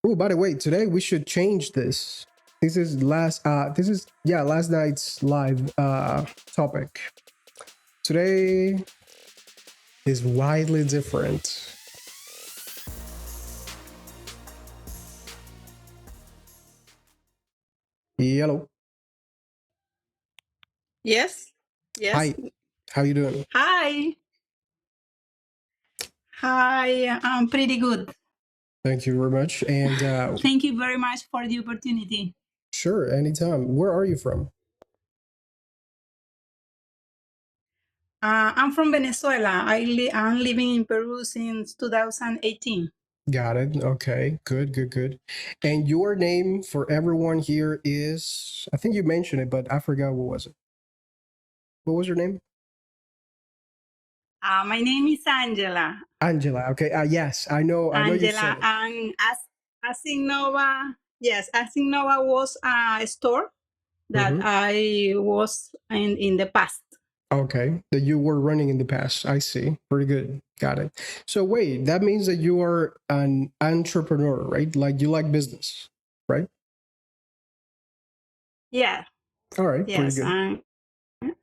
Oh, by the way, today we should change this. This is last night's live topic. Today is widely different. Yellow. Yes. Hi. How you doing? Hi. Hi. I'm pretty good. Thank you very much. And thank you very much for the opportunity. Sure, anytime. Where are you from? I'm from Venezuela. I'm living in Peru since 2018. Got it. Okay. Good. And your name for everyone here is, I think you mentioned it, but I forgot what was it. What was your name? My name is Angela. Angela. Okay. Yes, I know. I know you said Angela, it. and Asignova. Yes, Asignova was a store that I was in the past. Okay, that you were running in the past. I see. Pretty good. Got it. So wait, that means that you are an entrepreneur, right? Like you like business, right? Yeah. All right. Yes, pretty good. I'm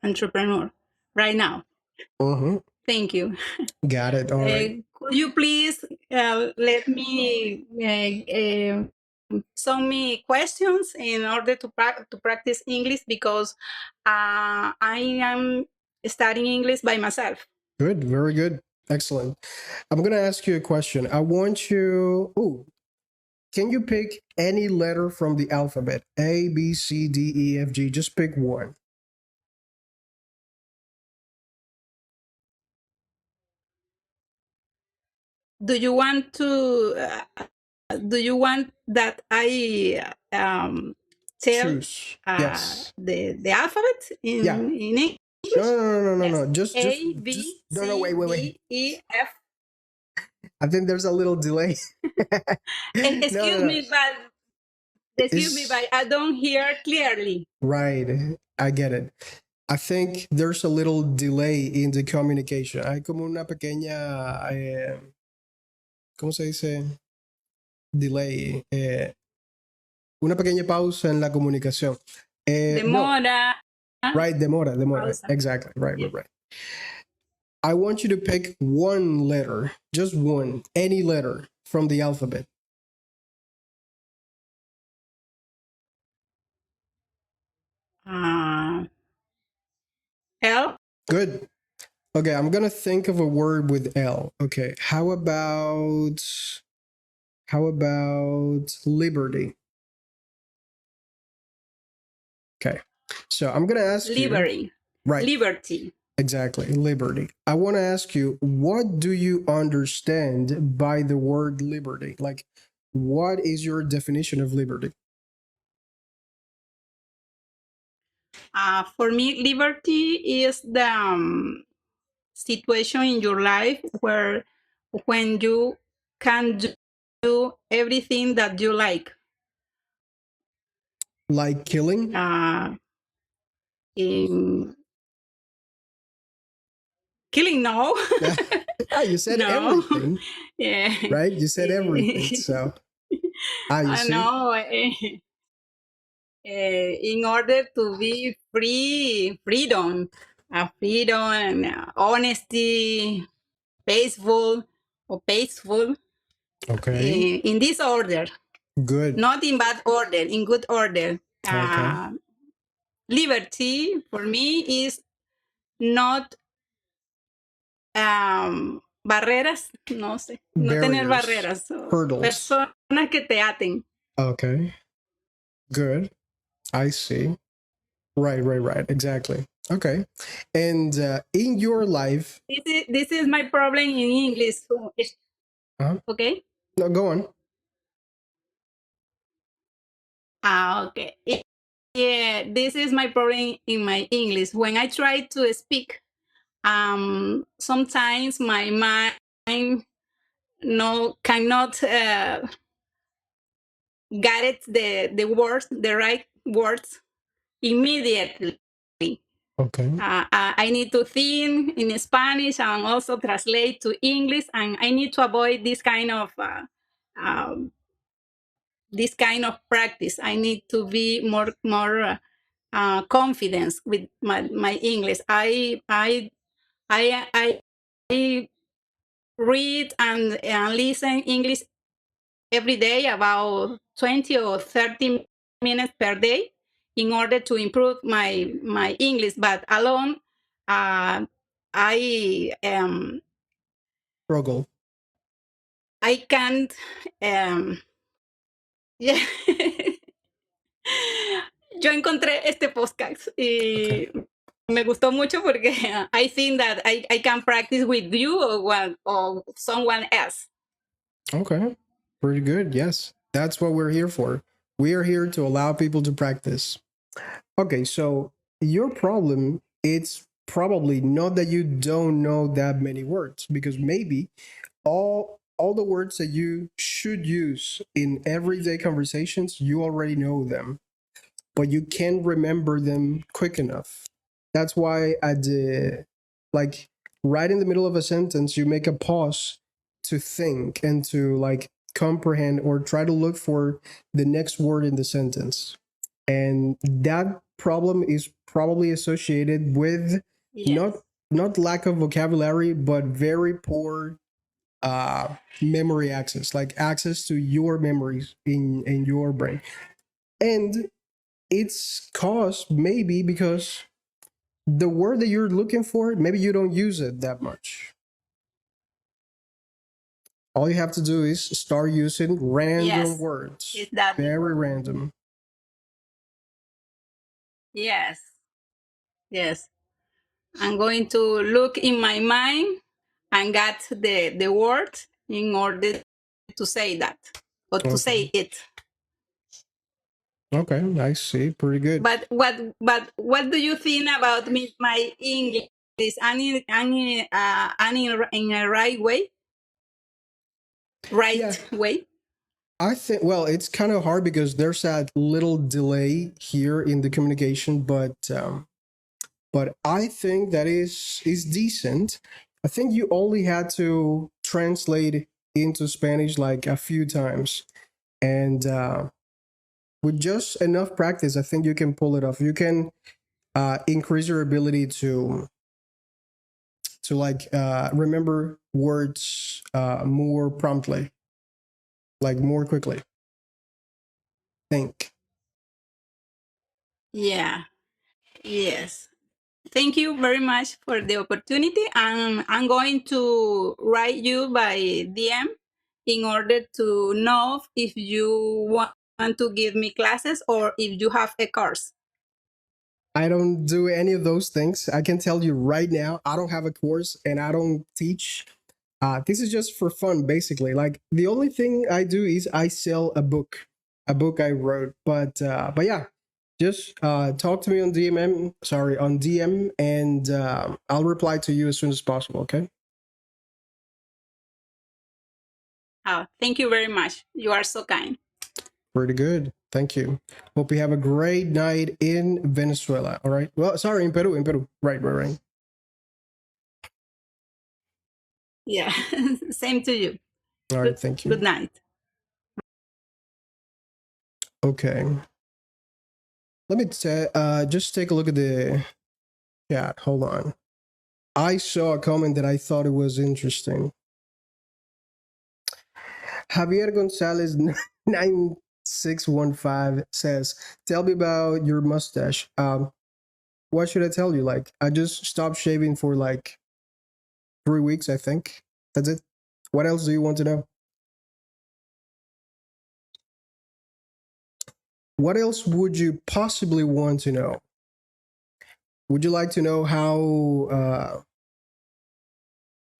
entrepreneur right now. Thank you. Got it. All right. Could you please let me send me questions in order to practice English, because I am studying English by myself. Good. Very good. Excellent. I'm going to ask you a question. I want you. Oh, can you pick any letter from the alphabet? A, B, C, D, E, F, G. Just pick one. Do you want to? Do you want that I tell Choose. Yes. the alphabet in English? No. Just A, B, C, D, E, F. I think there's a little delay. Excuse me, but I don't hear clearly. Right, I get it. I think there's a little delay in the communication. Hay como una pequeña, ¿cómo se dice? Delay. Una pequeña pausa en la comunicación. Demora. No. Right, demora. Pausa. Exactly. Right. I want you to pick one letter, just one, any letter from the alphabet. L. Good. Okay, I'm gonna think of a word with L. Okay, how about liberty? Okay, so I'm gonna ask you. Right. Liberty. Exactly, liberty. I want to ask you, what do you understand by the word liberty? Like, what is your definition of liberty? For me, liberty is the situation in your life where when you can do everything that you like. Like killing? Killing, no. You said everything. Yeah. Right? You said everything. So, you see? No. In order to be freedom, honesty, peaceful. Okay. In this order. Good. Not in bad order, in good order. Okay. Liberty for me is not barreras, no sé, no tener barreras. Hurdles. Personas que te aten. Okay. Good. I see. Right. Exactly. Okay. And in your life, this is my problem in English. Okay. No, go on. Okay. Yeah, this is my problem in my English. When I try to speak, sometimes my mind cannot get it the right words immediately. Okay. I need to think in Spanish and also translate to English, and I need to avoid this kind of this kind of practice. I need to be more confidence with my English. I read and listen English every day, about 20 or 30 minutes per day, in order to improve my English. But alone, I Struggle. I can't. Yeah. Yo encontré este podcast Okay. y me gustó mucho porque I think that I can practice with you or someone else. Okay. Pretty good. Yes. That's what we're here for. We are here to allow people to practice. Okay, so your problem, it's probably not that you don't know that many words, because maybe all the words that you should use in everyday conversations, you already know them, but you can't remember them quick enough. That's why at the, like, right in the middle of a sentence, you make a pause to think and to like comprehend or try to look for the next word in the sentence. And that problem is probably associated with Yes. not not lack of vocabulary, but very poor memory access, like access to your memories in your brain. And it's caused maybe because the word that you're looking for, maybe you don't use it that much. All you have to do is start using random Yes. words, Is that very random. yes. Yes. I'm going to look in my mind and get the word in order to say that or to Okay. say it. Okay, I see. Pretty good. But what do you think about me, my English? Any in a right way? Yeah, Right way? I think, well, it's kind of hard because there's that little delay here in the communication, but I think that is decent. I think you only had to translate into Spanish like a few times, and with just enough practice, I think you can pull it off. You can increase your ability to like remember words more promptly, like more quickly. Think. Yeah. Yes. Thank you very much for the opportunity. And I'm going to write you by DM in order to know if you want to give me classes or if you have a course. I don't do any of those things. I can tell you right now, I don't have a course and I don't teach. This is just for fun, basically. Like the only thing I do is I sell a book I wrote. But yeah, just talk to me on DM. Sorry, on DM, and I'll reply to you as soon as possible. Okay. Thank you very much. You are so kind. Pretty good. Thank you. Hope you have a great night in Venezuela. All right. Well, sorry, in Peru. In Peru. Right. Right. Right. Yeah. Same to you. All right. Good, Thank good you. night. Okay. Let me just take a look at the chat. Hold on. I saw a comment that I thought it was interesting. Javier Gonzalez 9615 says, "Tell me about your mustache. What should I tell you? Like, I just stopped shaving for like 3 weeks. I think that's it. What else do you want to know? What else would you possibly want to know? Would you like to know how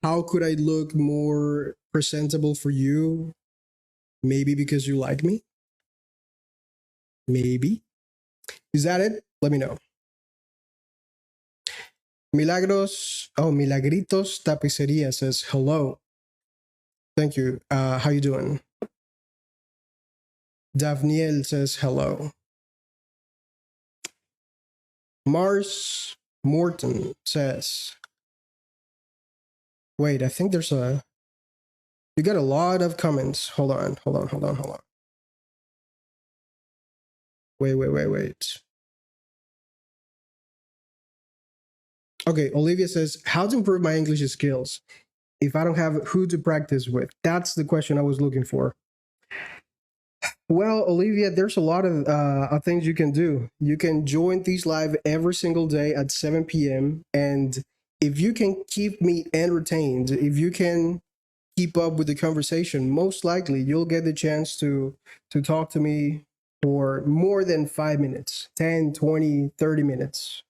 could I look more presentable for you? Maybe because you like me. Maybe. Is that it? Let me know." Milagritos Tapiceria says hello. Thank you. How you doing? Davniel says hello. Mars Morton says, wait, I think you got a lot of comments. Hold on. Wait. Okay, Olivia says, how to improve my English skills if I don't have who to practice with? That's the question I was looking for. Well, Olivia, there's a lot of things you can do. You can join these live every single day at 7 p.m. And if you can keep me entertained, if you can keep up with the conversation, most likely you'll get the chance to talk to me for more than 5 minutes, 10, 20, 30 minutes.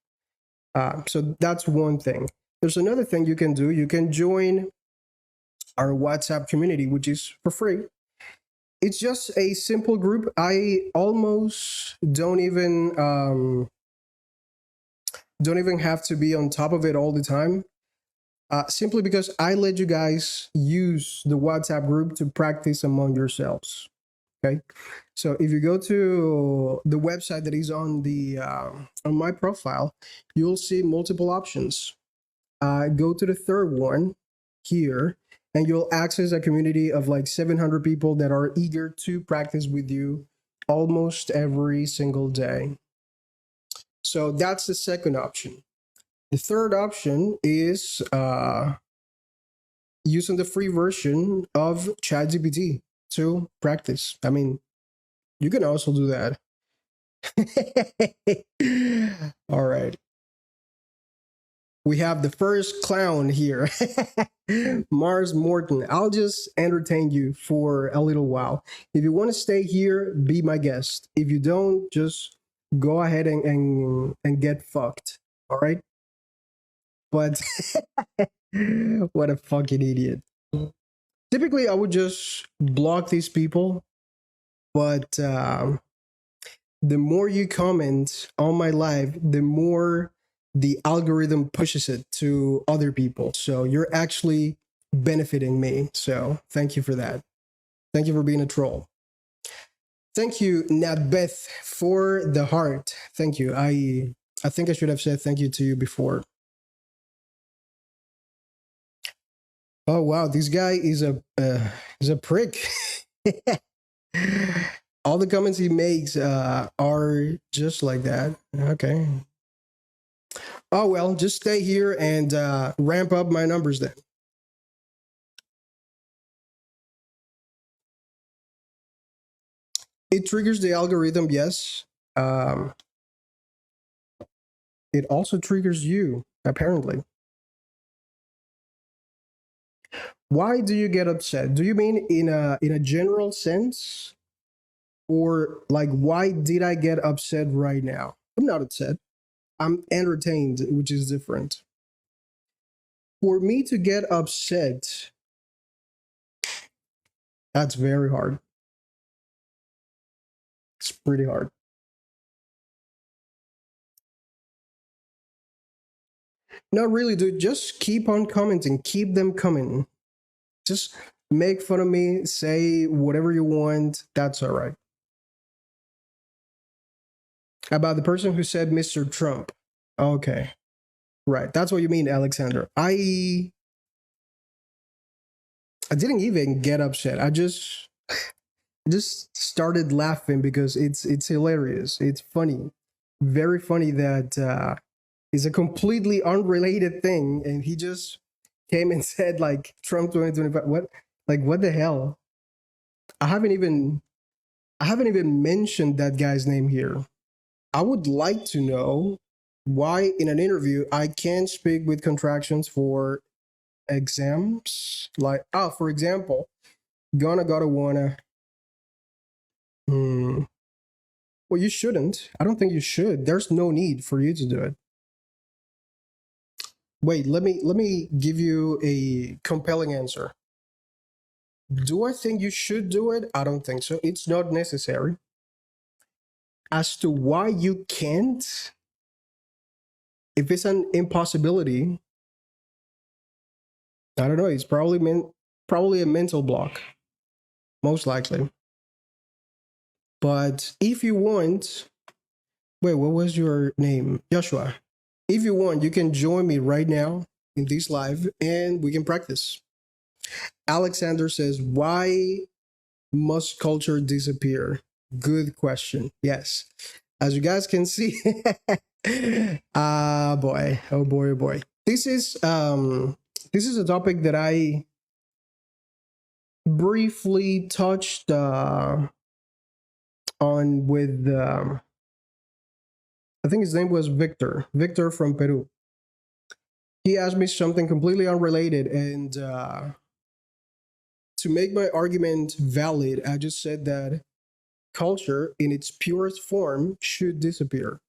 So that's one thing. There's another thing you can do. You can join our WhatsApp community, which is for free. It's just a simple group. I almost don't even have to be on top of it all the time. Simply because I let you guys use the WhatsApp group to practice among yourselves. Okay, so if you go to the website that is on the on my profile, you'll see multiple options. Go to the third one here, and you'll access a community of like 700 people that are eager to practice with you almost every single day. So that's the second option. The third option is using the free version of ChatGPT to practice. I mean, you can also do that. All right. We have the first clown here, Mars Morton. I'll just entertain you for a little while. If you want to stay here, be my guest. If you don't, just go ahead and get fucked. All right. But what a fucking idiot. Typically, I would just block these people, but the more you comment on my live, the more the algorithm pushes it to other people. So you're actually benefiting me. So thank you for that. Thank you for being a troll. Thank you, Natbeth, for the heart. Thank you. I think I should have said thank you to you before. Oh wow, this guy is a prick. All the comments he makes are just like that. Okay. Oh well, just stay here and ramp up my numbers then. It triggers the algorithm, yes. Um, it also triggers you, apparently. Why do you get upset? Do you mean in a general sense, or like why did I get upset right now? I'm not upset. I'm entertained, which is different. For me to get upset, that's very hard. It's pretty hard. Not really, dude. Just keep on commenting. Keep them coming. Just make fun of me. Say whatever you want. That's all right. About the person who said Mr. Trump. Okay. Right. That's what you mean, Alexander. I didn't even get upset. I just started laughing because it's hilarious. It's funny. Very funny that it's a completely unrelated thing and he just came and said like Trump 2025. What the hell? I haven't even mentioned that guy's name here. I would like to know why in an interview I can't speak with contractions for exams. Like, for example, gotta wanna. Hmm. Well, you shouldn't. I don't think you should. There's no need for you to do it. Wait, let me give you a compelling answer. Do I think you should do it? I don't think so. It's not necessary. As to why you can't, if it's an impossibility, I don't know. It's probably a mental block, most likely. But if you want, wait, what was your name? Joshua. If you want, you can join me right now in this live and we can practice. Alexander says, why must culture disappear? Good question. Yes. As you guys can see, boy, oh boy, oh boy. This is a topic that I briefly touched on with I think his name was Victor from Peru. He asked me something completely unrelated, and to make my argument valid, I just said that culture in its purest form should disappear.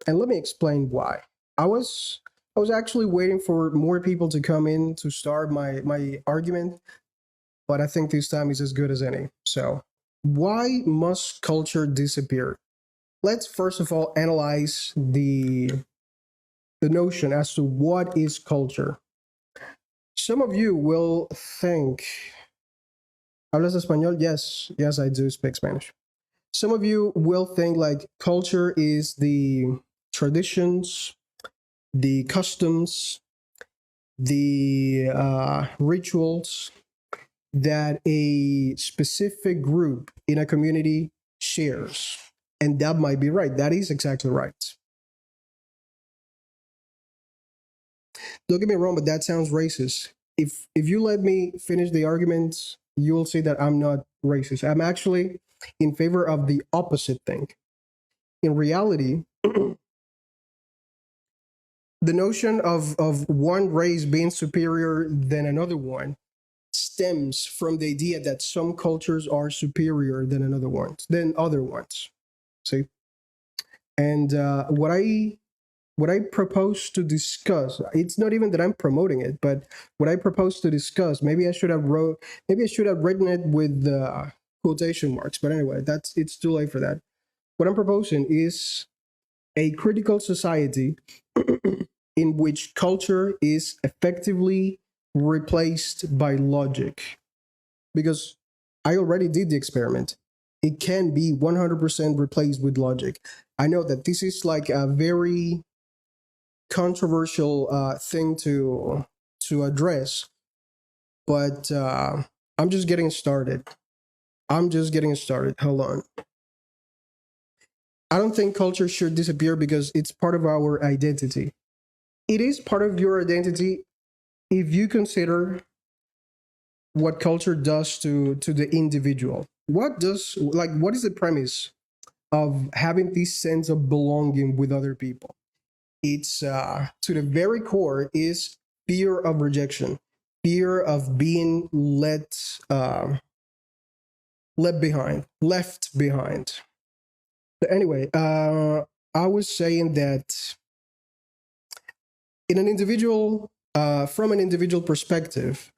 And let me explain why. I was I was actually waiting for more people to come in to start my argument, but I think this time is as good as any. So, why must culture disappear? Let's first of all analyze the notion as to what is culture. Some of you will think, ¿hablas español? Yes, yes, I do speak Spanish. Some of you will think like culture is the traditions, the customs, the rituals that a specific group in a community shares. And that might be right. That is exactly right. Don't get me wrong, but that sounds racist. If you let me finish the argument, you'll see that I'm not racist. I'm actually in favor of the opposite thing. In reality, the notion of one race being superior than another one stems from the idea that some cultures are superior than other ones. See, and what I propose to discuss, it's not even that I'm promoting it, but what I propose to discuss, maybe I should have written it with quotation marks. But anyway, it's too late for that. What I'm proposing is a critical society in which culture is effectively replaced by logic. Because I already did the experiment. It can be 100% replaced with logic. I know that this is like a very controversial thing to address, but I'm just getting started. I'm just getting started. Hold on. I don't think culture should disappear because it's part of our identity. It is part of your identity if you consider what culture does to the individual. What is the premise of having this sense of belonging with other people? It's to the very core is fear of rejection, fear of being left behind. But anyway, I was saying that in an individual, from an individual perspective,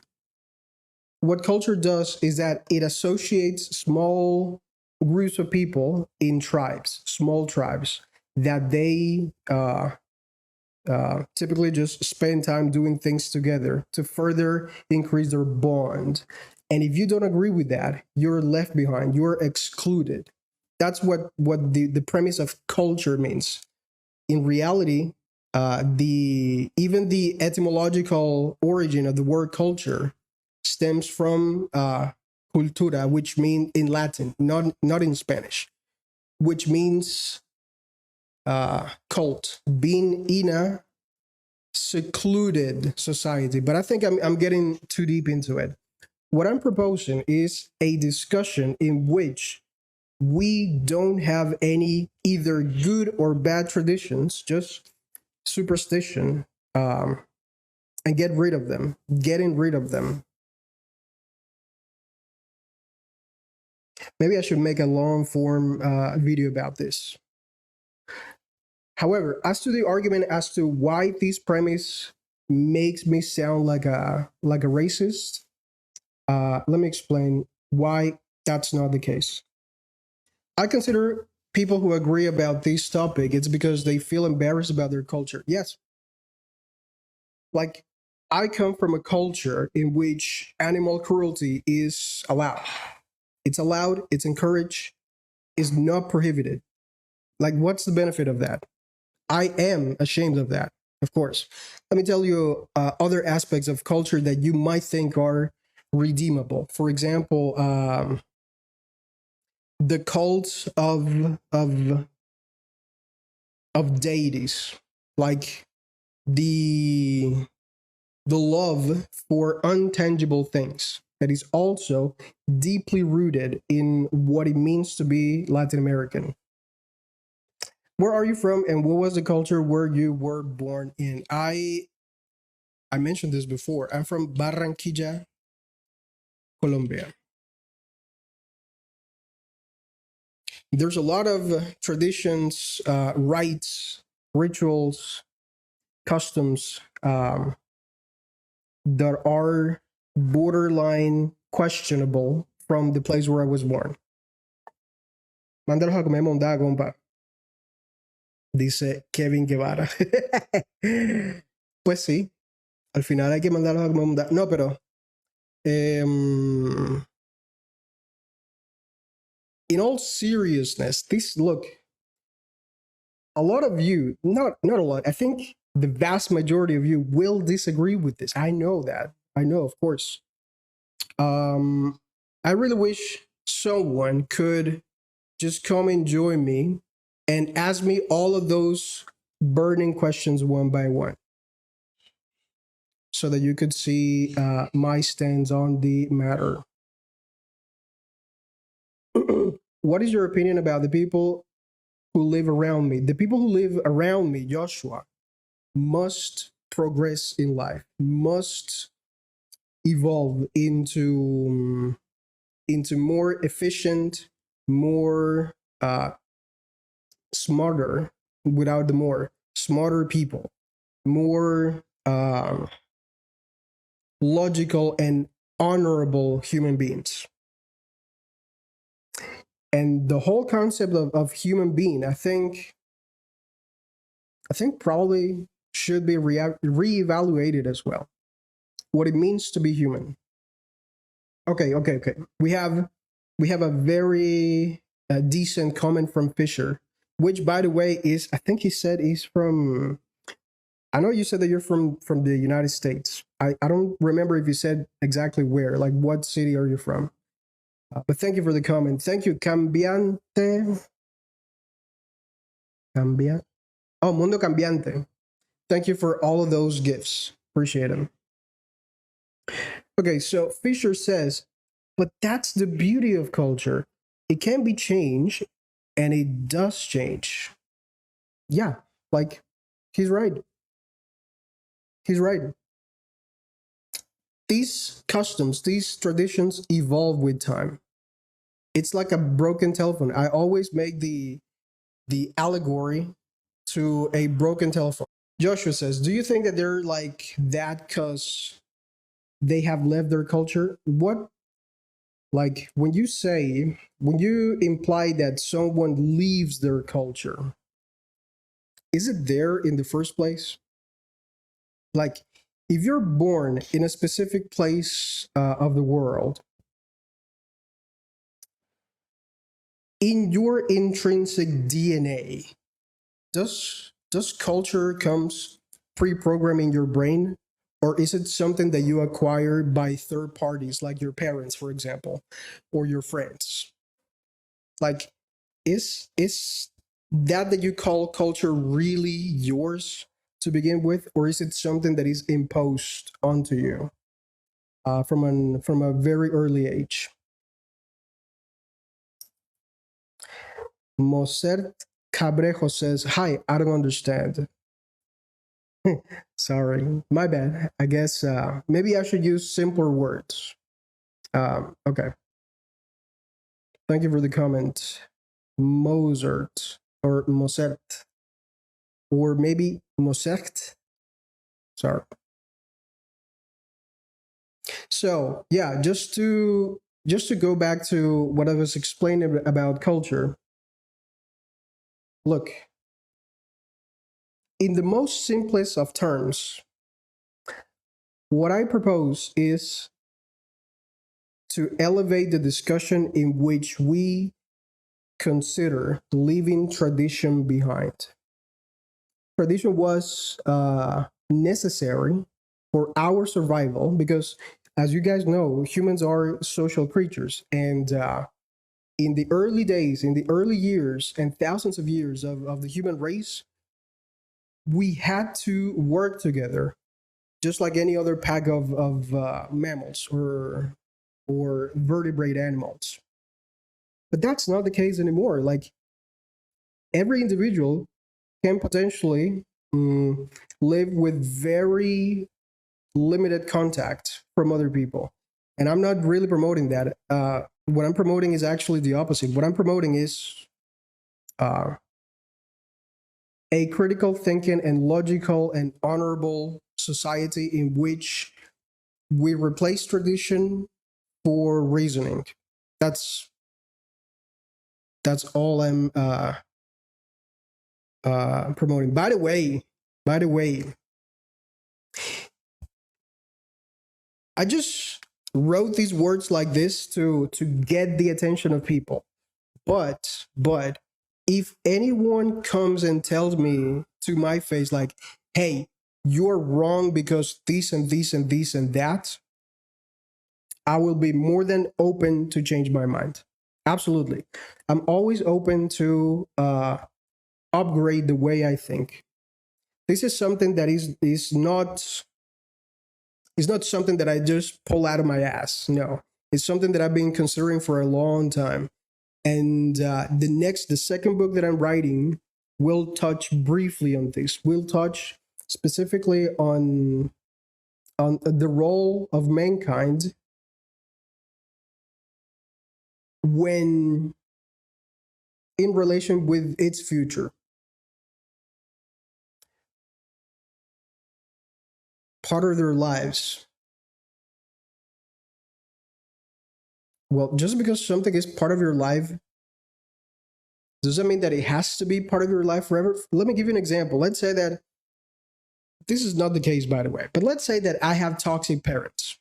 what culture does is that it associates small groups of people in tribes, small tribes, that they typically just spend time doing things together to further increase their bond. And if you don't agree with that, you're left behind, you're excluded. That's what the premise of culture means. In reality, the even the etymological origin of the word culture stems from cultura, which means in Latin, not in Spanish, which means cult, being in a secluded society. But I think I'm getting too deep into it. What I'm proposing is a discussion in which we don't have any either good or bad traditions, just superstition, and getting rid of them. Maybe I should make a long form video about this. However, as to the argument as to why this premise makes me sound like a racist, let me explain why that's not the case. I consider people who agree about this topic, it's because they feel embarrassed about their culture. Yes. Like, I come from a culture in which animal cruelty is allowed. It's allowed, it's encouraged, is not prohibited. Like, what's the benefit of that? I am ashamed of that, of course. Let me tell you other aspects of culture that you might think are redeemable. For example, the cult of deities, like the the love for untangible things that is also deeply rooted in what it means to be Latin American. Where are you from, and what was the culture where you were born in? I mentioned this before. I'm from Barranquilla, Colombia. There's a lot of traditions, rites, rituals, customs that are borderline questionable from the place where I was born. Mándalos a comer mondá, compa, dice Kevin Guevara. Pues sí, al final hay que mandarlos a comer mondá. No, pero in all seriousness, this look, a lot of you, not a lot, I think the vast majority of you will disagree with this. I know that. I know, of course. I really wish someone could just come and join me and ask me all of those burning questions one by one so that you could see my stance on the matter. What is your opinion about the people who live around me? The people who live around me, Joshua, must progress in life, must evolve into more efficient, more smarter, without the more, smarter people, more logical and honorable human beings. And the whole concept of human being, I think probably should be reevaluated as well. What it means to be human. Okay. We have a very decent comment from Fisher, which, by the way, is, I think he said he's from. I know you said that you're from the United States. I don't remember if you said exactly where, like what city are you from? But thank you for the comment. Thank you, Cambiante. Cambia. Oh, Mundo Cambiante. Thank you for all of those gifts. Appreciate them. Okay, so Fisher says, but that's the beauty of culture. It can be changed, and it does change. Yeah, like he's right. He's right. These customs, these traditions evolve with time. It's like a broken telephone. I always make the allegory to a broken telephone. Joshua says, do you think that they're like that because they have left their culture? What, like, when you imply that someone leaves their culture, is it there in the first place? Like, if you're born in a specific place of the world, in your intrinsic DNA, does culture comes pre-programming your brain, or is it something that you acquire by third parties, like your parents, for example, or your friends? Like, is that you call culture really yours to begin with, or is it something that is imposed onto you from a very early age? Moser Cabrejo says, hi, I don't understand. Sorry, my bad. I guess maybe I should use simpler words. Okay. Thank you for the comment. Mozart or Mozart, or maybe Mozart. Sorry. So yeah, just to go back to what I was explaining about culture. Look, in the most simplest of terms, what I propose is to elevate the discussion in which we consider leaving tradition behind. Tradition was necessary for our survival because, as you guys know, humans are social creatures, and in the early days, in the early years and thousands of years of the human race, we had to work together, just like any other pack of mammals or vertebrate animals. But that's not the case anymore. Like every individual can potentially live with very limited contact from other people. And I'm not really promoting that. What I'm promoting is actually the opposite. What I'm promoting is uh, a critical thinking and logical and honorable society in which we replace tradition for reasoning. That's that's all I'm promoting. By the way, I just wrote these words like this to get the attention of people. But if anyone comes and tells me to my face like, "Hey, you're wrong because this and this and this and that," I will be more than open to change my mind. Absolutely, I'm always open to upgrade the way I think. This is something that is not something that I just pull out of my ass. No, it's something that I've been considering for a long time. And the second book that I'm writing will touch briefly on this. Will touch specifically on the role of mankind when in relation with its future. Part of their lives. Well, just because something is part of your life doesn't mean that it has to be part of your life forever. Let me give you an example. Let's say that this is not the case, by the way, but let's say that I have toxic parents.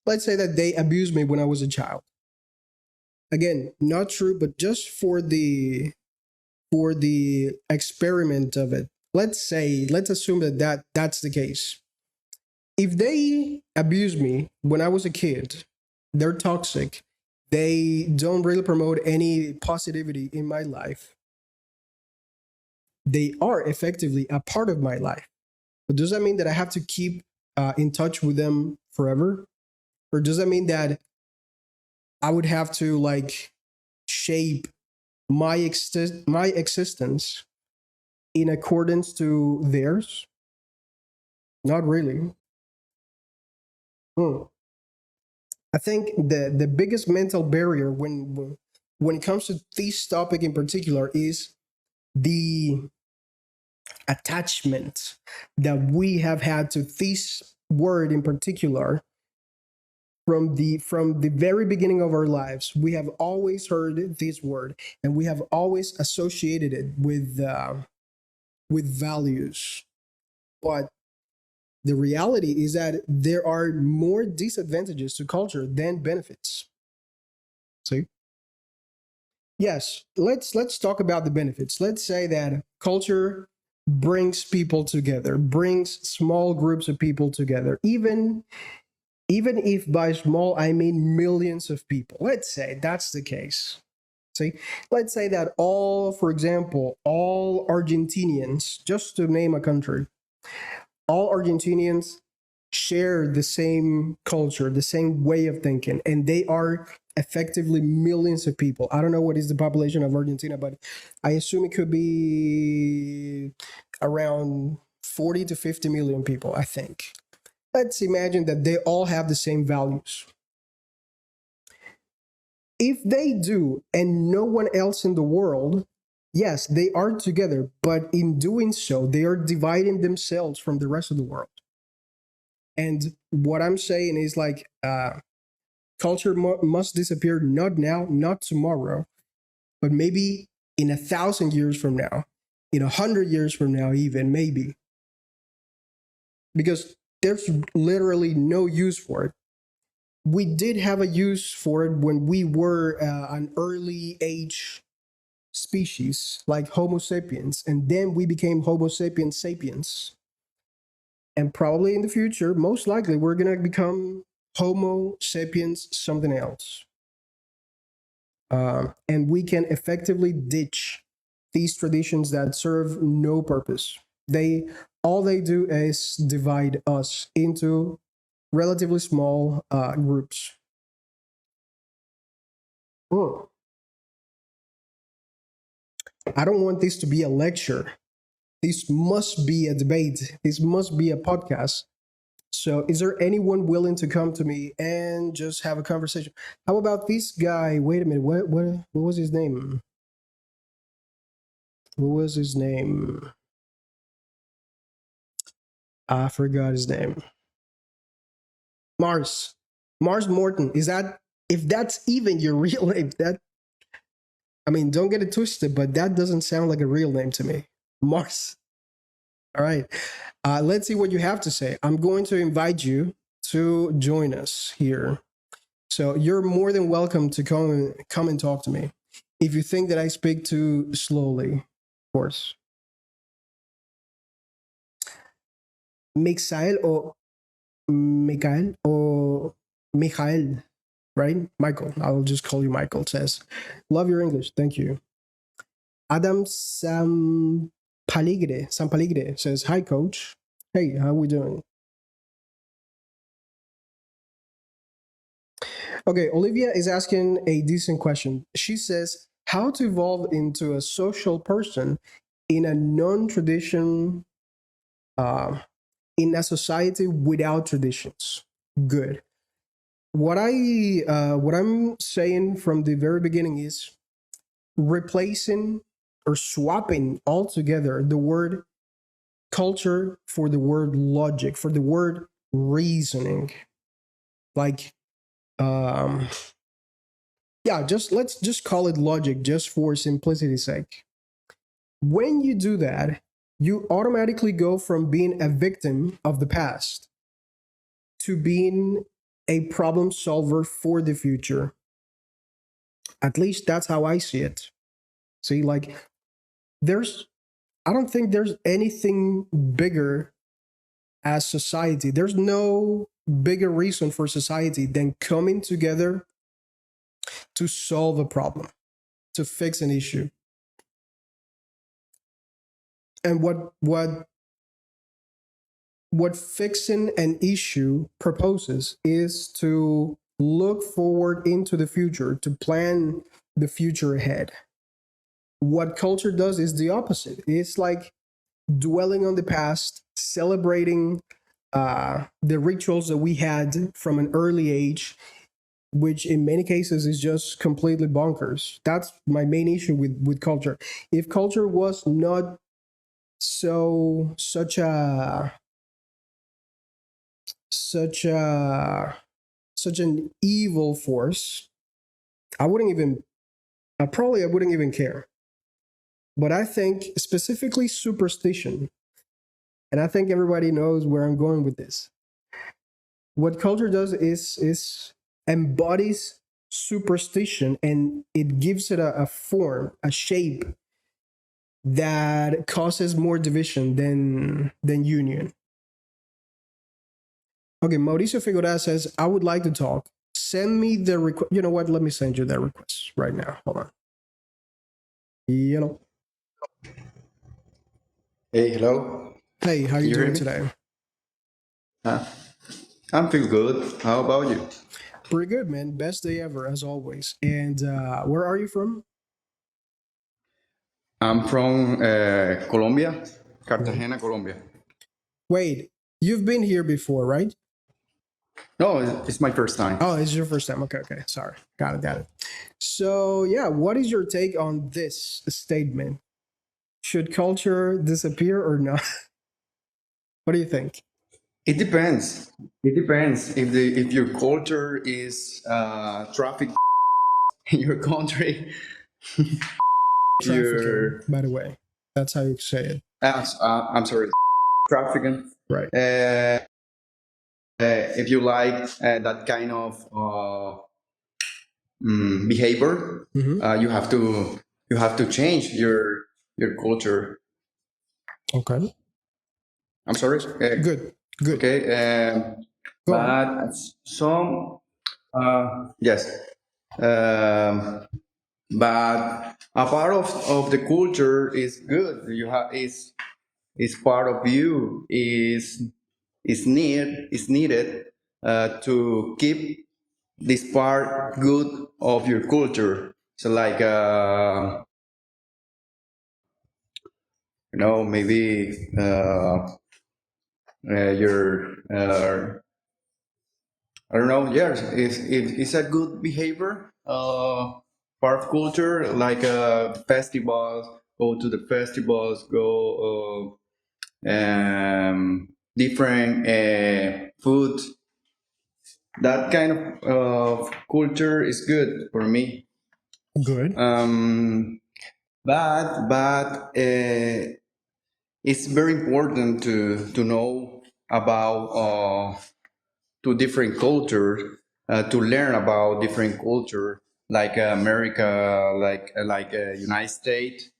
Let's say that they abused me when I was a child. Again, not true, but just for the experiment of it. Let's assume that's the case. If they abuse me when I was a kid, they're toxic. They don't really promote any positivity in my life. They are effectively a part of my life. But does that mean that I have to keep in touch with them forever? Or does that mean that I would have to like shape my existence in accordance to theirs? Not really. Hmm. I think the biggest mental barrier when it comes to this topic in particular is the attachment that we have had to this word in particular from the very beginning of our lives. We have always heard this word, and we have always associated it with values. But the reality is that there are more disadvantages to culture than benefits. See? Yes, let's talk about the benefits. Let's say that culture brings people together, brings small groups of people together, even if by small I mean millions of people. Let's say that's the case. See, let's say that for example, all Argentinians, just to name a country, all Argentinians share the same culture, the same way of thinking, and they are effectively millions of people. I don't know what is the population of Argentina, but I assume it could be around 40 to 50 million people, I think. Let's imagine that they all have the same values. If they do, and no one else in the world, yes, they are together, but in doing so, they are dividing themselves from the rest of the world. And what I'm saying is like, culture must disappear not now, not tomorrow, but maybe in 1,000 years from now, in 100 years from now, even maybe, because there's literally no use for it. We did have a use for it when we were an early age species like Homo sapiens, and then we became Homo sapiens sapiens. And probably in the future, most likely, we're going to become Homo sapiens something else. And we can effectively ditch these traditions that serve no purpose. They all they do is divide us into relatively small groups. Oh, I don't want this to be a lecture. This must be a debate. This must be a podcast. So, is there anyone willing to come to me and just have a conversation? How about this guy? Wait a minute. What was his name? What was his name? I forgot his name. Mars. Mars Morton. Is that, if that's even your real name? That, I mean, don't get it twisted, but that doesn't sound like a real name to me. Mars. All right. Let's see what you have to say. I'm going to invite you to join us here. So you're more than welcome to come and talk to me. If you think that I speak too slowly, of course. Mixael or Mikael or Michael, right? Michael. I'll just call you Michael. Says, love your English. Thank you. Adam Sampaligre says, hi, coach. Hey, how we doing? Okay, Olivia is asking a decent question. She says, how to evolve into a social person in a non-tradition, in a society without traditions. Good. What I'm saying from the very beginning is replacing or swapping altogether the word culture for the word logic, for the word reasoning. Like, um, yeah, just let's just call it logic just for simplicity's sake. When you do that, you automatically go from being a victim of the past to being a problem solver for the future. At least that's how I see it. See, like, there's, I don't think there's anything bigger as society. There's no bigger reason for society than coming together to solve a problem, to fix an issue. And what fixing an issue proposes is to look forward into the future, to plan the future ahead. What culture does is the opposite. It's like dwelling on the past, celebrating the rituals that we had from an early age, which in many cases is just completely bonkers. That's my main issue with culture. If culture was not such a such a such an evil force, I wouldn't even I wouldn't even care. But I think specifically superstition, and I think everybody knows where I'm going with this. What culture does is embodies superstition, and it gives it a form, a shape that causes more division than union. Okay, Mauricio Figueroa says, I would like to talk. Send me the request. You know what? Let me send you that request right now. Hold on. You know. Hey, hello. Hey, how Can you you hear doing me? today? Uh, I'm feel good. How about you? Pretty good, man. Best day ever, as always. And where are you from? I'm from Colombia, Cool. Cartagena, Colombia. Wait, you've been here before, right? No, it's my first time. Oh, it's your first time. Okay, okay. Sorry. Got it, got it. So, yeah, what is your take on this statement? Should culture disappear or not? What do you think? It depends. It depends if your culture is traffic in your country. Trafficking, Your by the way. That's how you say it. I'm sorry, trafficking. Right. If you like that kind of behavior, Mm-hmm. you have to change your culture. Okay. I'm sorry. Good. Good. Okay, Go on. but some yes. Um, but a part of the culture is good. You have is part of you is needed to keep this part good of your culture. So like maybe your I don't know. Yes, it's a good behavior. Part of culture, like festivals. Go to the festivals. Go different food. That kind of culture is good for me. Good. Um, but it's very important to know about to different cultures, to learn about different culture, like America, like United States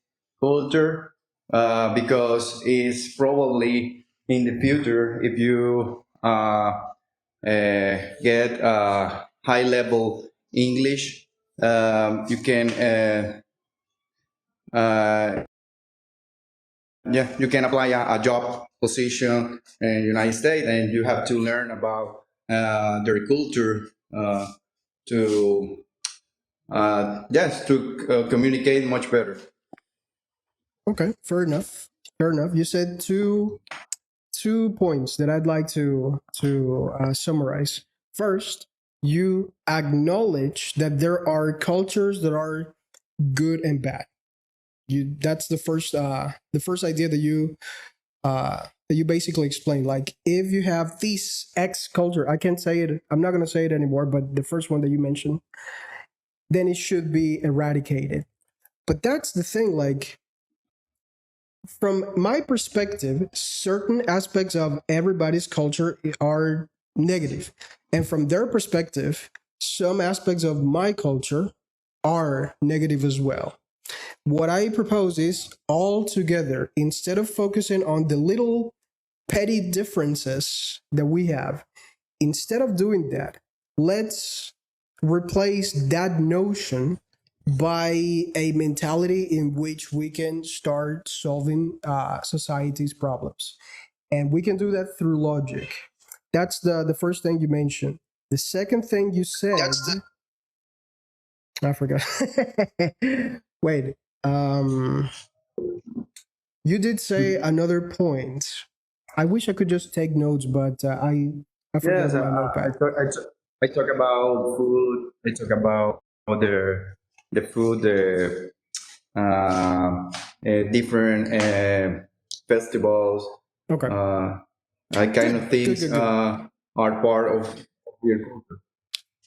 culture, because it's probably in the future if you get high level English, you can uh, yeah, you can apply a job position in the United States, and you have to learn about their culture to yes, to communicate much better. Okay, fair enough. Fair enough. You said two points that I'd like to summarize. First, you acknowledge that there are cultures that are good and bad. You That's the first idea that you basically explained. Like if you have this X culture, I can't say it. I'm not gonna say it anymore. But the first one that you mentioned, then it should be eradicated. But that's the thing. Like from my perspective, certain aspects of everybody's culture are negative. And from their perspective, some aspects of my culture are negative as well. What I propose is all together, instead of focusing on the little petty differences that we have, instead of doing that, let's replace that notion by a mentality in which we can start solving society's problems. And we can do that through logic. That's the first thing you mentioned. The second thing you said, I forgot. Wait, um, you did say another point. I wish I could just take notes, but I forgot Yes, my notepad. I talk about food. I talk about the food, the different festivals. Okay, Uh, I kind good, of good, things good, good. are part of your culture.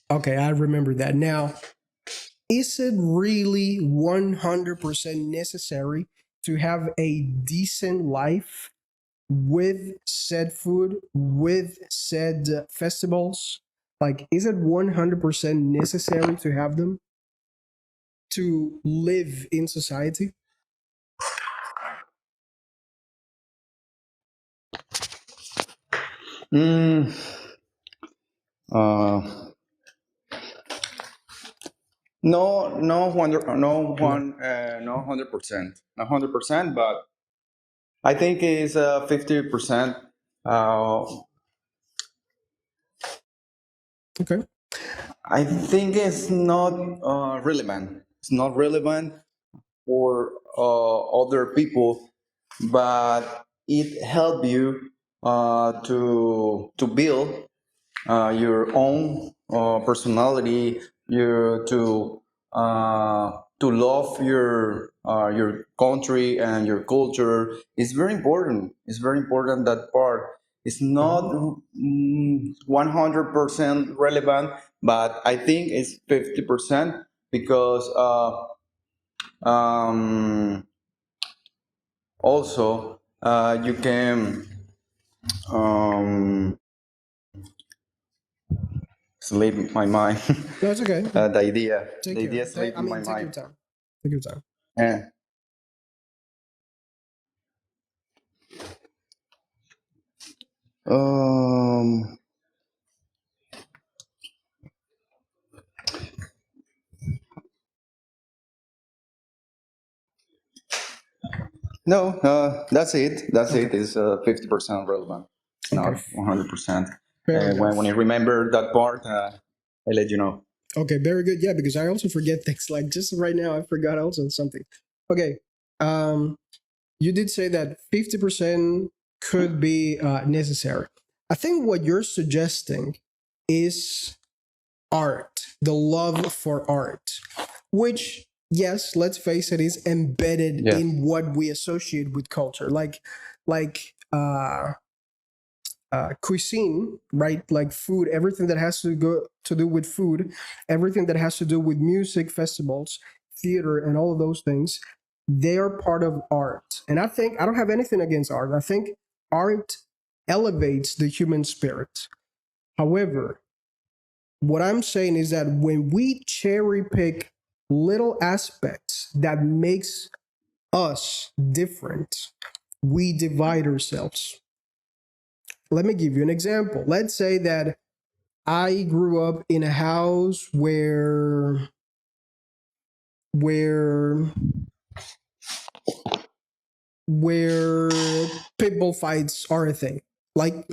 Okay, I remember that. Now, is it really 100% necessary to have a decent life with said food, with said festivals? Like, is it 100% necessary to have them to live in society? Mm, uh, no, no, No. no, 100%, not 100%, but I think it's 50%. Uh, Okay. I think it's not relevant. It's not relevant for other people, but it help you to build your own personality, to love your country and your culture. It's very important. It's very important that part. It's not Mhm. 100% relevant, but I think it's 50% because also you can um, sleep my mind. No, it's okay. The Take idea your, sleep I in my mean, take your mind. time. Take your time. And um, No, that's it. That's Okay. it. It's 50% relevant, Okay. not 100%. Fair When enough. I remember that part, I let you know. Okay, very good. Yeah, because I also forget things. Like just right now, I forgot also something. Okay. Um, you did say that 50% could be necessary. I think what you're suggesting is art, the love for art, which, yes, let's face it, is embedded Yes. in what we associate with culture, like cuisine, right? Like food, everything that has to go to do with food, everything that has to do with music, festivals, theater, and all of those things, they are part of art. And I think I don't have anything against art. I think art elevates the human spirit. However, what I'm saying is that when we cherry pick little aspects that makes us different, we divide ourselves. Let me give you an example. Let's say that I grew up in a house where where pit bull fights are a thing. Like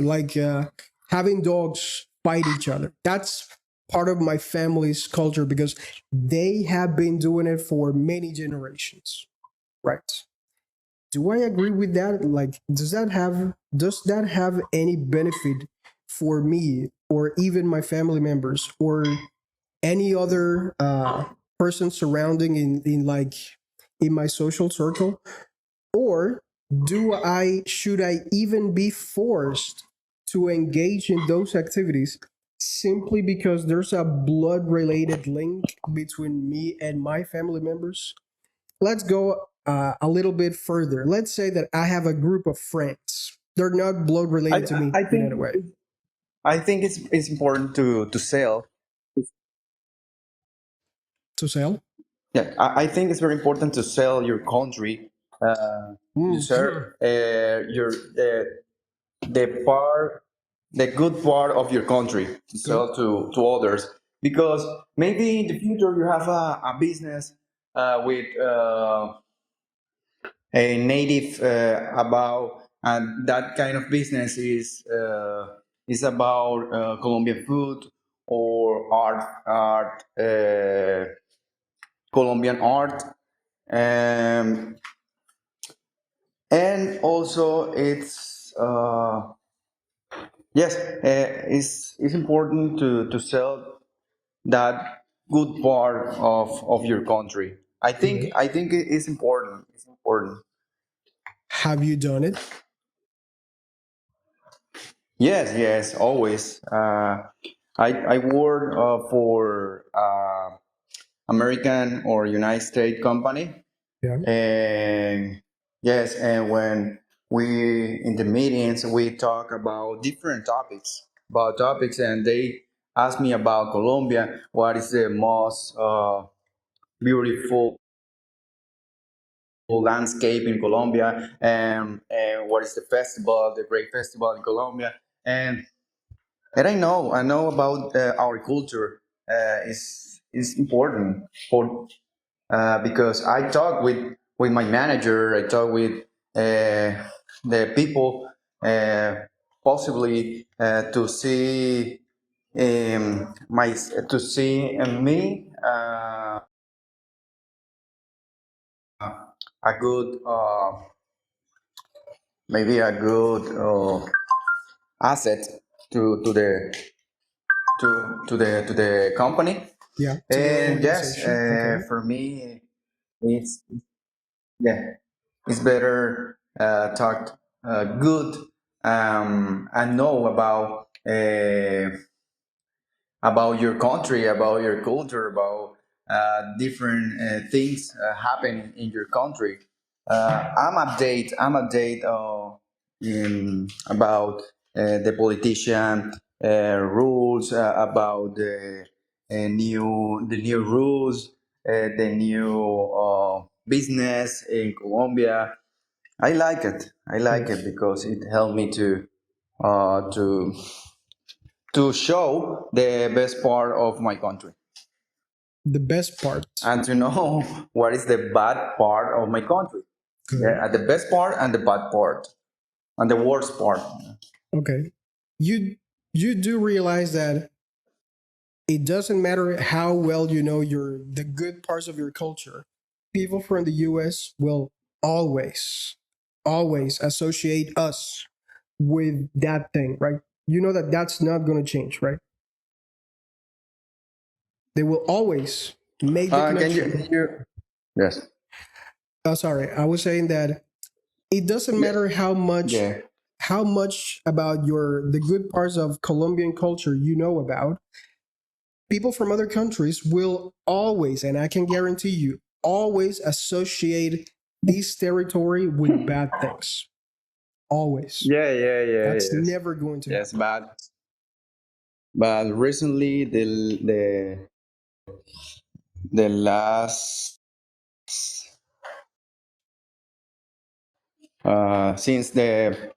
having dogs fight each other. That's part of my family's culture because they have been doing it for many generations. Right. Do I agree with that? Like, does that have any benefit for me or even my family members or any other person surrounding in like in my social circle? Or should I even be forced to engage in those activities simply because there's a blood related link between me and my family members? Let's go a little bit further. Let's say that I have a group of friends. They're not blood I, related to me I in think any way. I think it's important to sell. To sell? Yeah, I think it's very important to sell your country. You Mm. sell your the part, the good part of your country to Good. sell to others, because maybe in the future you have a business with a native about, and that kind of business is about Colombian food or Colombian art, um, and also yes, it's important to sell that good part of your country. Good. I think it is important. It's important. Have you done it? Yes, yes, always. I work for American or United States company, Yeah. and yes, and when we in the meetings we talk about different topics, and they ask me about Colombia, what is the most beautiful landscape in Colombia, and what is the festival, the great festival in Colombia, and I know about our culture is important for because I talk with my manager, I talk with the people, uh, possibly to see my to see me a good maybe a good asset to the to the company. Yeah. To the And yes, organization. Okay. for me, it's yeah, it's better talk good and know about your country, about your culture, about different things happen in your country. I'm update in about the politician rules, about the new rules, the new business in Colombia. I like it. I like Good. it because it helped me uh, to to show the best part of my country The best part. and to know what is the bad part of my country. Good. Yeah, the best part and the bad part and the worst part. Okay. You do realize that it doesn't matter how well you know the good parts of your culture. People from the US will always associate us with that thing, right? You know that that's not going to change, right? They will always make the Can connection. you? Yes. Oh, sorry. I was saying that it doesn't Yeah. matter Yeah. how much about the good parts of Colombian culture you know about. People from other countries will always, and I can guarantee you, always associate this territory with bad things. Always. Yeah. Yeah. Yeah. That's Yes. never going to Yes. happen. But recently the last since the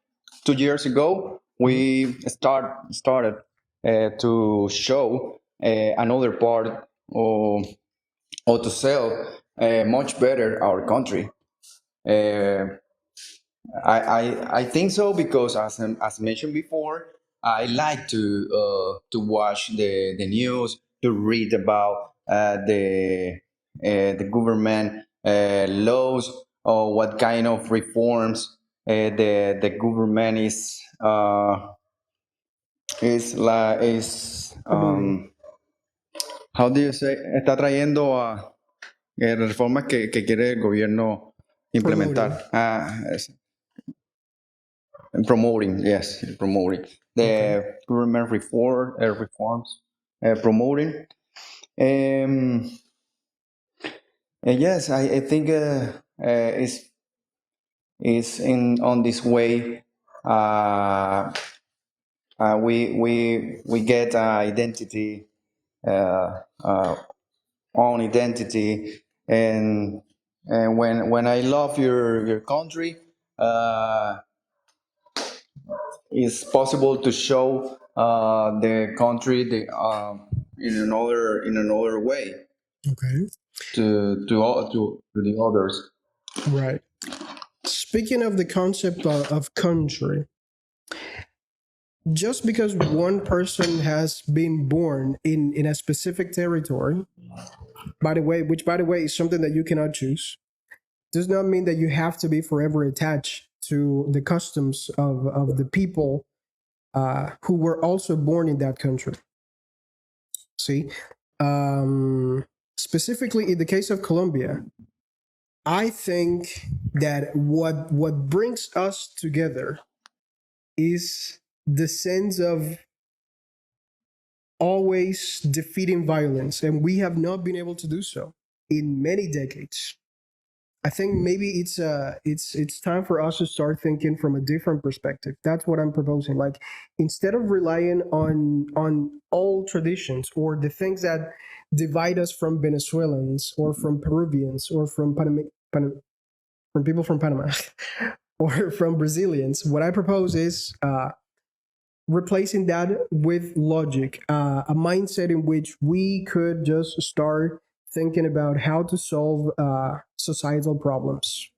2 years ago Mhm. we started to show another part or to sell much better our country. Uh, I think so because as mentioned before, I like to watch the news, to read about the government laws or what kind of reforms the government is Promoting. how do you say, está trayendo a reformas que quiere el gobierno Promoting. implementar. Promoting, yes, promoting Okay. the government reforms, promoting. Um, and yes, I think is in on this way. Uh, we get identity, uh, uh, own identity, and when I love your country, uh, it's possible to show the country in another way Okay. to the others. Right. Speaking of the concept of country, just because one person has been born in a specific territory, by the way, which by the way is something that you cannot choose, does not mean that you have to be forever attached to the customs of the people who were also born in that country. See, um, specifically in the case of Colombia, I think that what brings us together is the sense of always defeating violence, and we have not been able to do so in many decades. I think maybe it's time for us to start thinking from a different perspective. That's what I'm proposing. Like instead of relying on old traditions or the things that divide us from Venezuelans or from Peruvians or from from people from Panama or from Brazilians, what I propose is replacing that with logic, a mindset in which we could just start thinking about how to solve societal problems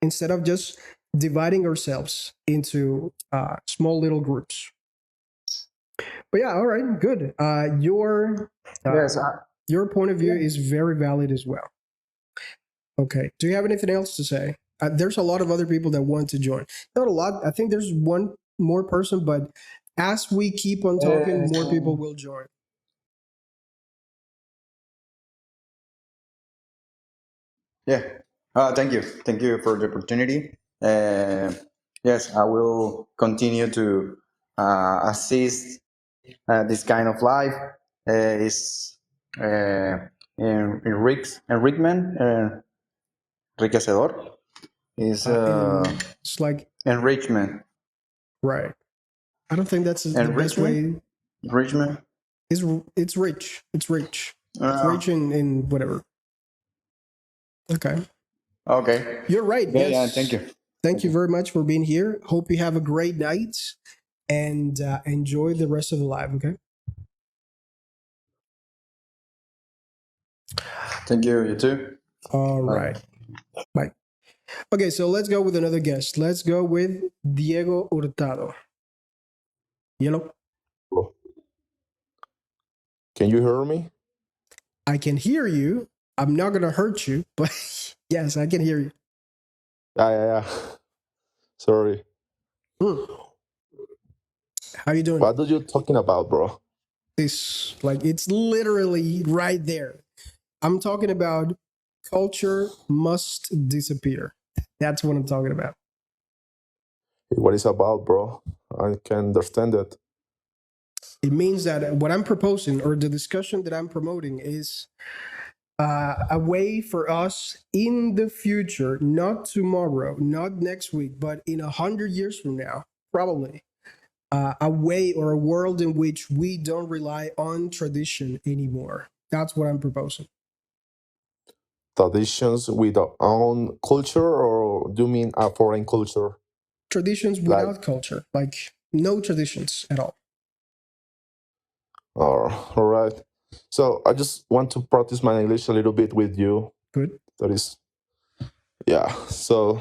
instead of just dividing ourselves into small little groups. But yeah, all right, good. Yes, Your point of view is very valid as well. Okay. Do you have anything else to say? There's a lot of other people that want to join. Not a lot. I think there's one more person, but as we keep on talking, more people will join. yeah. Thank you for the opportunity. Yes, I will continue to assist this kind of life. Is enrichment, enriquecedor. Is And it's like, enrichment, right. I don't think that's the best enrichment, way. enrichment. It's rich. It's rich. It's Uh, rich in whatever. Okay. okay. You're right. Yeah, yeah. Thank Yes. you. Thank Thank you you. very much for being here. Hope you have a great night and enjoy the rest of the live. Okay. Thank you. You too. All Bye. right. Bye. Okay, so let's go with another guest. Let's go with Diego Hurtado. Yellow. Bro, can you hear me? I can hear you. I'm not gonna hurt you, but yes, I can hear you. Yeah. Sorry. Hmm. How you doing? What are you talking about, bro? This like it's literally right there. I'm talking about culture must disappear. That's what I'm talking about. What is about, bro? I can understand it. It means that what I'm proposing or the discussion that I'm promoting is a way for us in the future, not tomorrow, not next week, but in 100 years from now, probably, a way or a world in which we don't rely on tradition anymore. That's what I'm proposing. Traditions with our own culture, or do you mean a foreign culture? Traditions Like, without culture, like no traditions at all. or all right. So I just want to practice my English a little bit with you. Good. That is, yeah. So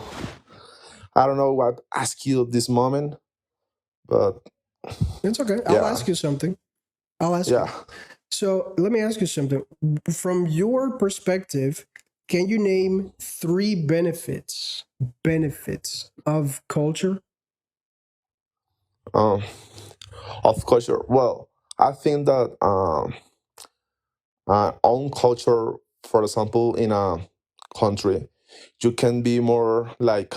I don't know what to ask you at this moment, but It's okay. I'll yeah, ask you something. I'll ask you. yeah. So let me ask you something. From your perspective, can you name three benefits of culture? Um, of culture. Well, I think that own culture, for example, in a country, you can be more like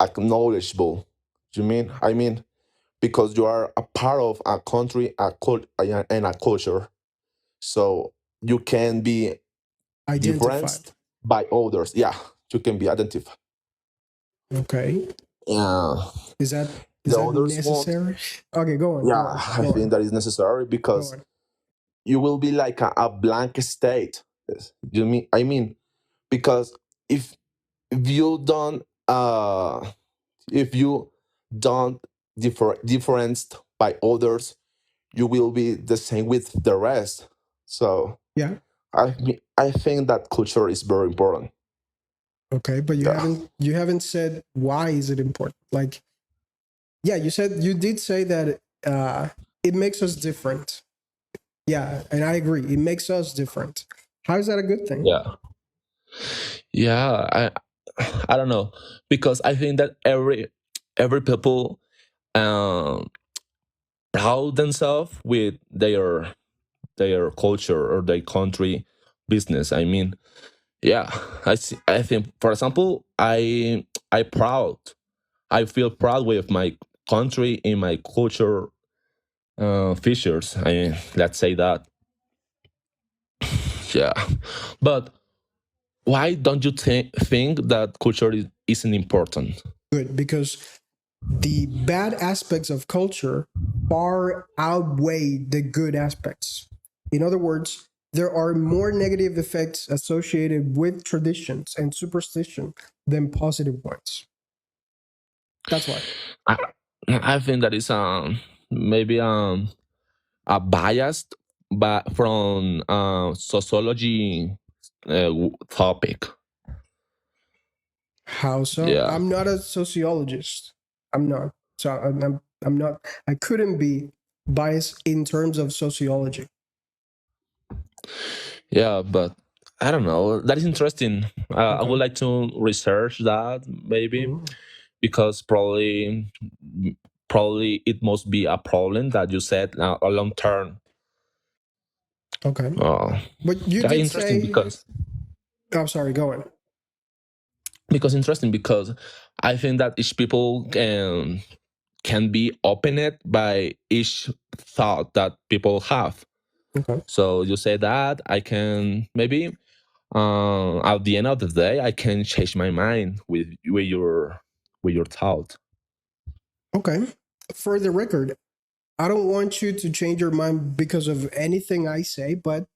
acknowledgeable. You mean? I mean, because you are a part of a country, and a culture, so you can be Identified. different by others. Yeah, you can be identified. Okay. Yeah, Is that is the that others won't. necessary? Okay, go on, Yeah, go on, I go think on, that is necessary go because on. you will be like a blank state. Yes. You mean? I mean, because if if you don't uh if you don't difference by others, you will be the same with the rest. So Yeah. I think that culture is very important. Okay, but you Yeah, haven't said why is it important? Like, yeah, you did say that it makes us different. Yeah, and I agree. It makes us different. How is that a good thing? Yeah, yeah. I don't know, because I think that every people um proud themselves with their culture or their country business. I mean, yeah. I think, for example, I proud. I feel proud with my country in my culture features. I mean, let's say that. Yeah, but why don't you think that culture isn't important? Good, because the bad aspects of culture far outweigh the good aspects. In other words, there are more negative effects associated with traditions and superstition than positive ones. That's why. I, I think that is maybe a bias, but from sociology topic. How so? Yeah, I'm not a sociologist. I'm not. So I'm not. I couldn't be biased in terms of sociology. yeah, but I don't know. That is interesting. I would Okay. like to research that maybe, Mhm. because probably it must be a problem that you said a long term. Okay. Uh, But you yeah, did interesting say. because Oh, sorry. Go on. interesting because I think that each people can be opened by each thought that people have. Okay. So you say that I can maybe at the end of the day I can change my mind with your thought. Okay. For the record, I don't want you to change your mind because of anything I say, but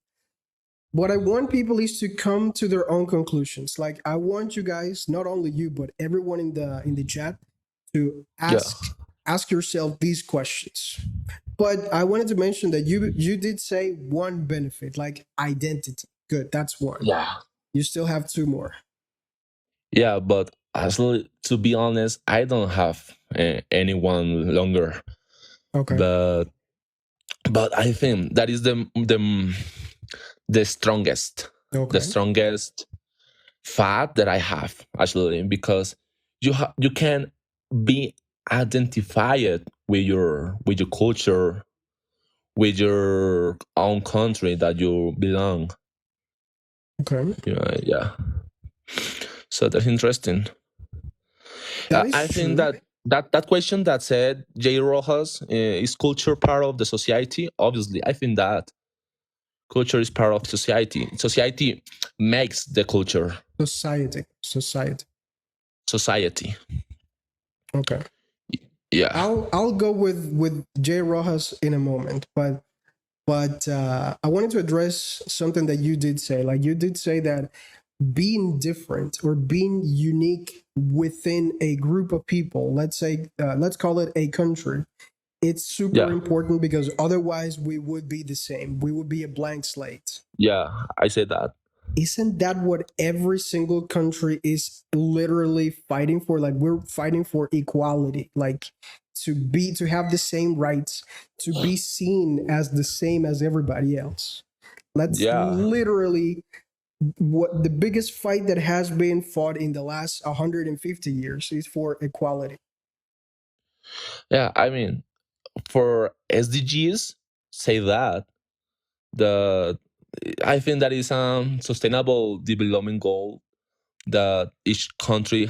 what I want people is to come to their own conclusions. Like I want you guys, not only you, but everyone in the chat to Yeah, ask yourself these questions. But I wanted to mention that you did say one benefit, like identity. Good, that's one. yeah. You still have two more. Yeah, but actually, to be honest, I don't have anyone longer. Okay. But I think that is the strongest, the Okay. strongest fact that I have actually, because you can be identified with your culture, with your own country that you belong. Okay. Yeah, yeah. So that's interesting. That is I think true. that question that said J. Rojas, is culture part of the society? Obviously, I think that culture is part of society. Society makes the culture. Society. Society. Society. Okay. Yeah. I'll go with Jay Rojas in a moment, but I wanted to address something that you did say. Like you did say that being different or being unique within a group of people, let's say, let's call it a country, it's super Yeah. important because otherwise we would be the same. We would be a blank slate. Yeah. I say that. Isn't that what every single country is literally fighting for? Like we're fighting for equality, like to have the same rights, to be seen as the same as everybody else. That's Yeah. literally what the biggest fight that has been fought in the last 150 years is for equality. Yeah. I mean, for SDGs, say that the I think that is a sustainable development goal that each country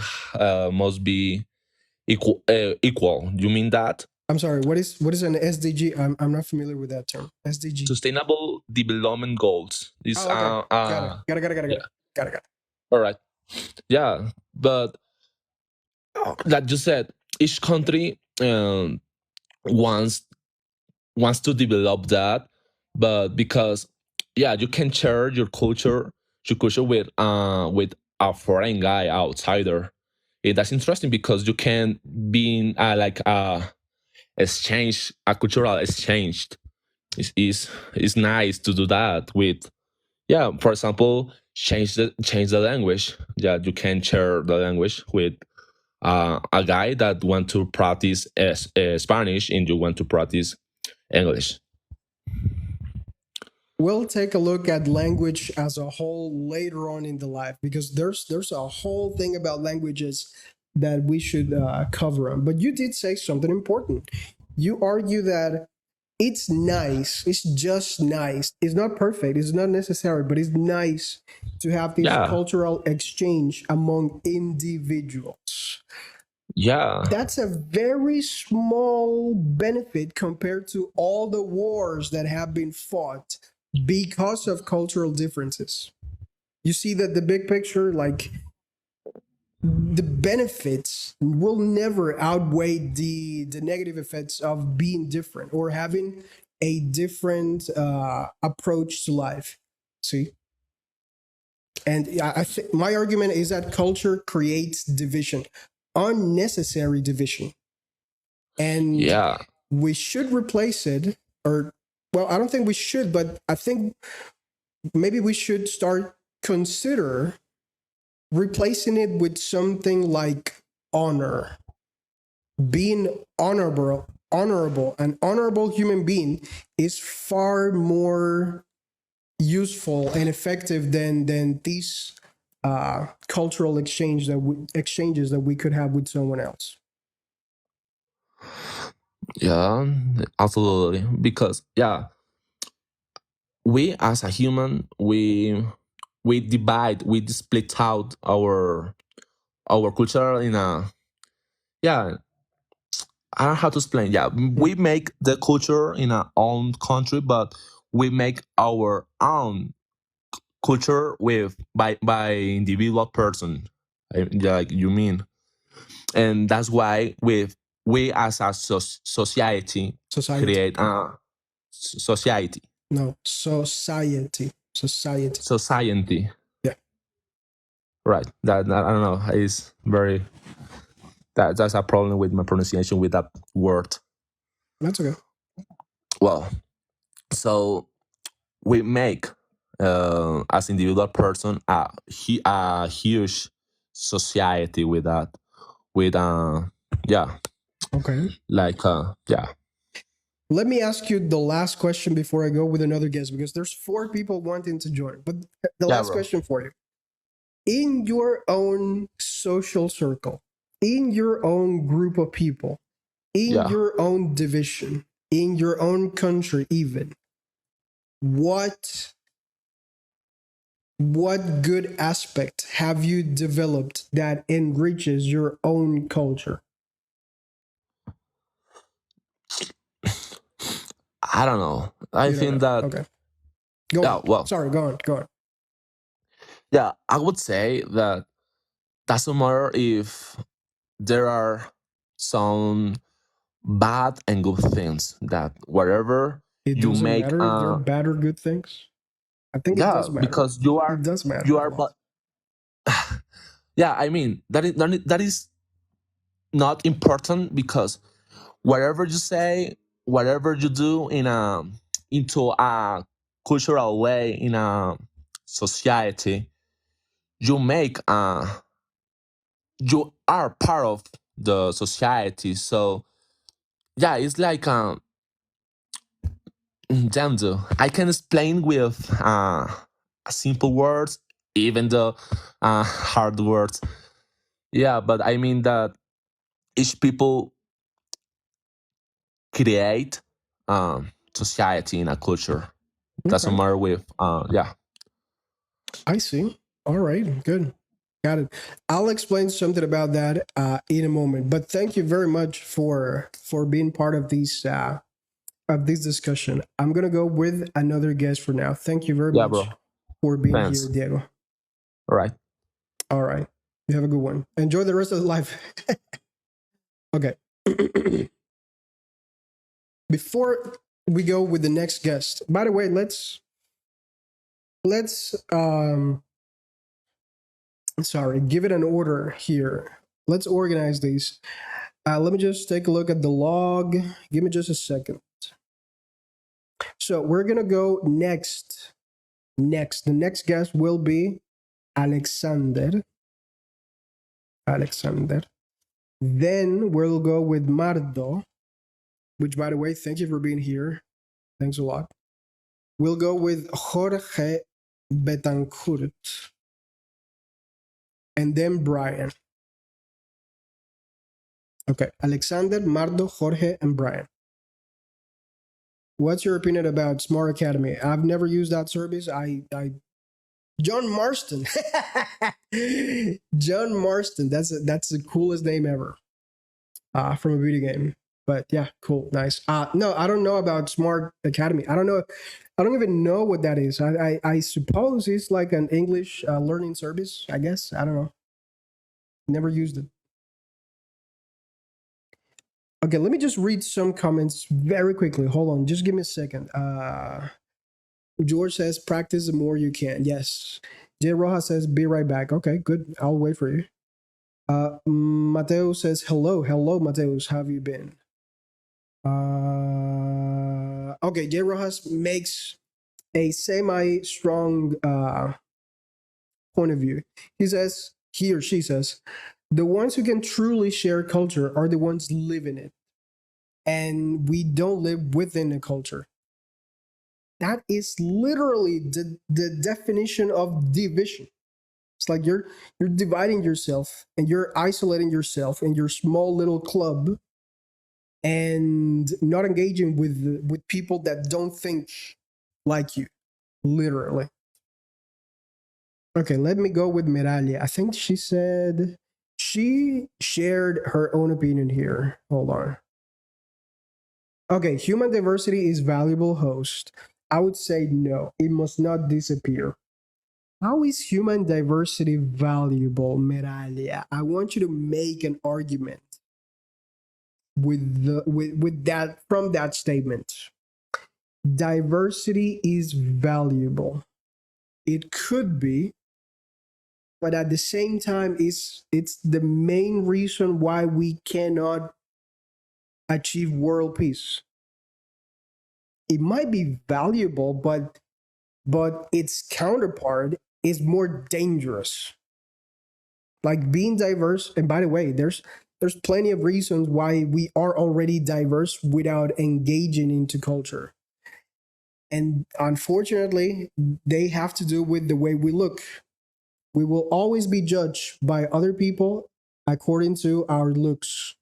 must be equal. Equal. You mean that? I'm sorry, what is an SDG? I'm not familiar with that term. SDG. Sustainable development goals. This Oh, okay. Got it. Got it. Got it. Got it. Got yeah. it. Got it. Got it. All right. Yeah, but like you said, each country wants to develop that, but because yeah, you can share your culture with a foreign guy outsider. That's interesting because you can be in like a cultural exchange. It's nice to do that with, yeah, for example, change the language. Yeah, you can share the language with a guy that want to practice Spanish and you want to practice English. We'll take a look at language as a whole later on in the life because there's a whole thing about languages that we should cover on. But you did say something important. You argue that it's nice, it's just nice, it's not perfect, it's not necessary, but it's nice to have this Yeah, cultural exchange among individuals. yeah, That's a very small benefit compared to all the wars that have been fought because of cultural differences. You see that the big picture, like the benefits will never outweigh the negative effects of being different or having a different approach to life. See, and I think my argument is that culture creates division, unnecessary division, and yeah, we should replace it. Or, well, I don't think we should, but I think maybe we should start consider replacing it with something like honor, being honorable. An honorable human being is far more useful and effective than these cultural exchanges that we could have with someone else. yeah, absolutely. Because yeah, we as a human, we divide, we split out our culture in a, yeah. I don't know how to explain. Yeah, we Mm. make the culture in our own country, but we make our own culture with by individual person. Like you mean, and that's why we as a society Society. create a society No, society. Society. society. Yeah, Right. That I don't know. Is very that's a problem with my pronunciation with that word. that's okay. Well, so we make as individual person a huge society with that, with yeah, Okay. like yeah, Let me ask you the last question before I go with another guest because there's four people wanting to join. But the yeah, last bro. question for you. In your own social circle, in your own group of people, in Yeah. your own division, in your own country even, what what good aspect have you developed that enriches your own culture? I don't know. I You don't think know. that Okay. Go yeah, on. well, Sorry, go on. Go on. yeah, I would say that doesn't matter if there are some bad and good things, that whatever It you doesn't make matter if they're bad or good things. I think it yeah, does matter. because you are It does matter you a are lot. but yeah, I mean that is not important, because whatever you say, whatever you do in a into a cultural way in a society, you make you are part of the society. So yeah, it's like damn, dude, I can explain with simple words, even the hard words. Yeah, but I mean that each people create society in a culture. Doesn't Okay. matter with yeah. I see. All right. Good. Got it. I'll explain something about that in a moment. But thank you very much for being part of this discussion. I'm gonna go with another guest for now. Thank you very Yeah, much bro. for being here, Thanks. Diego. All right. All right. You have a good one. Enjoy the rest of the life. Okay. Before we go with the next guest, by the way, let's sorry, give it an order here. Let's organize these. Let me just take a look at the log. Give me just a second. So we're gonna go next. The next guest will be Alexander. Alexander. Then we'll go with Mardo, which, by the way, thank you for being here. Thanks a lot. We'll go with Jorge Betancourt. And then Brian. Okay. Alexander, Mardo, Jorge, and Brian. What's your opinion about Smart Academy? I've never used that service. I John Marston. John Marston. That's the coolest name ever. From a video game. But yeah, cool, nice. No, I don't know about Smart Academy. I don't know. I don't even know what that is. I suppose it's like an English learning service. I guess I don't know. Never used it. Okay, let me just read some comments very quickly. Hold on, just give me a second. George says, "Practice the more you can." Yes. J. Rojas says, "Be right back." Okay, good. I'll wait for you. Mateo says, "Hello, hello, Mateus. How have you been?" Okay, J. Rojas makes a semi-strong point of view. He or she says, the ones who can truly share culture are the ones living it. And we don't live within a culture. That is literally the definition of division. It's like you're dividing yourself and you're isolating yourself in your small little club and not engaging with people that don't think like you, literally. Okay, let me go with Miralia. I think she said she shared her own opinion here. Hold on. Okay, human diversity is valuable host. I would say no, it must not disappear. How is human diversity valuable, Miralia? I want you to make an argument with that from that statement. Diversity is valuable. It could be, but at the same time, it's the main reason why we cannot achieve world peace. It might be valuable, but its counterpart is more dangerous. Like being diverse, and by the way, there's plenty of reasons why we are already diverse without engaging into culture. And unfortunately, they have to do with the way we look. We will always be judged by other people according to our looks.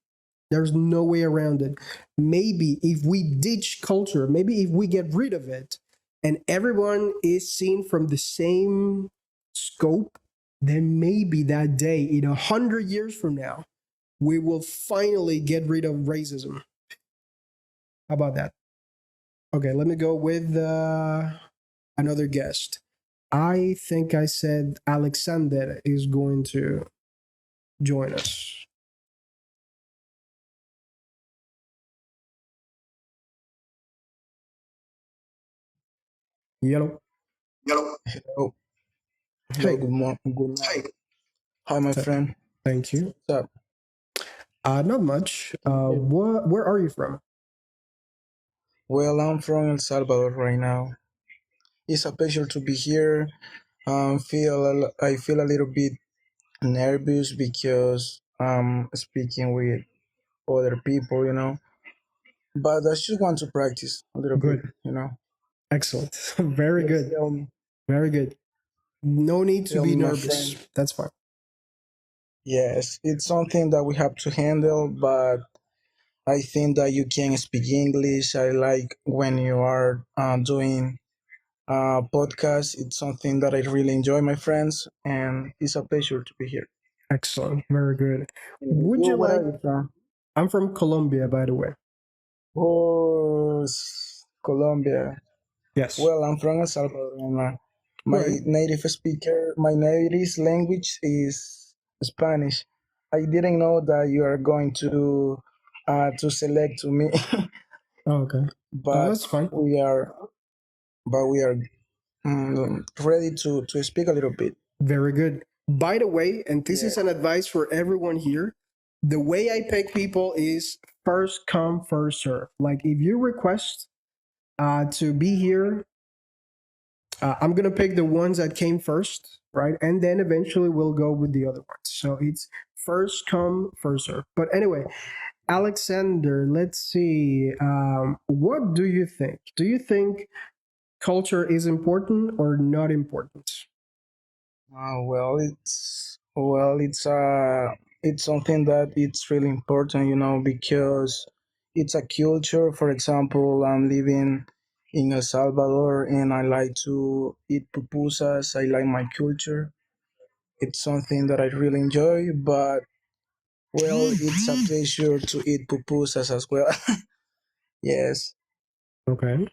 There's no way around it. Maybe if we ditch culture, maybe if we get rid of it, and everyone is seen from the same scope, then maybe that day, in 100 years from now, we will finally get rid of racism. How about that? Okay, let me go with another guest. I think I said Alexander is going to join us. Yellow. Hello. Hello. Hello. Hey, Good morning. Good night. Hi, my th- friend. thank you. What's up? Not much. Can you hear me? Where are you from? Well, I'm from El Salvador right now. It's a pleasure to be here. I feel a little bit nervous because I'm speaking with other people, But I just want to practice a little bit, Good. you know. Excellent. Very Yes, good. Very good. No need to tell be me, my nervous. friend. That's fine. Yes, it's something that we have to handle, but I think that you can speak English. I like when you are doing podcast. It's something that I really enjoy, my friends, and it's a pleasure to be here. Excellent. Very good. And Would you, you where like? are you from? I'm from Colombia, by the way. Oh, Colombia. Yes. Well, I'm from El Salvador, and All my right. my native language is Spanish. I didn't know that you are going to select to me, Oh, okay. but That's fine. we are we are ready to speak a little bit. Very good. By the way, and this Yeah. is an advice for everyone here, the way I pick people is first come, first serve. Like if you request to be here, I'm gonna pick the ones that came first, right? And then eventually we'll go with the other ones. So it's first come, first serve. But anyway, Alexander, let's see. What do you think? Do you think culture is important or not important? It's something that it's really important, because it's a culture. For example, I'm living in El Salvador, and I like to eat pupusas. I like my culture. It's something that I really enjoy. But it's a pleasure to eat pupusas as well. Yes. Okay,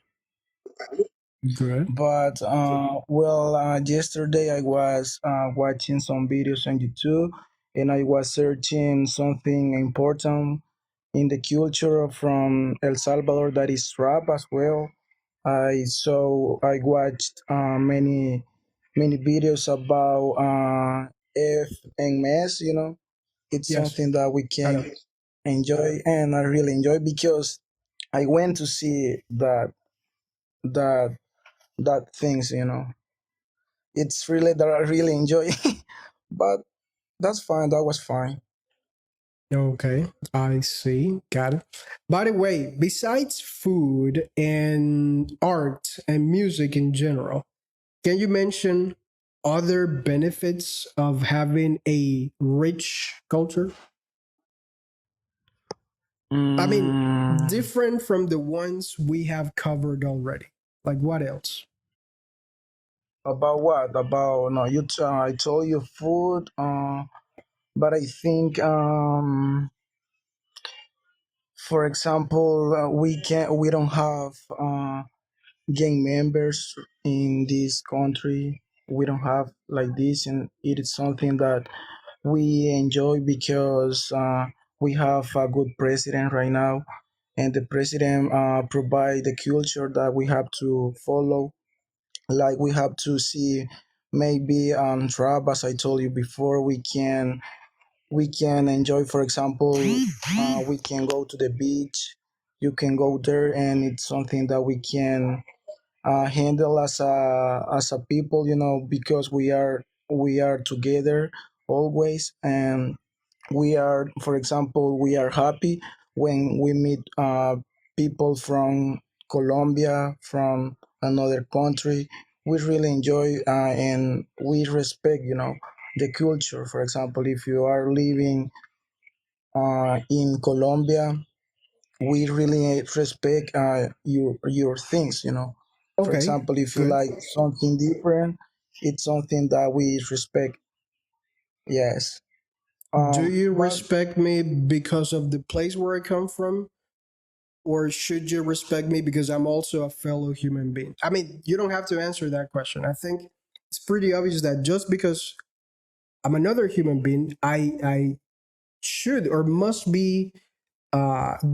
good. But yesterday I was watching some videos on YouTube, and I was searching something important in the culture from El Salvador, that is rap as well. I watched many videos about F and mess. It's Yes, something that we I know. can enjoy, and I really enjoy because I went to see that that things. It's really that I really enjoy. But that's fine. That was fine. Okay, I see. Got it. By the way, besides food and art and music in general, can you mention other benefits of having a rich culture? I mean, Mm, different from the ones we have covered already. Like what else? about what? About no? I told you food. But I think, for example, we don't have gang members in this country. We don't have like this, and it is something that we enjoy because we have a good president right now, and the president provide the culture that we have to follow. Like we have to see maybe trap, as I told you before. We can enjoy, for example, we can go to the beach. You can go there, and it's something that we can handle as a people, because we are together. always. And we are, for example, we are happy when we meet people from Colombia, from another country. We really enjoy and we respect, the culture. For example, if you are living in Colombia, we really respect your things. For Okay, example, if you good. like something different, it's something that we respect. Yes. Do you But respect me because of the place where I come from? Or should you respect me because I'm also a fellow human being? I mean, you don't have to answer that question. I think it's pretty obvious that just because I'm another human being, I should or must be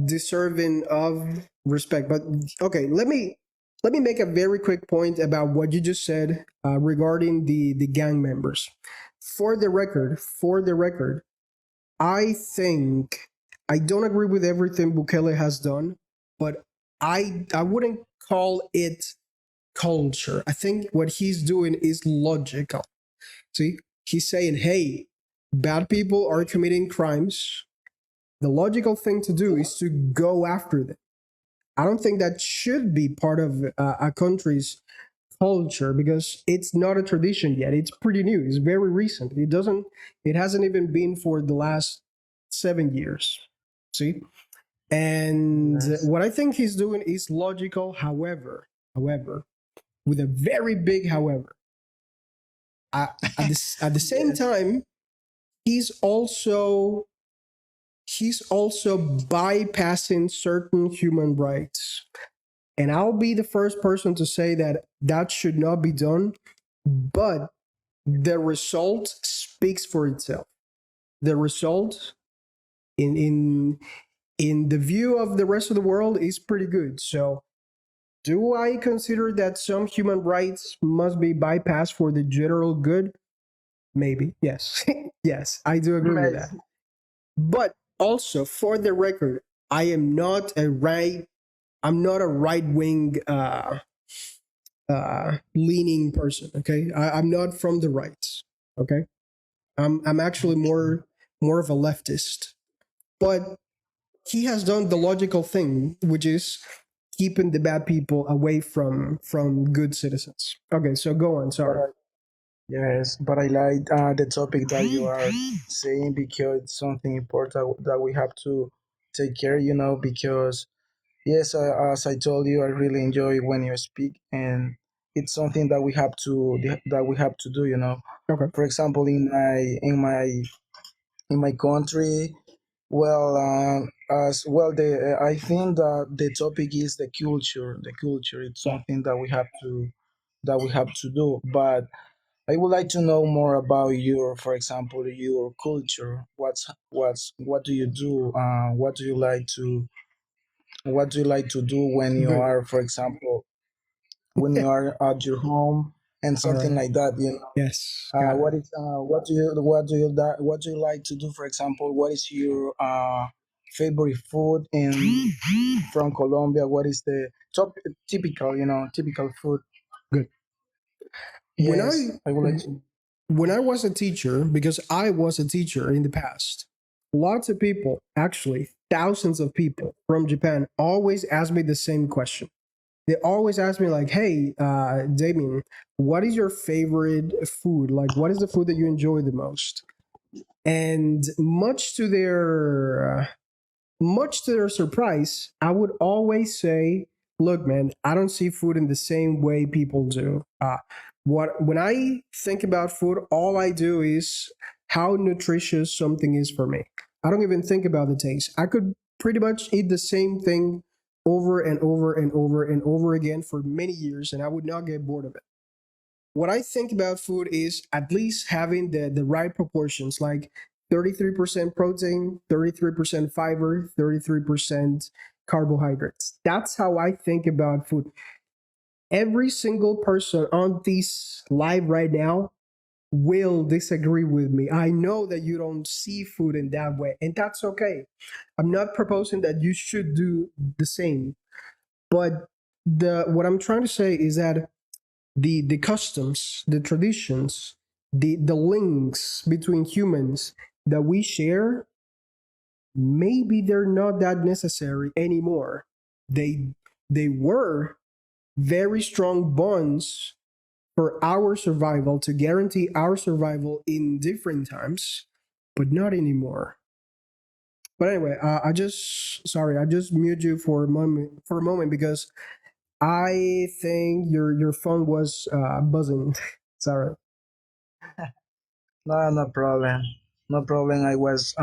deserving of respect. But okay, let me make a very quick point about what you just said regarding the gang members. For the record, I think I don't agree with everything Bukele has done, but I wouldn't call it culture. I think what he's doing is logical. See, he's saying, "Hey, bad people are committing crimes. The logical thing to do is to go after them." I don't think that should be part of a country's culture because it's not a tradition yet. It's pretty new. It's very recent. It hasn't even been for the last 7 years. See? And yes, what I think he's doing is logical. However, with a very big however, at the same yes, time, he's also he's also bypassing certain human rights. And I'll be the first person to say that that should not be done, but the result speaks for itself. The result in the view of the rest of the world is pretty good. So do I consider that some human rights must be bypassed for the general good? Maybe. Yes. Yes, I do agree with that. amazing. But also for the record, I am not a right I'm not a right wing leaning person. Okay, I'm not from the right. Okay, I'm actually Okay. more of a leftist. But he has done the logical thing, which is keeping the bad people away from good citizens. Okay, so go on. But Sorry. yes, but I like the topic that you are saying because it's something important that we have to take care. Because yes, as I told you, I really enjoy when you speak, and it's something that we have to do. Okay. For example, in my country, well, as well, I think that the topic is the culture. The culture. It's Yeah. something that we have to do, but I would like to know more about for example, your culture. What do you do? What do you like to do when you Good. are, for example, when you are at your home and All something right. like that? Yes. Got it. What do you like to do? For example, what is your favorite food in from Colombia? What is the typical food? Good. When Yes, I I would like to. when I was a teacher, because I was a teacher in the past, lots of people, actually thousands of people from Japan, always ask me the same question. They always ask me like, "Hey, Daemian, what is your favorite food? Like, what is the food that you enjoy the most?" And much to their surprise, I would always say, "Look, man, I don't see food in the same way people do. When I think about food, all I do is how nutritious something is for me. I don't even think about the taste. I could pretty much eat the same thing over and over and over and over again for many years, and I would not get bored of it. What I think about food is at least having the right proportions, like 33% protein, 33% fiber, 33% carbohydrates. That's how I think about food. Every single person on this live right now will disagree with me. I know that you don't see food in that way, and that's okay. I'm not proposing that you should do the same, but the what I'm trying to say is that the customs, the traditions, the links between humans that we share, maybe they're not that necessary anymore. They were very strong bonds for our survival, to guarantee our survival in different times, but not anymore. But anyway, I just mute you for a moment because I think your phone was buzzing. Sorry. No, no problem. No problem. I was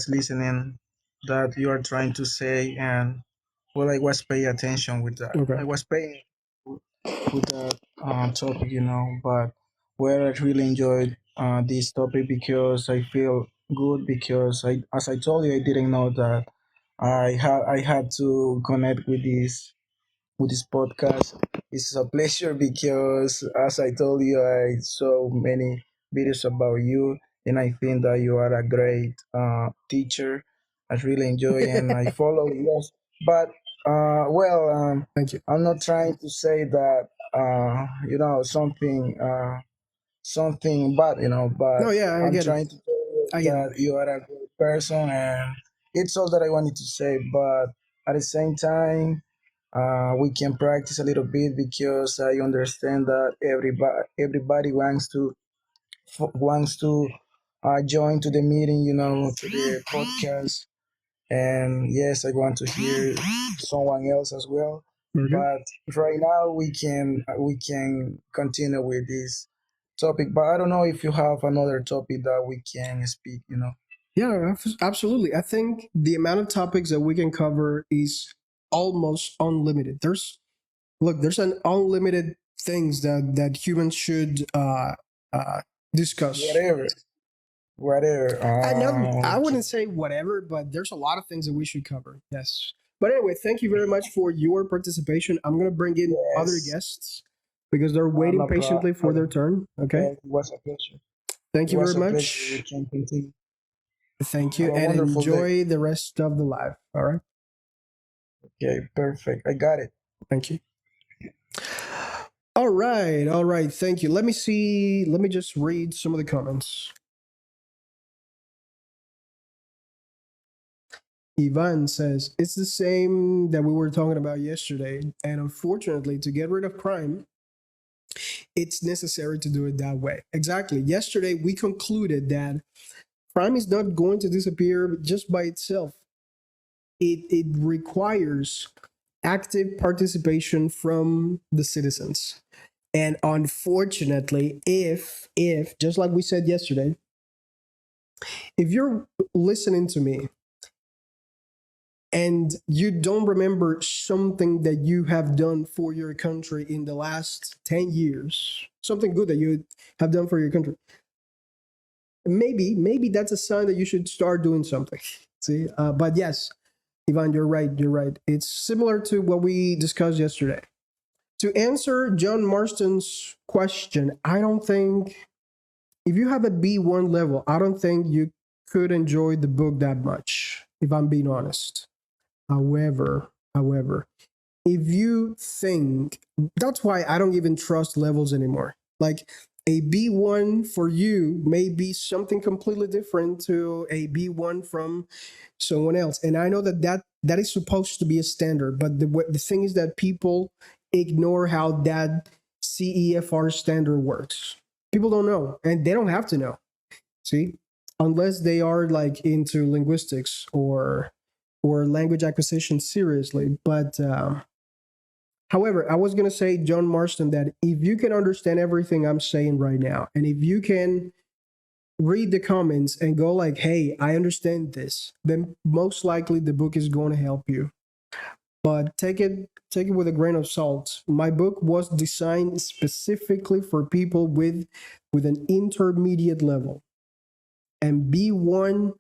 listening that you are trying to say, and well, I was paying attention with that. Okay. I was paying with that topic, But well, I really enjoyed this topic because I feel good because as I told you, I didn't know that I had to connect with this podcast. It's a pleasure because, as I told you, I saw many videos about you, and I think that you are a great teacher. I really enjoy and I follow. Yes, but well, Thank you. I'm not trying to say that something bad, No, but yeah, I I'm get it. trying to tell you I get it. that you are a good person, and it's all that I wanted to say. But at the same time, we can practice a little bit because I understand that everybody wants to join to the meeting, to the podcast. And yes, I want to hear someone else as well. Okay. But right now we can continue with this topic. But I don't know if you have another topic that we can speak. Yeah, absolutely. I think the amount of topics that we can cover is almost unlimited. There's an unlimited things that humans should uh, discuss. Whatever, whatever. I wouldn't say whatever, but there's a lot of things that we should cover. Yes. But anyway, thank you very much for your participation. I'm gonna bring in other Yes, guests because they're waiting no patiently for their problem. turn. Okay. Yes, it was a pleasure. Thank It you very was a pleasure. We much. can continue. Thank Have you, a and wonderful day. enjoy the rest of the live. All right. Okay, perfect. I got it. Thank you. All right. All right. Thank you. Let me see. Let me just read some of the comments. Ivan says it's the same that we were talking about yesterday. And unfortunately, to get rid of crime, it's necessary to do it that way. Exactly. Yesterday, we concluded that crime is not going to disappear just by itself. It requires active participation from the citizens. And unfortunately, if just like we said yesterday, if you're listening to me and you don't remember something that you have done for your country in the last 10 years, something good that you have done for your country, maybe that's a sign that you should start doing something. See, but yes, Ivan, you're right. You're right. It's similar to what we discussed yesterday. To answer John Marston's question, I don't think if you have a B1 level, I don't think you could enjoy the book that much, if I'm being honest. However, if you think, that's why I don't even trust levels anymore. Like a B1 for you may be something completely different to a B1 from someone else. And I know that is supposed to be a standard, but the thing is that people ignore how that CEFR standard works. People don't know, and they don't have to know. See, unless they are like into linguistics or language acquisition seriously. But however, I was gonna say, John Marston, that if you can understand everything I'm saying right now, and if you can read the comments and go like, hey, I understand this, then most likely the book is going to help you. But take it with a grain of salt. My book was designed specifically for people with an intermediate level. And B1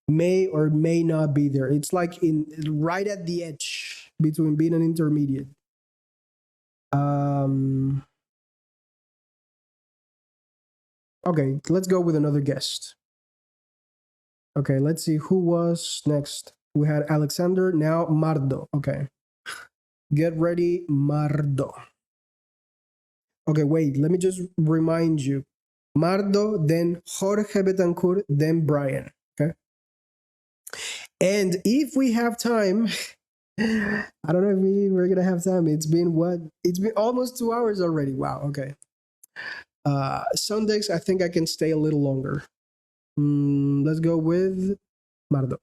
may or may not be there. It's like in right at the edge between being an intermediate. Um okay, let's go with another guest. Okay, let's see who was next. We had Alexander, now Mardo. Okay. Get ready, Mardo. Okay, wait, let me just remind you. Mardo, then Jorge Betancourt, then Brian. Okay. And if we have time, I don't know if we're gonna have time. It's been what? It's been almost 2 hours already. Wow. Okay. Sundays, I think I can stay a little longer. Let's go with Mardo.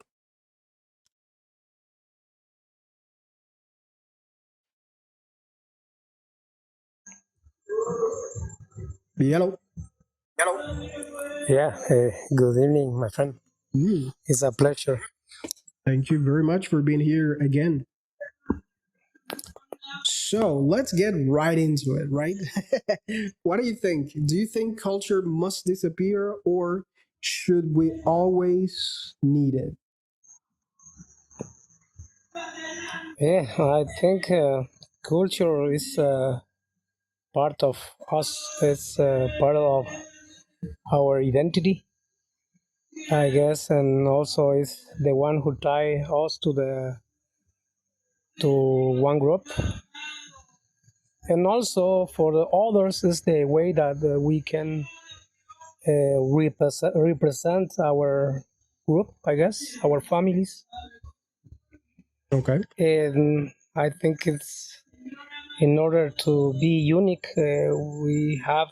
Yellow. Yeah, good evening, my friend. It's a pleasure. Thank you very much for being here again. So let's get right into it, right? What do you think? Do you think culture must disappear or should we always need it? Yeah, I think culture is part of us. It's part of our identity, I guess, and also is the one who tie us to one group. And also for the others is the way that we can represent our group, I guess, our families. Okay. And I think it's in order to be unique, we have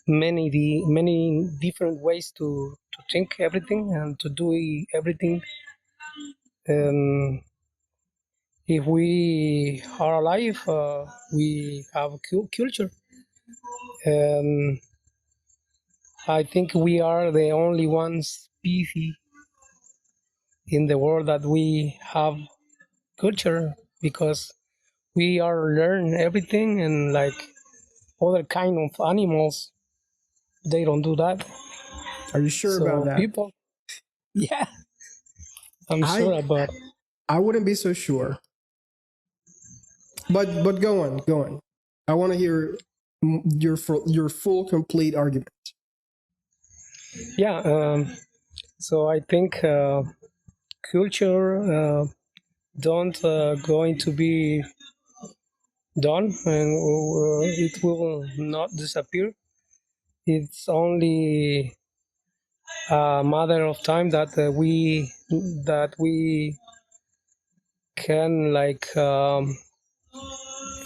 many different ways to think everything and to do everything. And if we are alive, we have culture. And I think we are the only one species in the world that we have culture because we are learn everything, and like other kind of animals, they don't do that. Are you sure about So that? people, yeah, I'm sure about. I wouldn't be so sure. But go on, go on. I want to hear your full complete argument. Yeah, so I think culture don't going to be done, and it will not disappear. It's only a matter of time that we can like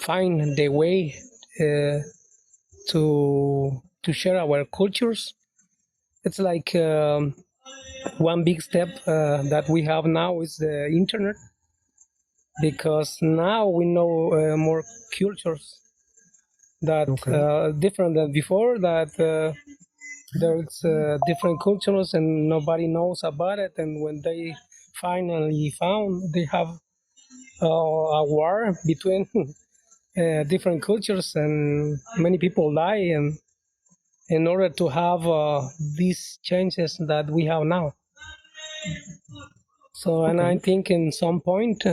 find the way uh, to share our cultures. It's like one big step that we have now is the internet, because now we know more cultures that different than before, that there's different cultures and nobody knows about it, and when they finally found, they have a war between different cultures, and many people die, and in order to have these changes that we have now. So, and I think in some point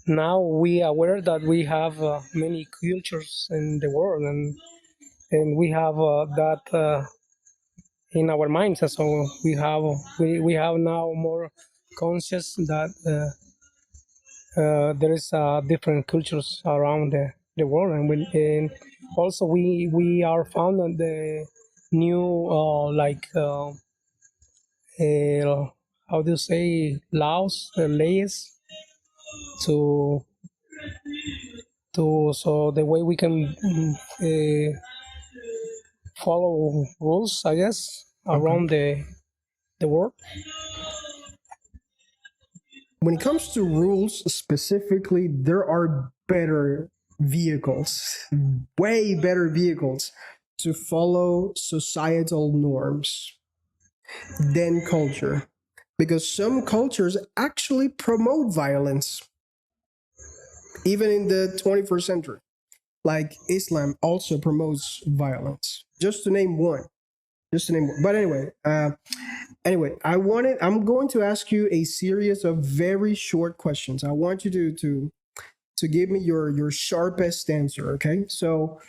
now we are aware that we have many cultures in the world, and we have that in our minds. So we have now more conscious that there is different cultures around the world, and also we are found on the new how do you say, laws, layers to so the way we can follow rules, I guess, around the world. When it comes to rules specifically, there are better vehicles, way better vehicles to follow societal norms than culture. Because some cultures actually promote violence, even in the 21st century. Like Islam also promotes violence, just to name one. Just to name one. But anyway, I'm going to ask you a series of very short questions. I want you to give me your sharpest answer, okay? So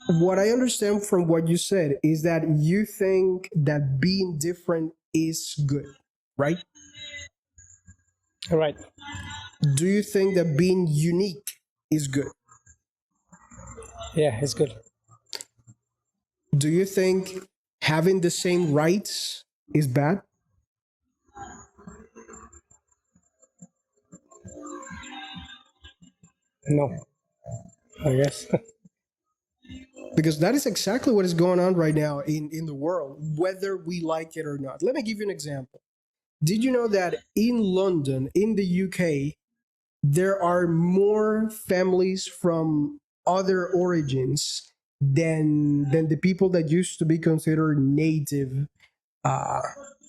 what I understand from what you said is that you think that being different is good, right? All right. Do you think that being unique is good? Yeah, it's good. do you think having the same rights is bad? No, I guess. Because that is exactly what is going on right now in the world, whether we like it or not. Let me give you an example. Did you know that in London, in the UK, there are more families from other origins than the people that used to be considered uh,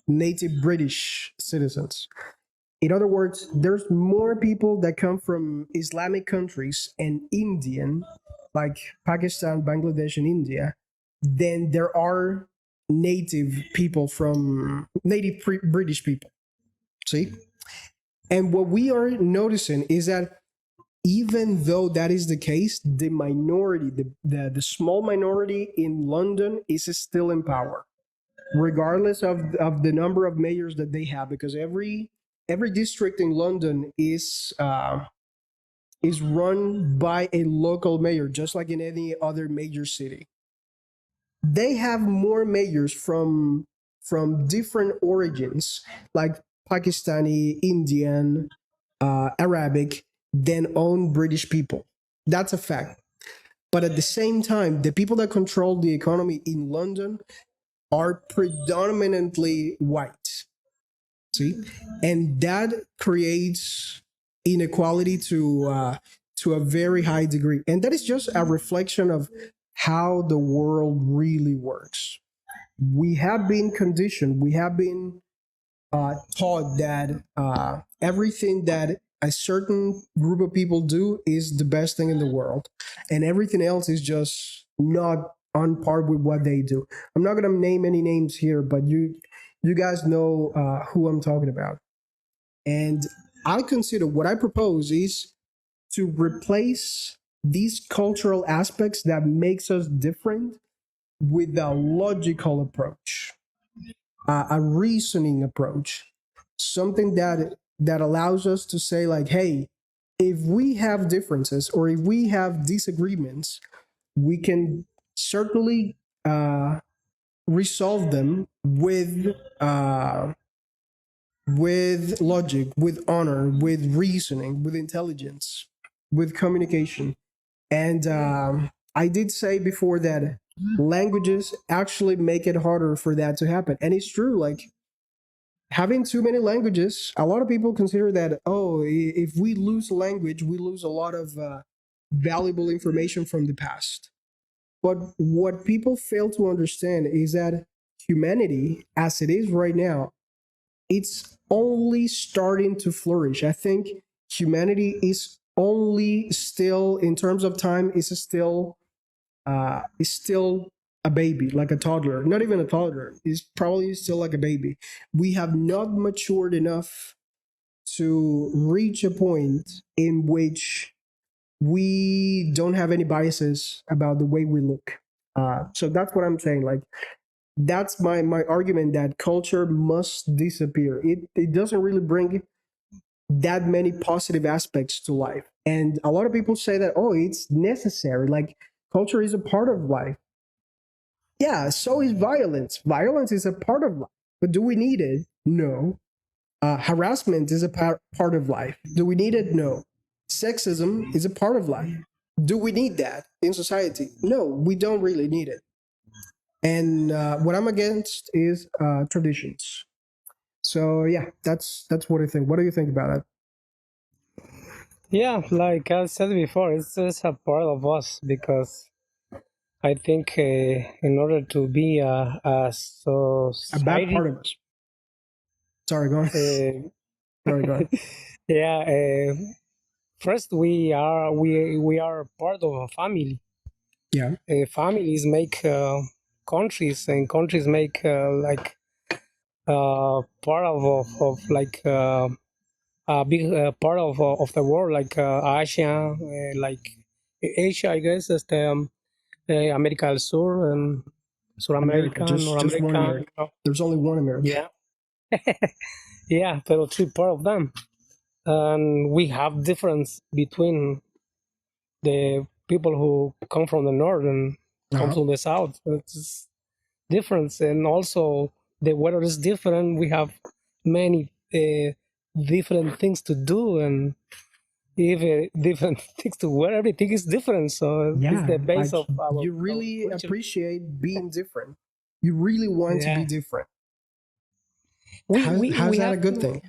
native British citizens? In other words, there's more people that come from Islamic countries and Indian, like Pakistan, Bangladesh, and India, than there are native British people. See? And what we are noticing is that even though that is the case, the minority, the small minority in London is still in power, regardless of the number of mayors that they have, because every district in London is run by a local mayor, just like in any other major city. They have more mayors from different origins, like Pakistani, Indian, Arabic, than own British people. That's a fact. But at the same time, the people that control the economy in London are predominantly white. See, and that creates inequality to a very high degree, and that is just a reflection of how the world really works. We have been conditioned, we have been taught that everything that a certain group of people do is the best thing in the world, and everything else is just not on par with what they do. I'm not going to name any names here, but you guys know who I'm talking about. And I consider what I propose is to replace these cultural aspects that makes us different with a logical approach, a reasoning approach, something that allows us to say like, hey, if we have differences or if we have disagreements, we can certainly resolve them with logic, with honor, with reasoning, with intelligence, with communication. And I did say before that languages actually make it harder for that to happen. And it's true, like having too many languages, a lot of people consider that, oh, if we lose a language, we lose a lot of valuable information from the past. But what people fail to understand is that humanity, as it is right now, it's only starting to flourish. I think humanity is only still, in terms of time, is still a baby, like a toddler. Not even a toddler. Is probably still like a baby. We have not matured enough to reach a point in which we don't have any biases about the way we look. So that's what I'm saying. Like that's my argument that culture must disappear. It doesn't really bring that many positive aspects to life. And a lot of people say that, oh, it's necessary. Like culture is a part of life. Yeah, so is violence. Violence is a part of life. But do we need it? No. Harassment is a part of life. Do we need it? No. Sexism is a part of life. Do we need that in society? No, we don't really need it. And what I'm against is traditions. So yeah, that's what I think. What do you think about that? Yeah, like I said before, it's just a part of us because I think in order to be a A bad society, part of us. Sorry, go on. Sorry, go on. yeah, first we are part of a family. Yeah, Families make countries, and countries make like part of like a big part of the world, like Asia, like Asia, I guess, América del Sur and America, Suramérica, just one Noramérica. America. There's only one America. Yeah, yeah, pero three part of them, and we have difference between the people who come from the north and come from the south. It's different, and also the weather is different. We have many different things to do, and even different things to wear. Everything is different, so it's Yeah, the base like of our you really culture. appreciate being different. You really want to be Yeah, different. How's we that a have good to thing?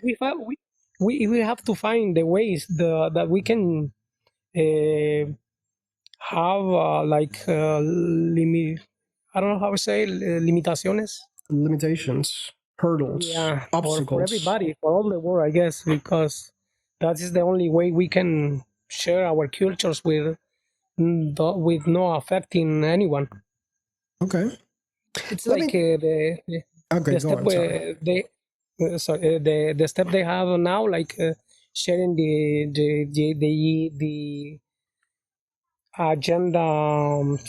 we have to find the ways that we can have I don't know how to say limitaciones. Limitations, hurdles, Yeah, for obstacles. everybody, for all the world, I guess, because that is the only way we can share our cultures with no affecting anyone. Okay. It's Let like me. Okay, the go step on. Sorry. where they the step they have now, like sharing the agenda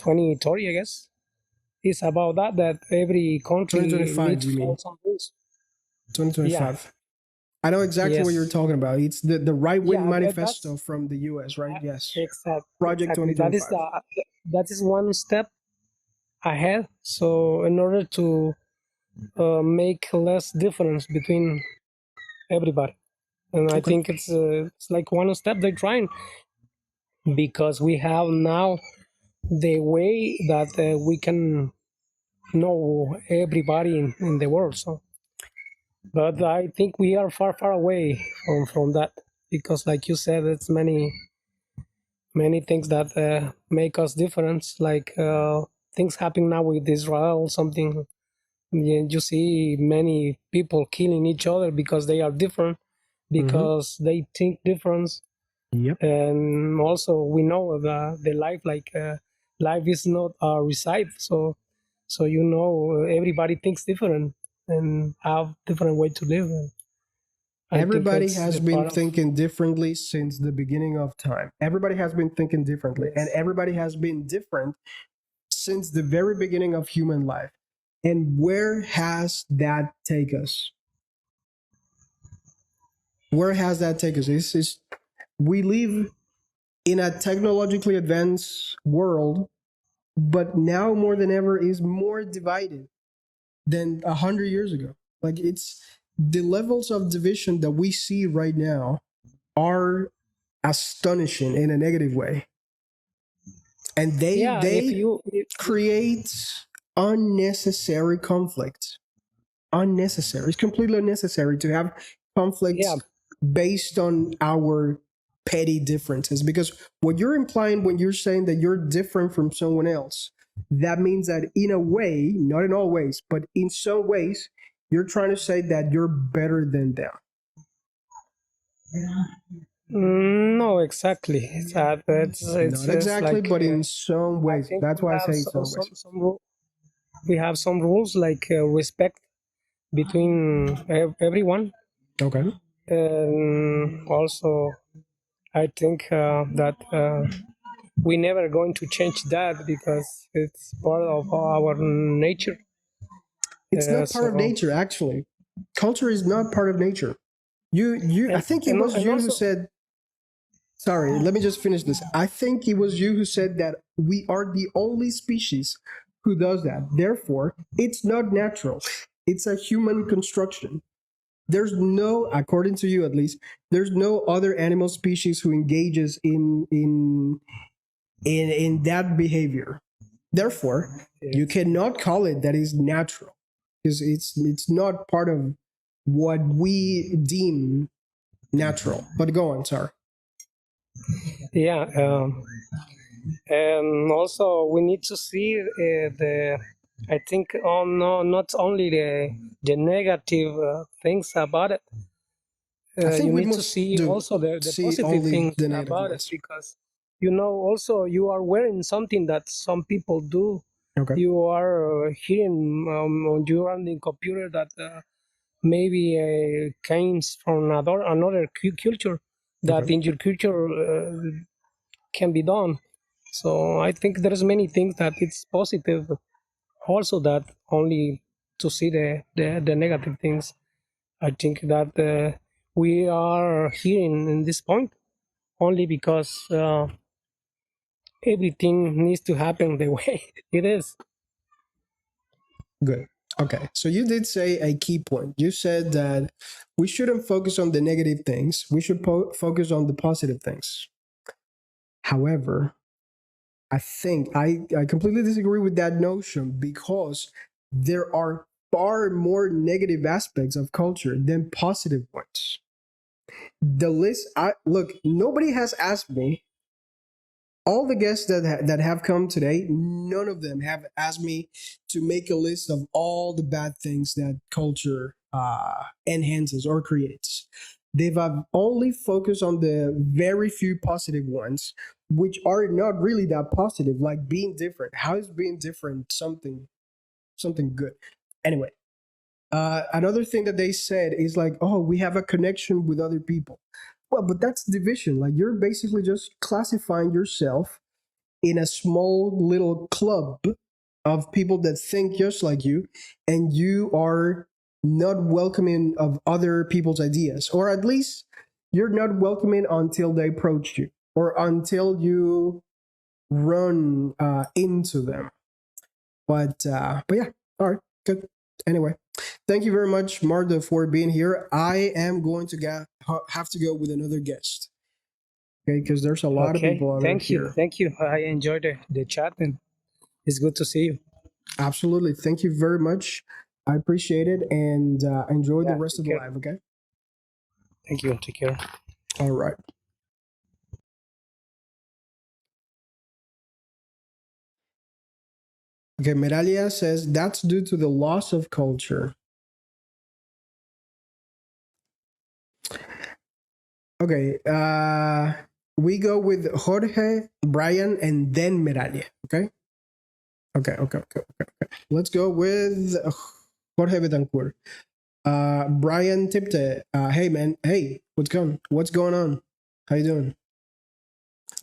2030, I guess. It's about that every country 2025, needs to you follow mean? some rules. Yeah. 2025. I know exactly what you're Yes. talking about. It's the right wing Yeah. manifesto That's from the US, right? Yes. Project exactly. That is 2025. that is one step ahead. So in order to make less difference between everybody, and I Okay. think it's like one step they're trying, because we have now the way that we can know everybody in the world. So, but I think we are far away from that, because, like you said, it's many things that make us different. Like things happening now with Israel, something. Yeah, you see many people killing each other because they are different, Mm-hmm. because they think different. Yep. And also we know the life, like life is not a recipe. So everybody thinks different and have different way to live, and I think Everybody it's has a been part of. thinking differently since the beginning of time. Everybody has been thinking differently, and Yes. everybody has been different since the very beginning of human life. And where has that take us? Where has that taken us? We live in a technologically advanced world, but now more than ever is more divided than 100 years ago. Like it's the levels of division that we see right now are astonishing in a negative way, and they Yeah, if they you if, create unnecessary conflict. Unnecessary. It's completely unnecessary to have yeah, conflicts based on our petty differences. Because what you're implying when you're saying that you're different from someone else, that means that in a way, not in all ways, but in some ways, you're trying to say that you're better than them. no, exactly. Not It's exactly, like but in some I ways. think That's we why I have say some ways. we have some rules, like respect between everyone. Okay. And also I think that we never going to change that, because it's part of our nature. It's not part of So nature, actually. Culture is not part of nature. I think it was and you who also, said, sorry, let me just finish this. I think it was you who said that we are the only species who does that. Therefore, it's not natural. It's a human construction. There's no, according to you at least, there's no other animal species who engages in that behavior. Therefore, you yes. cannot call it that is natural, because it's not part of what we deem natural. But go on, sorry. Yeah, and also we need to see the I think no, not only the negative things about it. I think You we need to must see do also the see positive only things the negative about it, ones. because also you are wearing something that some people do. Okay. You are hearing on your on the computer that maybe came from another culture, that Okay. in your culture can be done. So I think there's many things that it's positive, also that only to see the negative things. I think that we are here in this point only because everything needs to happen the way it is. Good. Okay. So you did say a key point. You said that we shouldn't focus on the negative things. We should focus on the positive things. However, I think I completely disagree with that notion because there are far more negative aspects of culture than positive ones. The list, I look, nobody has asked me, all the guests that have come today, none of them have asked me to make a list of all the bad things that culture enhances or creates. They've only focused on the very few positive ones, which are not really that positive, like being different. How is being different something good? Anyway, another thing that they said is like, oh, we have a connection with other people. Well, but that's division. Like you're basically just classifying yourself in a small little club of people that think just like you, and you are not welcoming of other people's ideas, or at least you're not welcoming until they approach you or until you run into them. But yeah, all right, good. Anyway, thank you very much, Marta, for being here. I am going to have to go with another guest. Okay, because there's a lot of Okay, people out here. thank you. I enjoyed the chat, and it's good to see you. Absolutely. Thank you very much. I appreciate it, and enjoy the Yeah, rest take of the care. live. Okay. Thank you. Take care. All right. Okay. Meralia says that's due to the loss of culture. Okay. We go with Jorge, Brian, and then Meralia. Okay. Okay. Let's go with Jorge Betancourt. Brian Tipte. Hey man. Hey, what's going on? How you doing?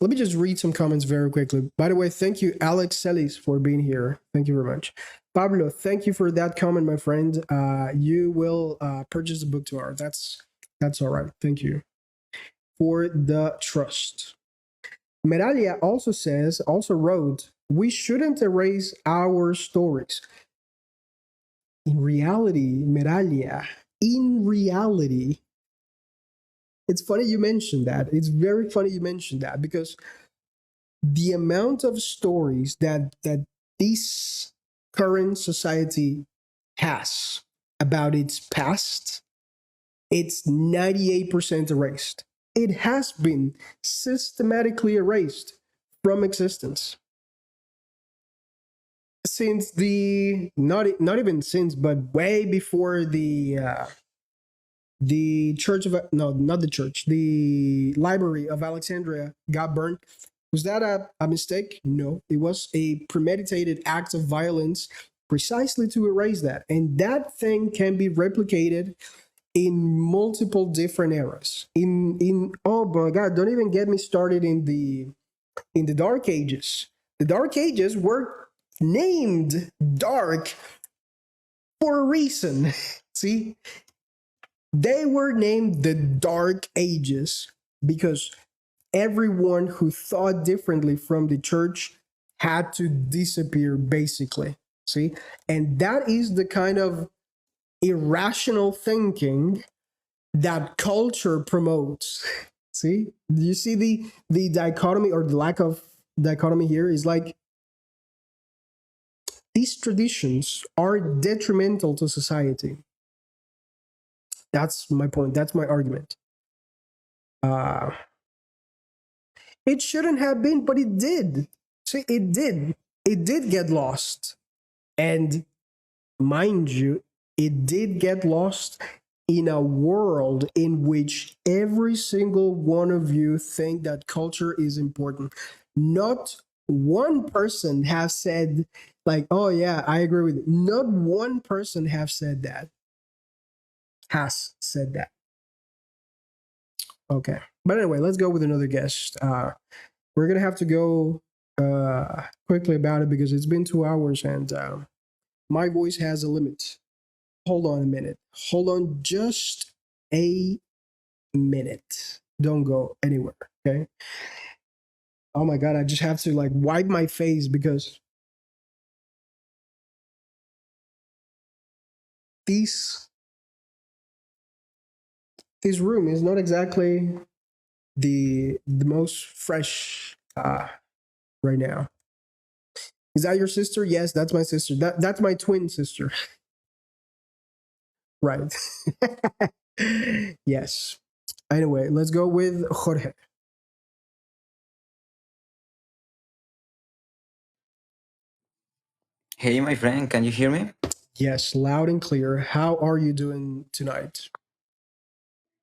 Let me just read some comments very quickly. By the way, thank you, Alex Celis, for being here. Thank you very much. Pablo, thank you for that comment, my friend. You will purchase the book tomorrow. That's all right. Thank you for the trust. Meralia also wrote, we shouldn't erase our stories. In reality, Meralia, in reality, it's funny you mentioned that. It's very funny you mentioned that because the amount of stories that this current society has about its past, it's 98% erased. It has been systematically erased from existence since the not even since, but way before the church of no, not the church, the library of Alexandria got burned. Was that a mistake? No, it was a premeditated act of violence precisely to erase that. And that thing can be replicated in multiple different eras. In oh my god, don't even get me started in the Dark Ages. The Dark Ages were named dark for a reason. See, they were named the Dark Ages because everyone who thought differently from the church had to disappear, basically. See? And that is the kind of irrational thinking that culture promotes. See? You see the dichotomy or the lack of dichotomy here is like these traditions are detrimental to society. That's my point. That's my argument. Uh, it shouldn't have been, but it did. See, it did. It did get lost. And mind you, it did get lost in a world in which every single one of you think that culture is important. Not one person have said like, oh yeah, I agree with it. Not one person have said that. Has said that. Okay. But anyway, let's go with another guest. We're gonna have to go quickly about it because it's been 2 hours and my voice has a limit. Hold on a minute. Hold on just a minute. Don't go anywhere. Okay. Oh my god, I just have to like wipe my face because this this room is not exactly the most fresh right now. Is that your sister? Yes, that's my sister. That's my twin sister. Right. Yes. Anyway, let's go with Jorge. Hey, my friend, can you hear me? Yes, loud and clear. How are you doing tonight?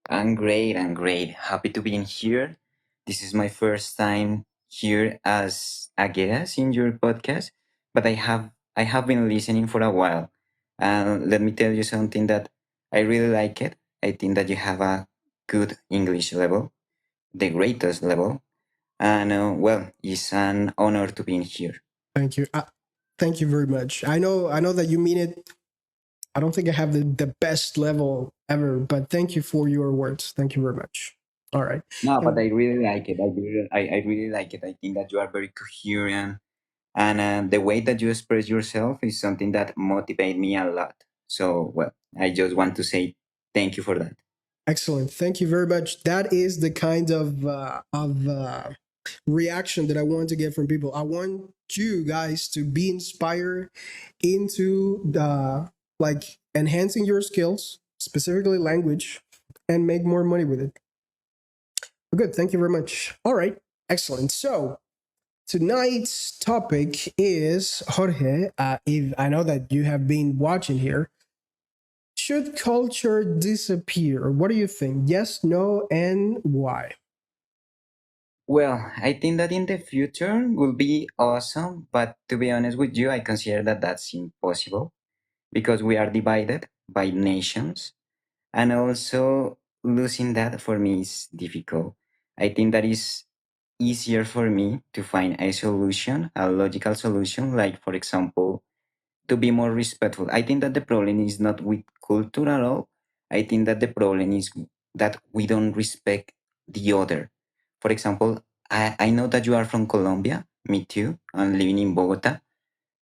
I'm great. I'm great. Happy to be in here. This is my first time here as a guest in your podcast, but I have been listening for a while. And let me tell you something that I really like it. I think that you have a good English level, the greatest level, and well, it's an honor to be in here. Thank you. Thank you very much. I know that you mean it. I don't think I have the best level ever, but thank you for your words. Thank you very much. All right. No, but And I really like it. I really like it. I think that you are very coherent. And the way that you express yourself is something that motivates me a lot. So, well, I just want to say thank you for that. excellent. Thank you very much. That is the kind of reaction that I want to get from people. I want you guys to be inspired into the like enhancing your skills, specifically language, and make more money with it. Good. Thank you very much. All right. Excellent. So tonight's topic is Jorge. If I know that you have been watching here, should culture disappear? What do you think? Yes, no, and why? Well, I think that in the future will be awesome, but to be honest with you, I consider that that's impossible because we are divided by nations, and also losing that for me is difficult. I think that is easier for me to find a solution, a logical solution, like for example, to be more respectful. I think that the problem is not with culture at all. I think that the problem is that we don't respect the other. For example, I know that you are from Colombia, me too. I'm living in Bogota.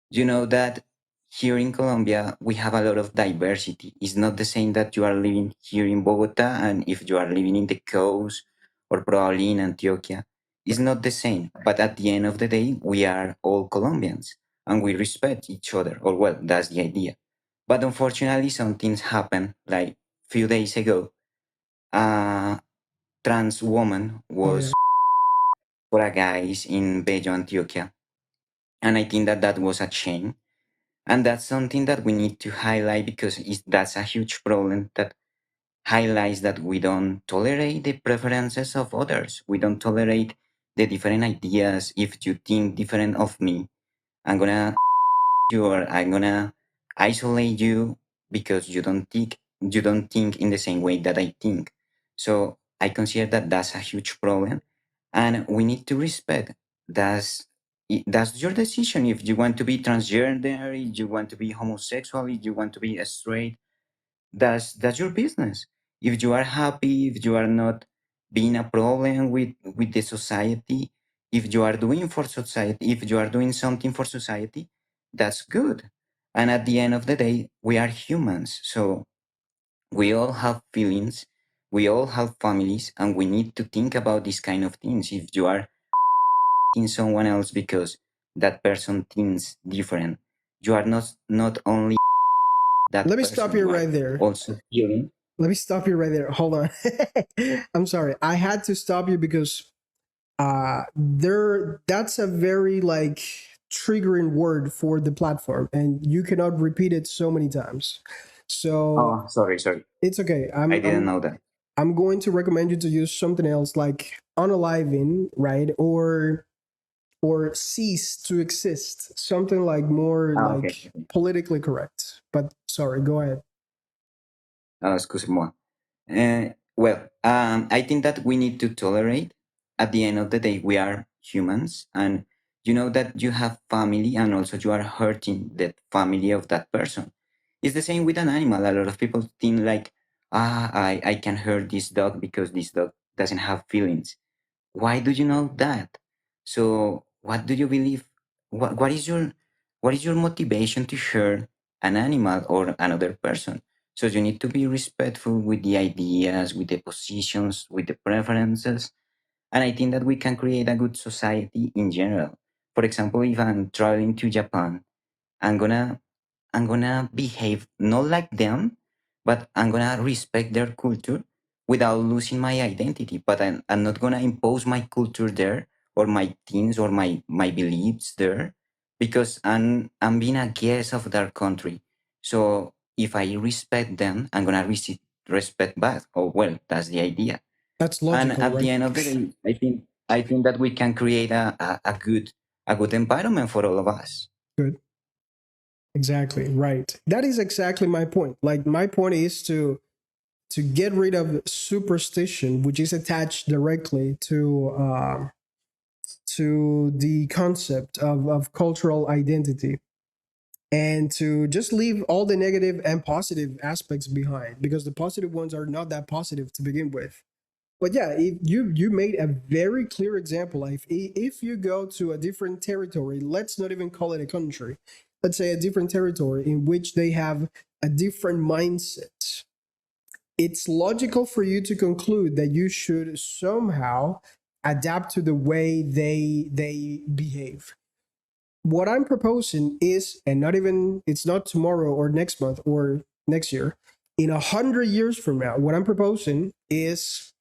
You know that here in Colombia we have a lot of diversity. It's not the same that you are living here in Bogota and if you are living in the coast or probably in Antioquia. It's not the same. But at the end of the day, we are all Colombians and we respect each other. Or well, that's the idea. But unfortunately, some things happen. Like few days ago, a trans woman Oh yeah. was for a guys in Bello, Antioquia, and I think that that was a shame. And that's something that we need to highlight because that's a huge problem that highlights that we don't tolerate the preferences of others. We don't tolerate the different ideas. If you think different of me, I'm gonna you or I'm gonna isolate you because you don't think in the same way that I think. So I consider that that's a huge problem, and we need to respect. That's that's your decision. If you want to be transgender, if you want to be homosexual, if you want to be straight, that's your business. If you are happy, if you are not being a problem with the society, if you are doing for society, if you are doing something for society, that's good. And at the end of the day, we are humans, so we all have feelings, we all have families, and we need to think about these kind of things. If you are in someone else because that person thinks different, you are not only Let that me stop person, you you are right there. also feeling. Let me stop you right there. Hold on. I'm sorry. I had to stop you because there that's a very like triggering word for the platform and you cannot repeat it so many times. So Oh, sorry. it's okay. I didn't know that. I'm going to recommend you to use something else like unaliving, right? Or cease to exist. Something like more Ah, okay. like politically correct. But sorry, go ahead. Excuse-moi. Well, I think that we need to tolerate. At the end of the day, we are humans, and you know that you have family, and also you are hurting the family of that person. It's the same with an animal. A lot of people think like, I can hurt this dog because this dog doesn't have feelings. Why do you know that? So what do you believe? What is your motivation to share an animal or another person? So you need to be respectful with the ideas, with the positions, with the preferences. And I think that we can create a good society in general. For example, if I'm traveling to Japan, I'm gonna I'm gonna behave not like them, but I'm gonna respect their culture without losing my identity. But I'm not gonna impose my culture there or my things or my beliefs there because I'm being a guest of their country. So if I respect them, I'm gonna receive respect back. Oh well, that's the idea. That's And logical, at the right? end of the day, I think that we can create a good environment for all of us. Good. Exactly. Right. That is exactly my point. Like my point is to get rid of superstition, which is attached directly to the concept of cultural identity, and to just leave all the negative and positive aspects behind, because the positive ones are not that positive to begin with. But yeah, if you made a very clear example. If you go to a different territory, let's not even call it a country, let's say a different territory in which they have a different mindset, it's logical for you to conclude that you should somehow adapt to the way they behave. What I'm proposing is, and not even, it's not tomorrow or next month or next year, in 100 years from now, what I'm proposing is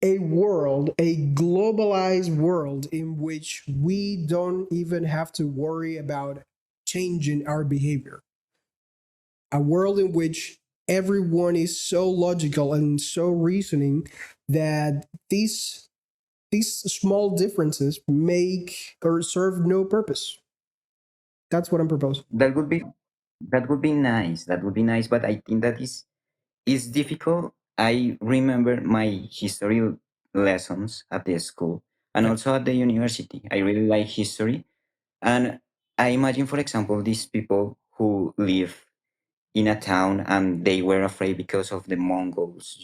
a world, a globalized world in which we don't even have to worry about changing our behavior. A world in which everyone is so logical and so reasoning that these small differences make or serve no purpose. That's what I'm proposing. That would be nice. That would be nice, but I think that is difficult. I remember my history lessons at the school and Okay. also at the university. I really like history, and I imagine, for example, these people who live in a town and they were afraid because of the Mongols,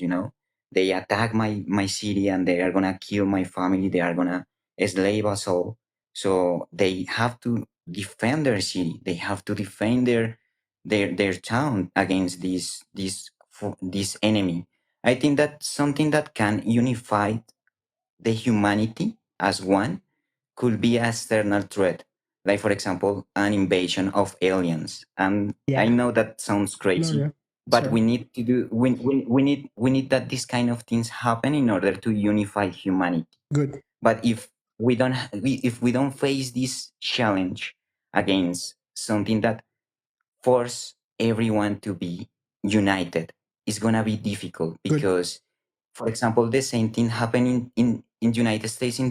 They attack my city and they are gonna kill my family, they are gonna slave us all. So they have to defend their city, they have to defend their town against this enemy. I think that's something that can unify the humanity as one could be an external threat, like for example, an invasion of aliens. And I Yeah. know that sounds No, crazy, yeah. but Sorry. we need that these kind of things happen in order to unify humanity. Good. But if we don't face this challenge against something that force everyone to be united, it's gonna be difficult Good. because, for example, the same thing happening in United States in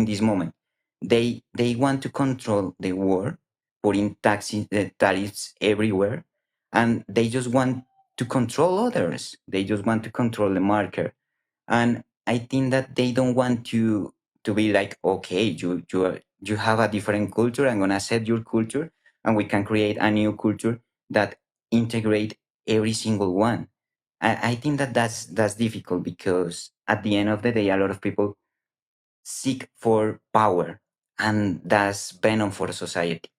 this moment. They want to control the war, putting tariffs everywhere, and they just want to control others. They just want to control the market, and I think that they don't want to be like, okay, you have a different culture, I'm gonna set your culture and we can create a new culture that integrate every single one. I think that that's difficult because at the end of the day a lot of people seek for power, and that's venom for society.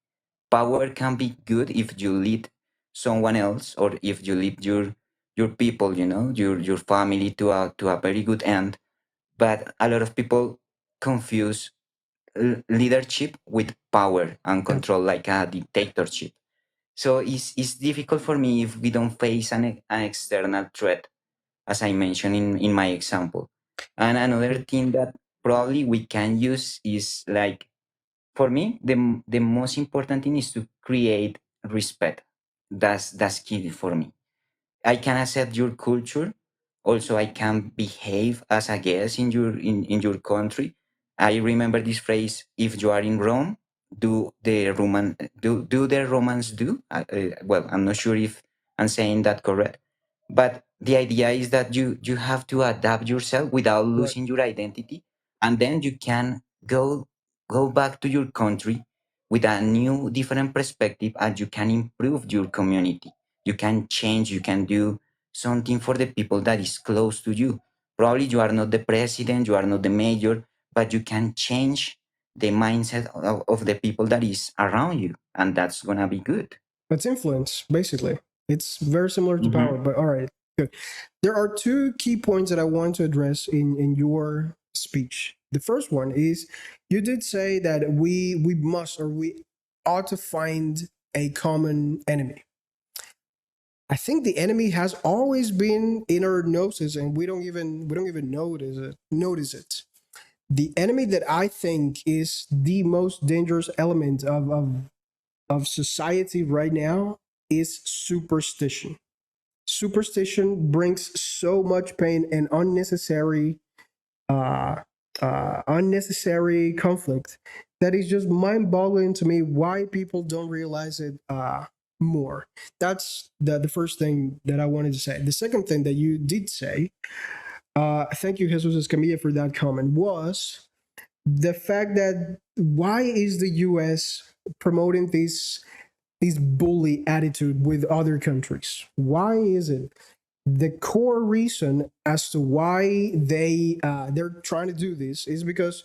Power can be good if you lead someone else or if you lead your people, your family to a very good end. But a lot of people confuse leadership with power and Yeah. control, like a dictatorship. So it's difficult for me if we don't face an external threat, as I mentioned in my example. And another Good. thing that probably we can use is like, for me, the most important thing is to create respect. That's key for me. I can accept your culture. Also, I can behave as a guest in your country. I remember this phrase: "If you are in Rome, do the Romans do." Well, I'm not sure if I'm saying that correct, but the idea is that you have to adapt yourself without Right. losing your identity, and then you can go back to your country with a new, different perspective, and you can improve your community. You can change, you can do something for the people that is close to you. Probably you are not the president, you are not the mayor, but you can change the mindset of the people that is around you, and that's gonna be good. It's influence, basically. It's very similar to Mm-hmm. power, but all right, good. There are two key points that I want to address in your speech. The first one is you did say that we must or we ought to find a common enemy. I think the enemy has always been in our noses, and we don't even notice it. The enemy that I think is the most dangerous element of society right now is superstition. Superstition brings so much pain and uh, unnecessary conflict that is just mind-boggling to me. Why people don't realize it more? That's the first thing that I wanted to say. The second thing that you did say, thank you, Jesus Escamilla, for that comment, was the fact that why is the U.S. promoting this bully attitude with other countries? Why is it? The core reason as to why they're trying to do this is because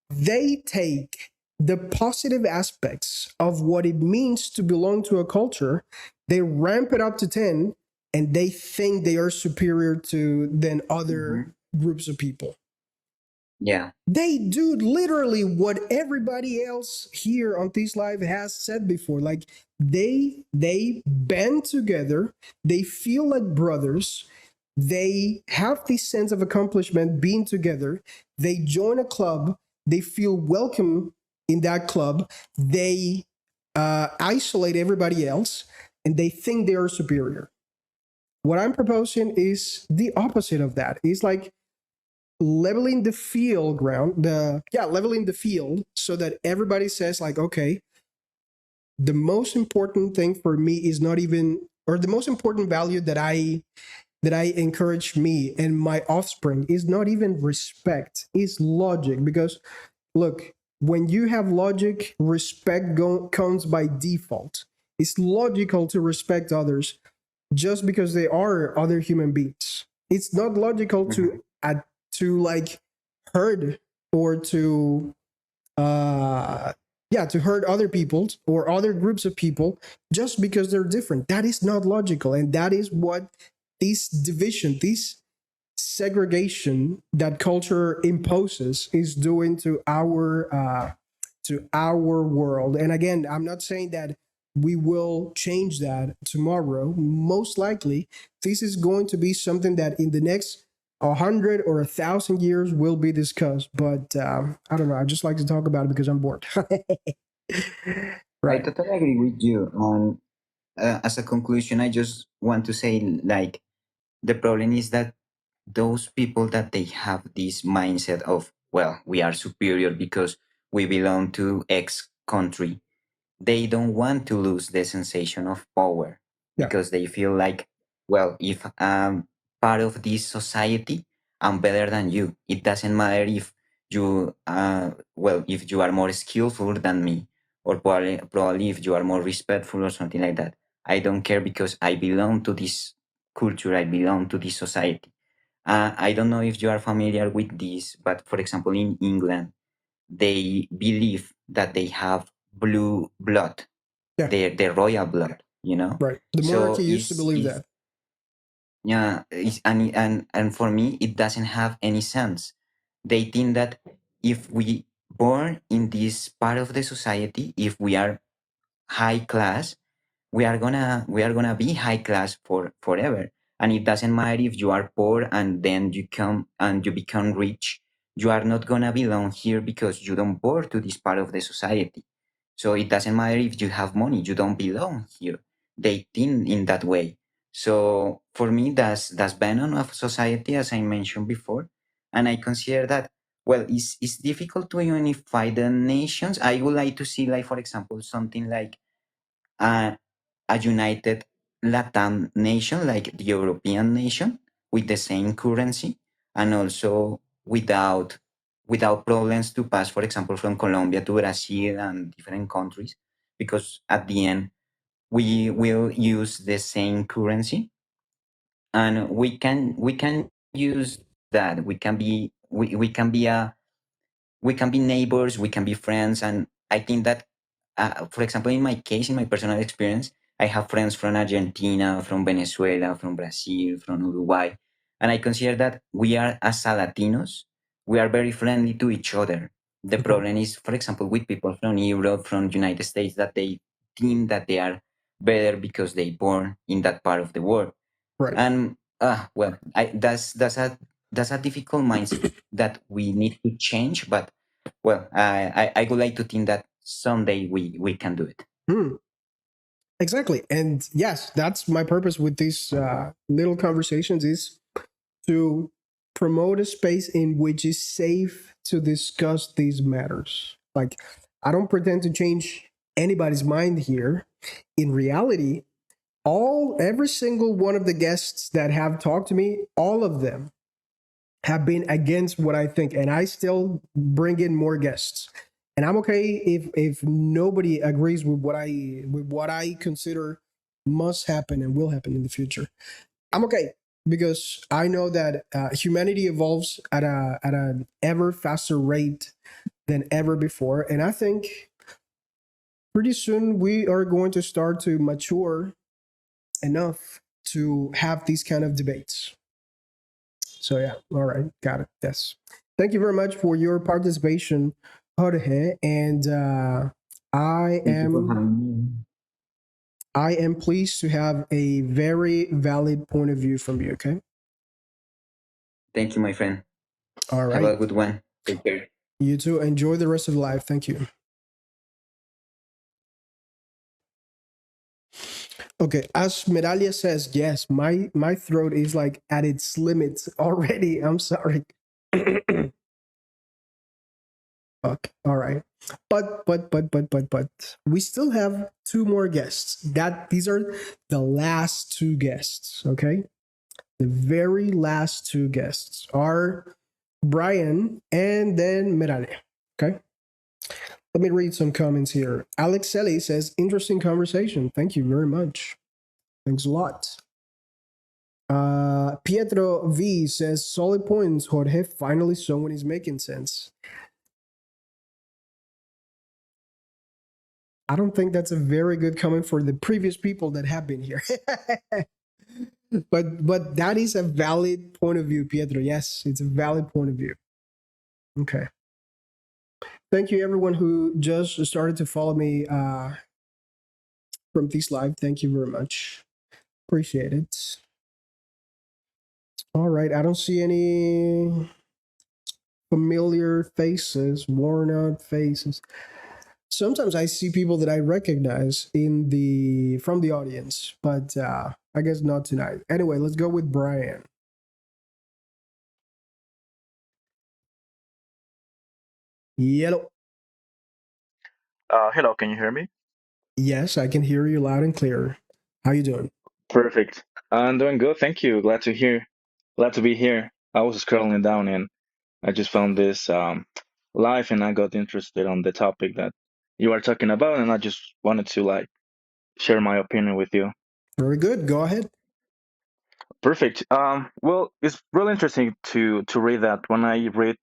they take the positive aspects of what it means to belong to a culture, they ramp it up to 10, and they think they are superior to than Mm-hmm. other groups of people. Yeah. They do literally what everybody else here on this live has said before. Like they band together, they feel like brothers, they have this sense of accomplishment being together, they join a club, they feel welcome in that club, they isolate everybody else, and they think they are superior. What I'm proposing is the opposite of that. It's like leveling the field ground, leveling the field so that everybody says like, okay, the most important thing for me is not even, or the most important value that I encourage me and my offspring is not even respect, is logic. Because look, when you have logic, respect comes by default. It's logical to respect others just because they are other human beings. It's not logical Mm-hmm. to like hurt or to uh to hurt other people or other groups of people just because they're different. That is not logical, and that is what this division, this segregation that culture imposes is doing to our world. And again, I'm not saying that we will change that tomorrow. Most likely, this is going to be something that in the next 100 or 1,000 years will be discussed. But I don't know. I just like to talk about it because I'm bored. I Right. totally agree with you. On as a conclusion, I just want to say like the problem is that those people that they have this mindset of, well, we are superior because we belong to X country, they don't want to lose the sensation of power Yeah. because they feel like, well, if I'm part of this society, I'm better than you. It doesn't matter if you, if you are more skillful than me, or probably if you are more respectful or something like that. I don't care because I belong to this culture, I belong to this society. I don't know if you are familiar with this, but for example, in England, they believe that they have blue blood, Yeah. the royal blood, you know. Right. The So monarchy used to believe is that. yeah, and for me it doesn't have any sense. They think that if we born in this part of the society, if we are high class, we are gonna be high class for forever, and it doesn't matter if you are poor and then you become rich. You are not gonna belong here because you don't born to this part of the society. So it doesn't matter if you have money, you don't belong here. They think in that way. So for me, that's venom of society, as I mentioned before, and I consider that, well, it's difficult to unify the nations. I would like to see, like, for example, something like a, a united Latam nation, like the European nation, with the same currency, and also without problems to pass, for example, from Colombia to Brazil and different countries, because at the end we will use the same currency, and we can use that. We can be we can be neighbors, we can be friends. And I think that, for example, in my case, in my personal experience, I have friends from Argentina, from Venezuela, from Brazil, from Uruguay. And I consider that we are, as a Latinos, we are very friendly to each other. The problem is, for example, with people from Europe, from United States, that they think that they are better because they born in that part of the world. Right. And well, that's a difficult mindset that we need to change. But well, I would like to think that someday we can do it. Hmm. Exactly. And yes, that's my purpose with these little conversations is to promote a space in which is safe to discuss these matters. Like, I don't pretend to change anybody's mind here. In reality, every single one of the guests that have talked to me, all of them have been against what I think, and I still bring in more guests. And I'm okay if nobody agrees with what I consider must happen and will happen in the future. I'm okay because I know that humanity evolves at an ever faster rate than ever before, and I think pretty soon we are going to start to mature enough to have these kind of debates. So yeah, all right, got it. Yes, thank you very much for your participation, Jorge, and I Thank you for am having me. I am pleased to have a very valid point of view from you. Okay, Thank you, my friend. all Have right. a good one. Take care. You too. Enjoy the rest of life. Thank you. Okay, as Meralia says, yes, my throat is like at its limits already. I'm sorry. Fuck. All right. But we still have two more guests. These are the last two guests, okay? The very last two guests are Brian and then Merale. Okay. Let me read some comments here. Alex Selly says, interesting conversation. Thank you very much. Thanks a lot. Pietro V says, solid points, Jorge. Finally, someone is making sense. I don't think that's a very good comment for the previous people that have been here. but that is a valid point of view, Pietro. Yes, it's a valid point of view. Okay. Thank you, everyone who just started to follow me from this live. Thank you very much. Appreciate it. All right. I don't see any familiar faces, worn out faces. Sometimes I see people that I recognize from the audience, but I guess not tonight. Anyway, let's go with Brian. Yellow. Hello, can you hear me? Yes, I can hear you loud and clear. How you doing? Perfect. I'm doing good, thank you. Glad to hear. Glad to be here. I was scrolling down and I just found this live and I got interested on the topic that you are talking about and I just wanted to like share my opinion with you. Very good. Go ahead. Perfect. Well, it's really interesting to read that. When I read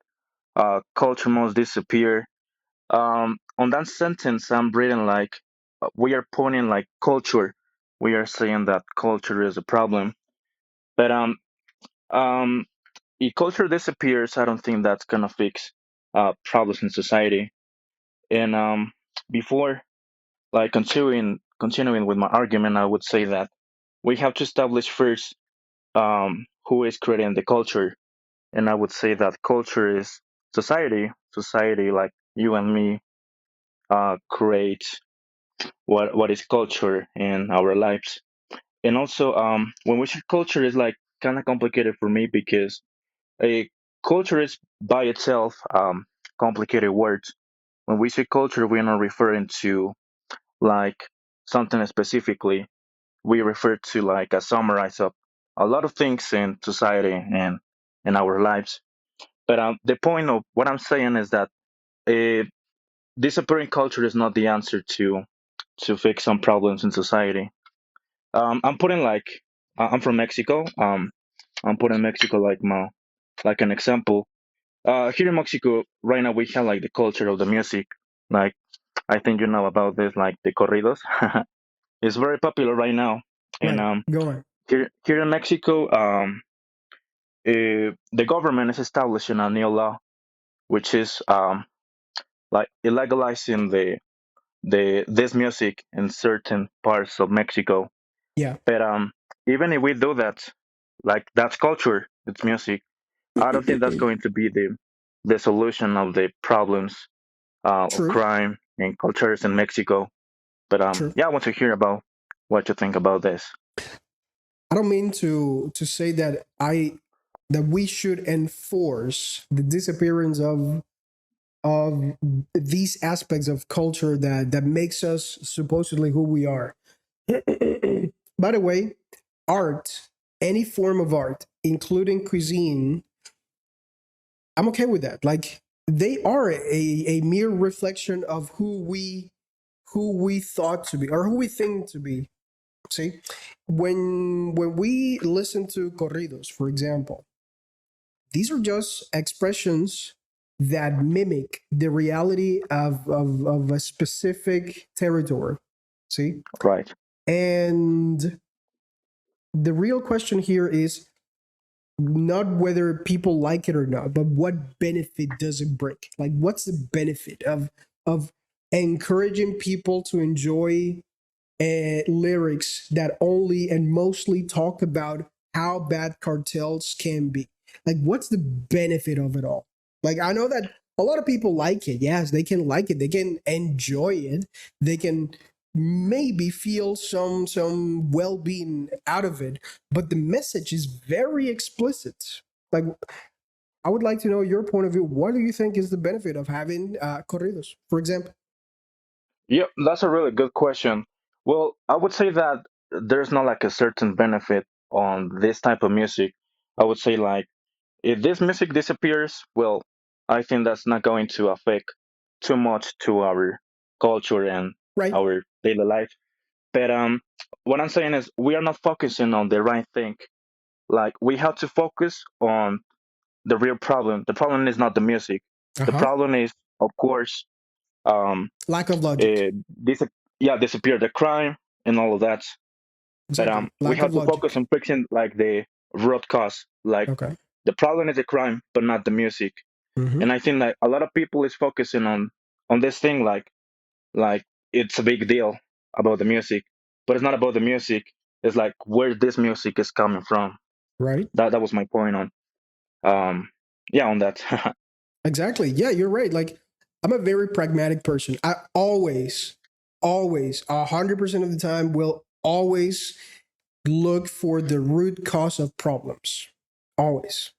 culture must disappear, on that sentence I'm reading like we are pointing like culture. We are saying that culture is a problem. But um, if culture disappears, I don't think that's gonna fix problems in society. And before like continuing with my argument, I would say that we have to establish first who is creating the culture, and I would say that culture is society. Society, like you and me, create what is culture in our lives. And also, when we say culture, is like kind of complicated for me because a culture is by itself complicated words. When we say culture, we're not referring to like something specifically. We refer to like a summarize of a lot of things in society and in our lives. But the point of what I'm saying is that uh, disappearing culture is not the answer to fix some problems in society. I'm putting like I'm from Mexico. I'm putting Mexico like an example. here in Mexico right now we have like the culture of the music. Like I think you know about this, like the corridos. It's very popular right now, and Right. Go on. here in Mexico, the government is establishing a new law, which is like illegalizing the this music in certain parts of Mexico. Yeah. But even if we do that, like that's culture, it's music. I don't think that's going to be the solution of the problems of True. crime and cultures in Mexico. But True. yeah, I want to hear about what you think about this. I don't mean to say that we should enforce the disappearance of these aspects of culture that makes us supposedly who we are. By the way, art, any form of art, including cuisine, I'm okay with that. Like they are a mere reflection of who we thought to be or who we think to be. See, when we listen to corridos, for example, these are just expressions that mimic the reality of a specific territory. See, Right. and the real question here is not whether people like it or not, but what benefit does it bring? Like, what's the benefit of encouraging people to enjoy lyrics that only and mostly talk about how bad cartels can be? Like, what's the benefit of it all? Like, I know that a lot of people like it. Yes, they can like it. They can enjoy it. They can maybe feel some well-being out of it, but the message is very explicit. Like, I would like to know your point of view. What do you think is the benefit of having corridos, for example? Yeah, that's a really good question. Well, I would say that there's not like a certain benefit on this type of music. I would say like if this music disappears, well, I think that's not going to affect too much to our culture and Right. our daily life. But what I'm saying is we are not focusing on the right thing. Like we have to focus on the real problem. The problem is not the music. The Uh-huh. problem is, of course, um, Lack of logic. uh, dis- yeah, disappear the crime and all of that. But Exactly. we Lack have of to focus logic. on fixing like the root cause. Like Okay. the problem is the crime, but not the music. Mm-hmm. And I think like a lot of people is focusing on this thing like it's a big deal about the music, but it's not about the music. It's like where this music is coming from. Right. That was my point on yeah on that. Exactly. Yeah, you're right. Like, I'm a very pragmatic person. I always, 100% of the time, will always look for the root cause of problems. Always.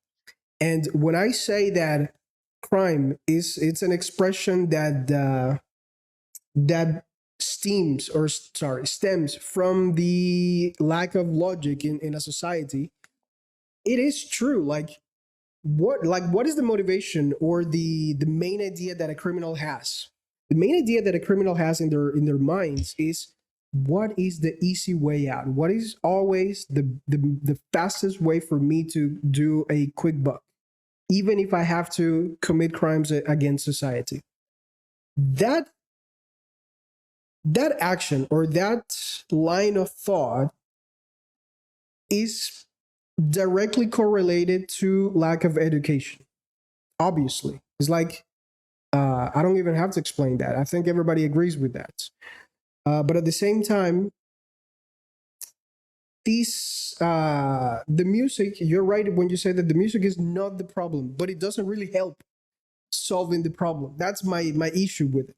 And when I say that crime it's an expression that stems from the lack of logic in a society, it is true. What is the motivation or the main idea that a criminal has? The main idea that a criminal has in their minds is what is the easy way out? What is always the fastest way for me to do a quick buck, even if I have to commit crimes against society? That that action or that line of thought is directly correlated to lack of education. Obviously, it's like I don't even have to explain that. I think everybody agrees with that. But at the same time, the music. You're right when you say that the music is not the problem, but it doesn't really help solving the problem. That's my issue with it.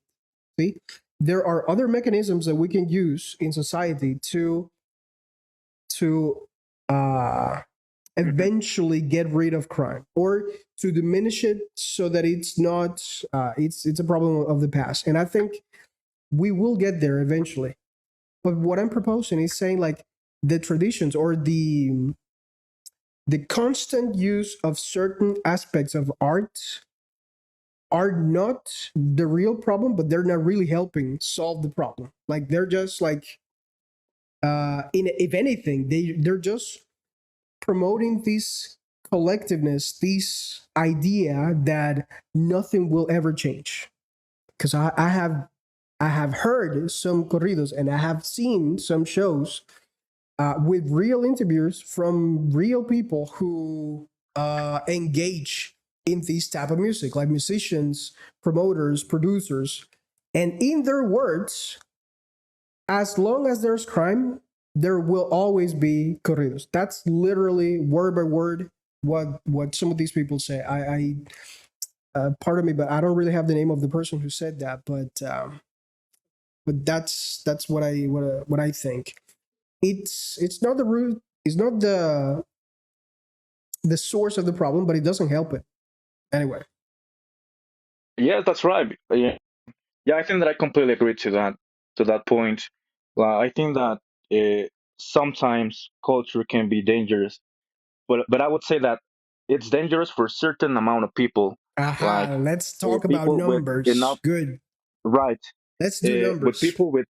See, there are other mechanisms that we can use in society to Mhm. eventually get rid of crime or to diminish it so that it's not it's a problem of the past. And I think we will get there eventually. But what I'm proposing is saying like the traditions or the constant use of certain aspects of art are not the real problem, but they're not really helping solve the problem. Like they're just like if anything, they're just promoting this collectiveness, this idea that nothing will ever change. Because I have heard some corridos and I have seen some shows with real interviews from real people who engage in this type of music, like musicians, promoters, producers. And in their words, as long as there's crime, there will always be corridos. That's literally word by word what some of these people say. I pardon me, but I don't really have the name of the person who said that. But that's what I think. It's not the root. It's not the source of the problem, but it doesn't help it anyway. Yeah, that's right. Yeah, I think that I completely agree to that point. I think that sometimes culture can be dangerous, but I would say that it's dangerous for a certain amount of people, like Aha, let's talk about people with enough numbers. Good. right, Let's do with numbers. people with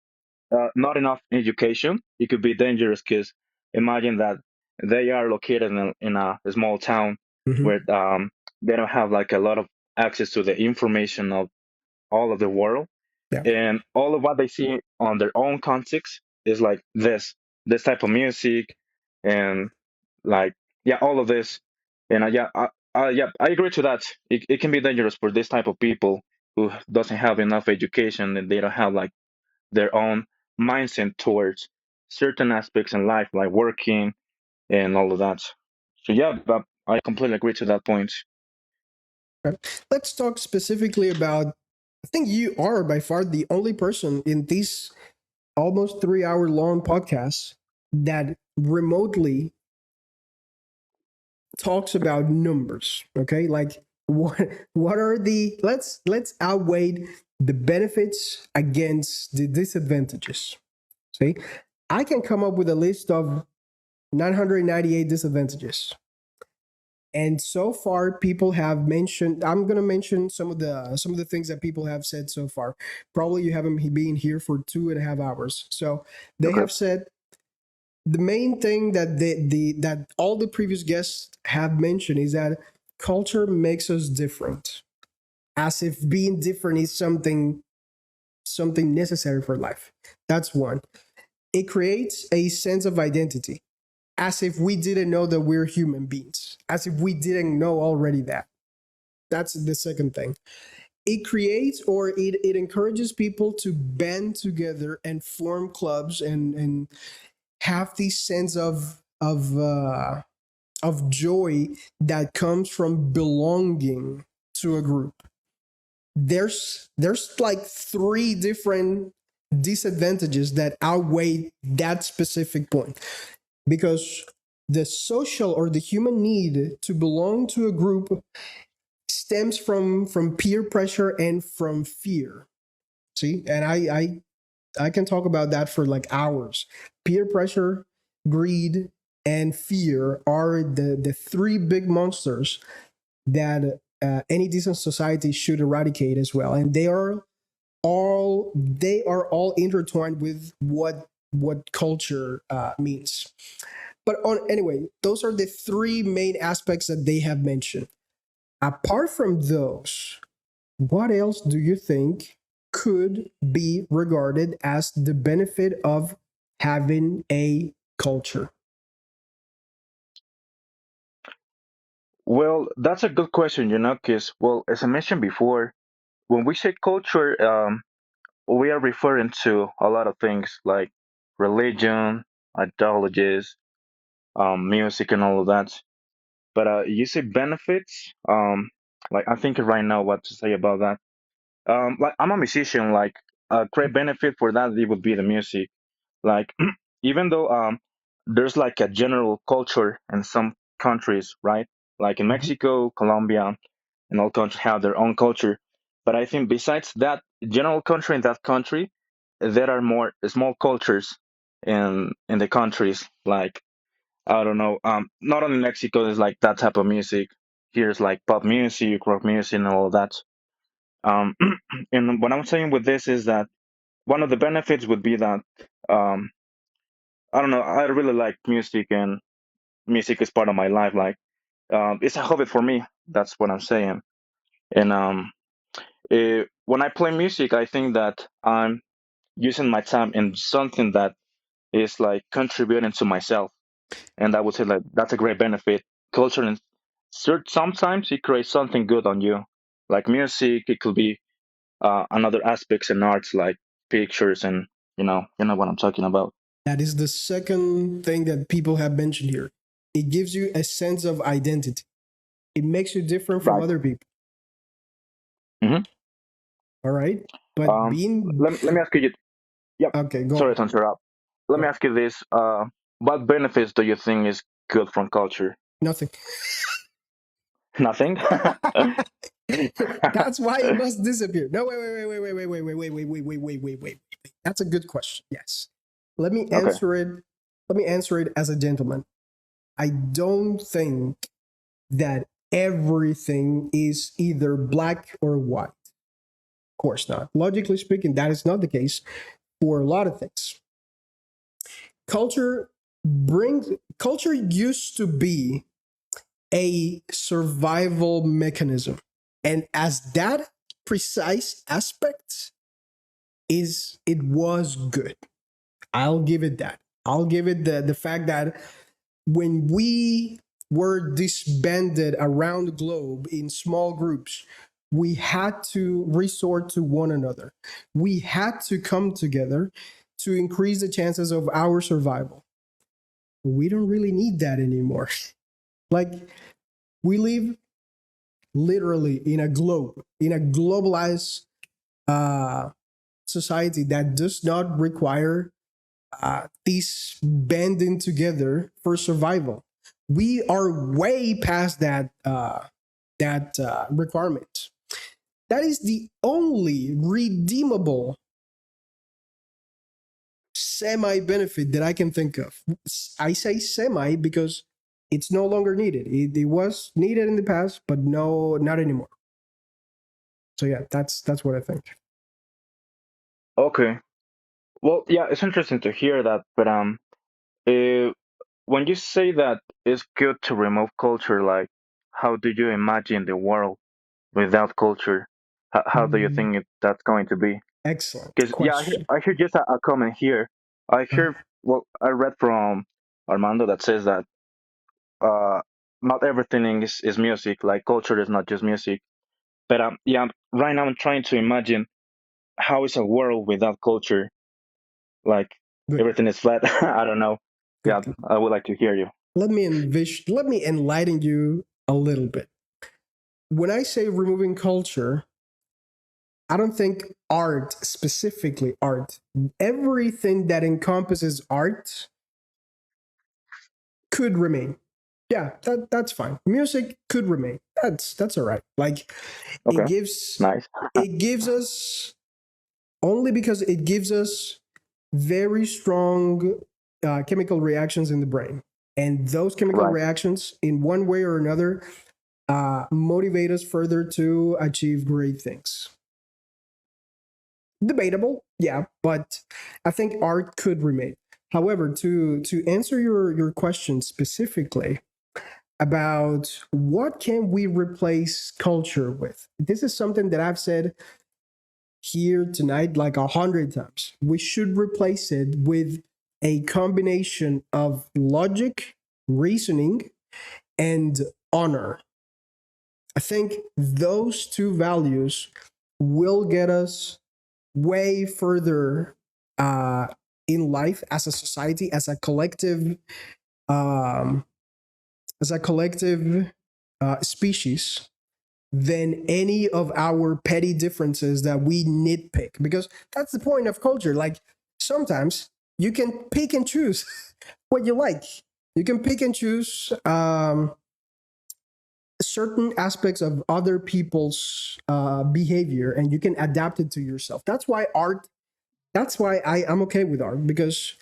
not enough education. It could be dangerous because imagine that they are located in a small town Hmm. where they don't have like a lot of access to the information of all of the world, Yeah. and all of what they see on their own context is like this type of music, and like yeah, all of this, and yeah, I agree to that. It can be dangerous for this type of people who doesn't have enough education, and they don't have like their own mindset towards certain aspects in life, like working and all of that. So yeah, but I completely agree to that point. Okay. Let's talk specifically about. I think you are by far the only person in this almost 3 hour long podcast that remotely talks about numbers. Okay, like what are the let's outweigh the benefits against the disadvantages. See, I can come up with a list of 998 disadvantages. And so far, people have mentioned. I'm gonna mention some of the things that people have said so far. Probably you haven't been here for 2.5 hours. So they Okay. have said the main thing that that all the previous guests have mentioned is that culture makes us different, as if being different is something necessary for life. That's one. It creates a sense of identity, as if we didn't know that we're human beings, as if we didn't know already that. That's the second thing. It creates or it encourages people to band together and form clubs and have this sense of joy that comes from belonging to a group. There's like three different disadvantages that outweigh that specific point, because the social or the human need to belong to a group stems from peer pressure and from fear. See, and I can talk about that for like hours. Peer pressure, greed, and fear are the three big monsters that any decent society should eradicate as well, and they are all intertwined with what culture means. But anyway, those are the three main aspects that they have mentioned. Apart from those, what else do you think could be regarded as the benefit of having a culture? Well, that's a good question, because, well, as I mentioned before, when we say culture, we are referring to a lot of things like religion, ideologies, music, and all of that. But you say benefits, like I'm thinking right now what to say about that. Like I'm a musician, like a great benefit for that it would be the music. Like even though there's like a general culture in some countries, right? Like in Mhm. Mexico, Colombia, and all countries have their own culture. But I think besides that general culture in that country, there are more small cultures in the countries. Like I don't know, not only Mexico there's like that type of music. Here's like pop music, rock music, and all of that. Um, and what I'm saying with this is that one of the benefits would be that um, I don't know, I really like music, and music is part of my life. Like it's a hobby for me. That's what I'm saying. And when I play music, I think that I'm using my time in something that is like contributing to myself, and I would say like that's a great benefit. Culture and sometimes it creates something good on you, like music. It could be another aspects in arts like pictures and you know what I'm talking about. That is the second thing that people have mentioned here. It gives you a sense of identity. It makes you different from Right. other people. hmm All right. But Um, being let me ask you. Yep. okay, go Sorry on. to interrupt. Let Go me on. ask you this. What benefits do you think is good from culture? Nothing. Nothing. That's why it must disappear. No, wait. That's a good question. Yes. Let me Okay. answer it. Let me answer it as a gentleman. I don't think that everything is either black or white. Of course not. Logically speaking, that is not the case for a lot of things. Culture used to be a survival mechanism. And as that precise aspect is, it was good. I'll give it that. I'll give it the fact that when we were disbanded around the globe in small groups, we had to resort to one another. We had to come together to increase the chances of our survival. We don't really need that anymore. Like, we live literally in a globe, in a globalized uh, society that does not require these banding together for survival. We are way past that requirement. That is the only redeemable semi benefit that I can think of. I say semi because it's no longer needed. It was needed in the past, but no, not anymore. So yeah, that's what I think. Okay. Well, yeah, it's interesting to hear that, but uh, when you say that it's good to remove culture, like, how do you imagine the world without culture? How do you Mm, think that's going to be? excellent Because yeah, question. I hear just a comment here. I hear well, I read from Armando that says that uh, not everything is music. Like culture is not just music. But yeah, right now I'm trying to imagine how is a world without culture. Like Good, everything is flat. I don't know. good, Yeah, good. I would like to hear you. Let me enlighten you a little bit. When I say removing culture, I don't think art, specifically art. Everything that encompasses art could remain. Yeah, that's fine. Music could remain. That's all right. Like, it Okay, gives nice. it gives us, only because it gives us very strong chemical reactions in the brain, and those chemical Right. reactions, in one way or another, motivate us further to achieve great things. Debatable, yeah, but I think art could remain. However, to answer your question specifically about what can we replace culture with, this is something that I've said here tonight like 100 times. We should replace it with a combination of logic, reasoning, and honor. I think those two values will get us way further uh, in life as a society, um, as a collective species, than any of our petty differences that we nitpick. Because that's the point of culture. Like, sometimes you can pick and choose what you like. You can pick and choose certain aspects of other people's behavior, and you can adapt it to yourself. That's why art. That's why I'm okay with art, because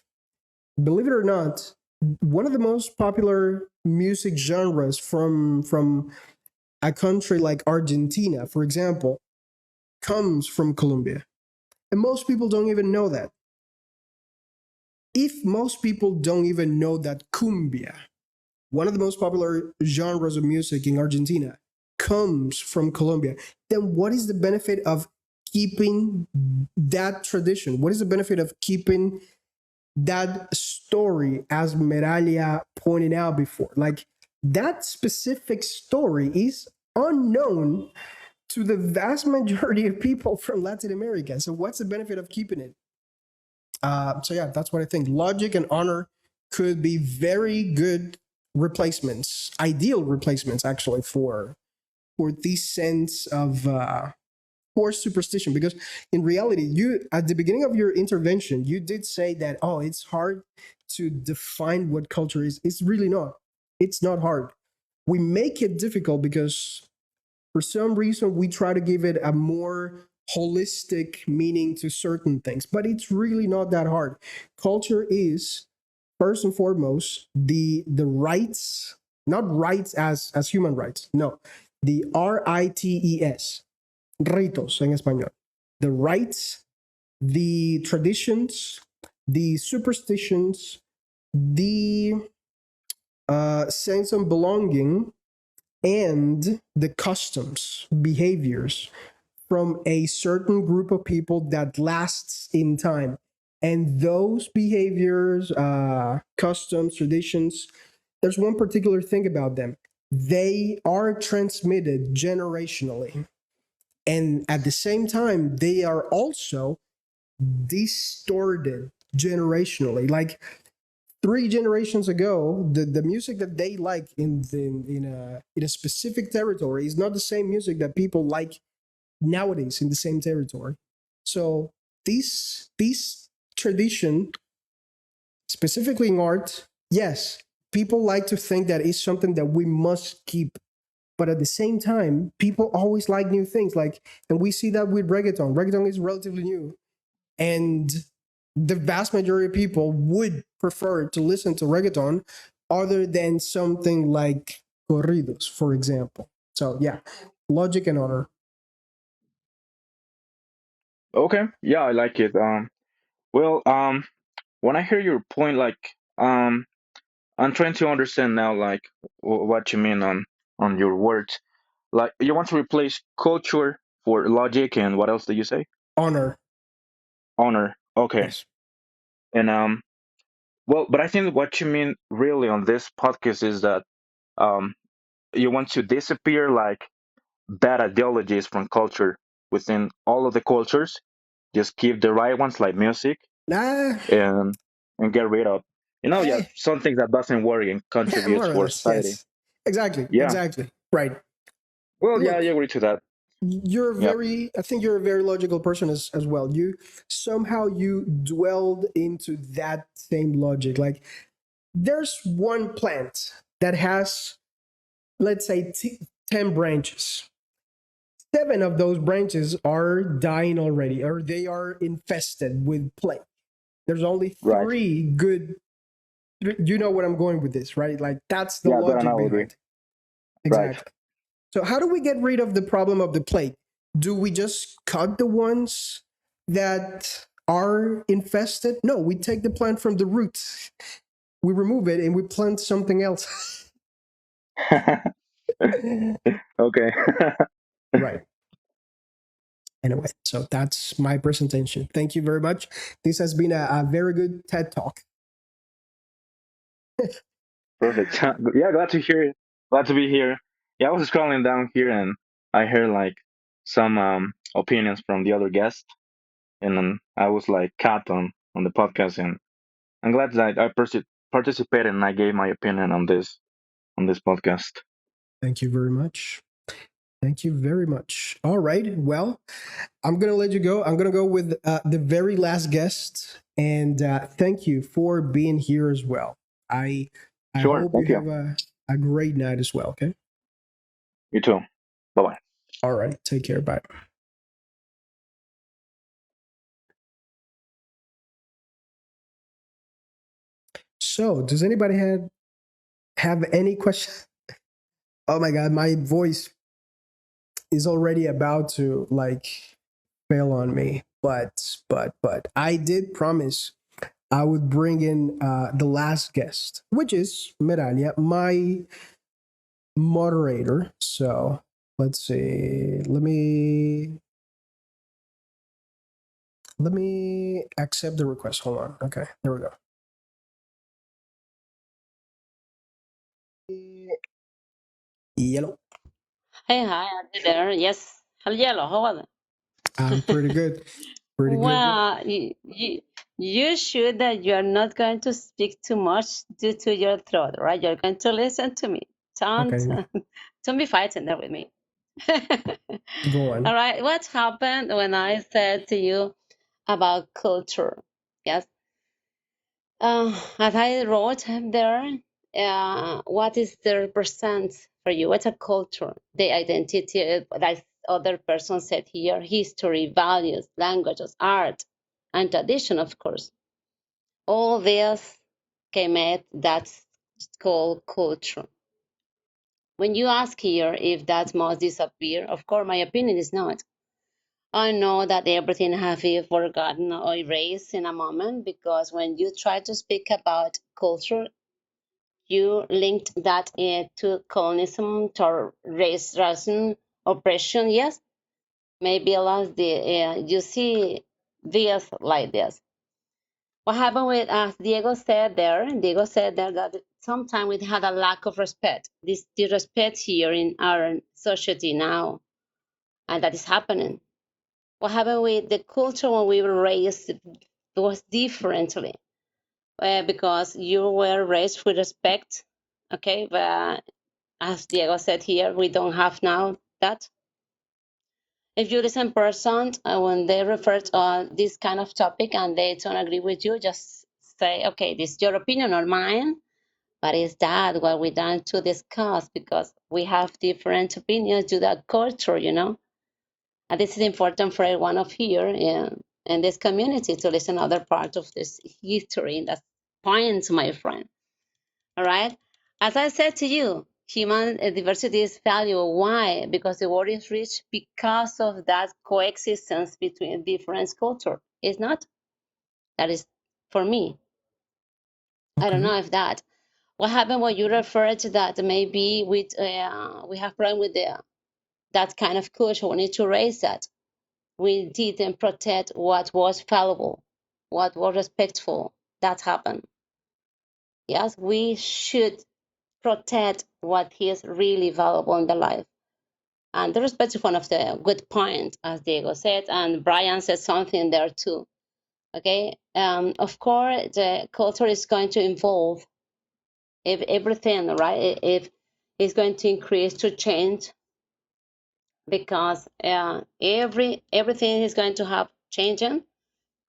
believe it or not, one of the most popular music genres from a country like Argentina, for example, comes from Colombia. And most people don't even know that. If most people don't even know that cumbia one of the most popular genres of music in Argentina comes from Colombia, then what is the benefit of keeping that tradition? What is the benefit of keeping that story, as Meralia pointed out before? Like, that specific story is unknown to the vast majority of people from Latin America. So what's the benefit of keeping it? So yeah, that's what I think. Logic and honor could be very good replacements, ideal replacements actually, for this sense of poor superstition. Because in reality, you at the beginning of your intervention, you did say that, oh, it's hard to define what culture is. It's really not. It's not hard. We make it difficult because for some reason we try to give it a more holistic meaning to certain things, but it's really not that hard. Culture is first and foremost the rights, not rights as human rights, no, the rights, ritos en español, the rights, the traditions, the superstitions, the sense of belonging, and the customs, behaviors from a certain group of people that lasts in time. And those behaviors, customs, traditions, there's one particular thing about them. They are transmitted generationally. And at the same time, they are also distorted generationally. Like 3 generations ago, the music that they like in a specific territory is not the same music that people like nowadays in the same territory. So this tradition, specifically in art, yes, people like to think that it's something that we must keep. But at the same time, people always like new things. Like, and we see that with reggaeton. Reggaeton is relatively new. And the vast majority of people would prefer to listen to reggaeton other than something like corridos, for example. So yeah, logic and honor. Okay, yeah, I like it. Well, when I hear your point, like, um, I'm trying to understand now, like, what you mean on your words. Like, you want to replace culture for logic, and what else did you say? Honor. Honor. Okay, Yes. and well, but I think what you mean really on this podcast is that um, you want to disappear like bad ideologies from culture within all of the cultures. Just keep the right ones like music Nah, and get rid of yeah, eh, something that doesn't work and contributes more or for less. society. Yes. Exactly. Yeah. Exactly. Right. Well, yeah, I Look, agree to that. Yeah. I think you're a very logical person as well. You somehow you dwelled into that same logic. Like, there's one plant that has, let's say, 10 branches. 7 of those branches are dying already, or they are infested with plague. There's only Right. 3 good. You know what I'm going with this, right? Like, that's the Yeah, good logic analogy. behind it. Right. Exactly. So how do we get rid of the problem of the plague? Do we just cut the ones that are infested? No, we take the plant from the roots. We remove it and we plant something else. Okay. Right. Anyway, so that's my presentation. Thank you very much. This has been a very good TED Talk. Perfect. Yeah, glad to hear it. Glad to be here. Yeah, I was scrolling down here and I heard like some opinions from the other guests, and I was like cut on the podcast, and I'm glad that I participated and I gave my opinion on this podcast. Thank you very much. Thank you very much. All right. Well, I'm going to let you go. I'm going to go with the very last guest. And thank you for being here as well. I I Sure. hope you Thank you. have a great night as well. Okay. You too. Bye bye. All right. Take care. Bye. So, does anybody have any questions? Oh my God, my voice is already about to like fail on me. But I did promise I would bring in the last guest, which is Meralia, my moderator. So let's see. Let me accept the request. Hold on. Okay, there we go. Yellow. Hey, hi, are you there? Yes. Hello, how are you? I'm pretty good. Pretty good. Well, you should that you are not going to speak too much due to your throat, right? You're going to listen to me. Don't, Okay, don't be fighting there with me. go on. All right. What happened when I said to you about culture? Yes. As I wrote there, what is the represent for you? What's a culture? The identity, like other person said here, history, values, languages, art, and tradition, of course. All this came at that's called culture. When you ask here if that must disappear, of course, my opinion is not. I know that everything have been forgotten or erased in a moment because when you try to speak about culture, you linked that to colonialism, to racism, oppression. Yes, maybe a lot. You see this like this. What happened with, as Diego said there? Diego said there that sometimes we had a lack of respect. This disrespect here in our society now, and that is happening. What happened with the culture when we were raised was differently because you were raised with respect, okay, but as Diego said here, we don't have now that. If you listen person, when they refer to this kind of topic and they don't agree with you, just say, okay, this is your opinion or mine, but is that what we done to discuss? Because we have different opinions to that culture, you know? And this is important for everyone of here in this community to listen other part of this history. And that's points, my friend. All right. As I said to you, human diversity is valuable. Why? Because the world is rich because of that coexistence between different cultures. It's not? That is for me. I don't Okay. know if that. What happened when you refer to that? Maybe with we have problem with that kind of culture. We need to raise that. We didn't protect what was valuable, what was respectful. That happened. Yes, we should protect what is really valuable in the life. And the respect is one of the good points, as Diego said, and Brian said something there too. Okay, of course, the culture is going to evolve. If everything, right, if it's going to increase to change, because everything is going to have changing.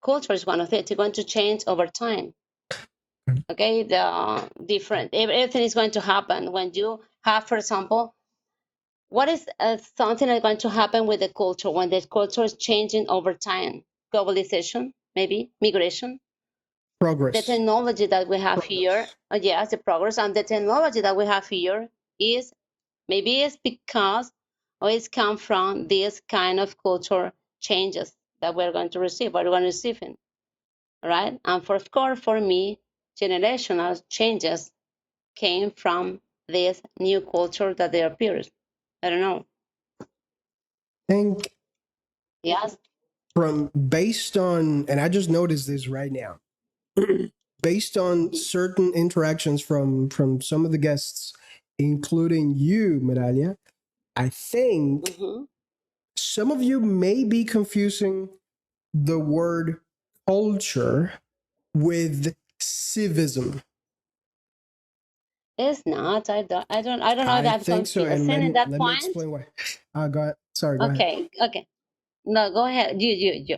Culture is one of it. It's going to change over time. Okay, the different everything is going to happen when you have, for example, what is something that's going to happen with the culture when the culture is changing over time? Globalization, maybe migration. The Progress. technology that we have here, yes, the progress and the technology that we have here is maybe it's because or it's come from this kind of culture changes that we're going to receive, or we're going to receive, right? And for of course, for me, generational changes came from this new culture that they appeared. I don't know. Think Yes. from based on, and I just noticed this right now, based on certain interactions from some of the guests, including you, Meralia, I think Mm-hmm. some of you may be confusing the word culture with civism. It's not. I don't know if I I'm think so, and confusing in that let me point. explain why. Sorry, go ahead. Okay. Okay. No, go ahead. You.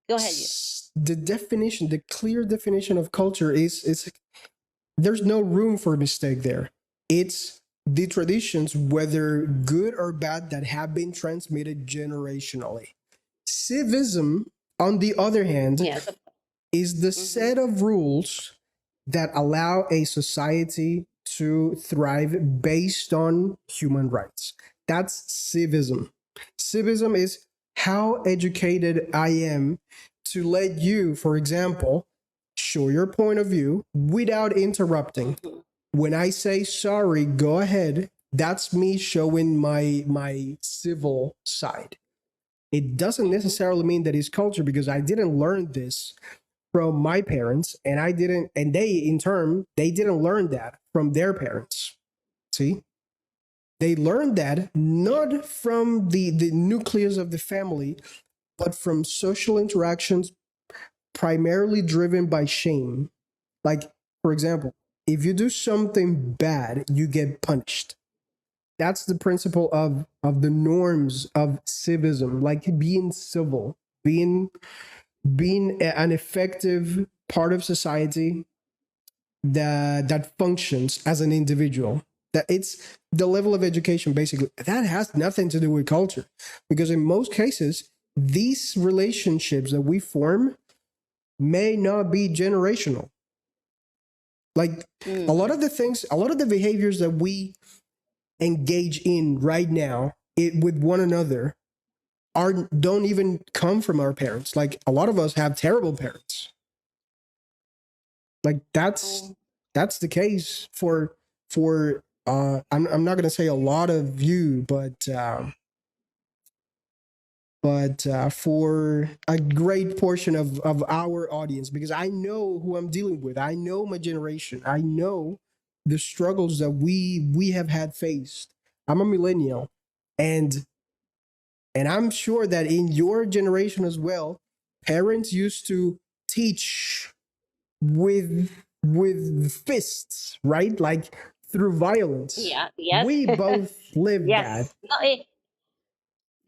Go ahead. You. The definition, the clear definition of culture is there's no room for mistake there. It's the traditions, whether good or bad, that have been transmitted generationally. Civism, on the other hand, Yes. is the Mm-hmm. set of rules that allow a society to thrive based on human rights. That's civism. Civism is how educated I am to let you, for example, show your point of view without interrupting. When I say sorry, go ahead. That's me showing my civil side. It doesn't necessarily mean that it's culture, because I didn't learn this from my parents, and they in turn, they didn't learn that from their parents. See? They learned that not from the nucleus of the family, but from social interactions primarily driven by shame. Like, for example, if you do something bad, you get punished. That's the principle of the norms of civism, like being civil, being an effective part of society that functions as an individual. That it's the level of education, basically. That has nothing to do with culture, because in most cases, these relationships that we form may not be generational. Like a lot of the things, a lot of the behaviors that we engage in right now with one another don't even come from our parents. Like a lot of us have terrible parents. Like that's the case for I'm not gonna say a lot of you, but for a great portion of our audience, because I know who I'm dealing with. I know my generation. I know the struggles that we have had faced. I'm a millennial, and I'm sure that in your generation as well, parents used to teach with fists, right? Like through violence. Yeah, yes. We both lived that. Yes. No,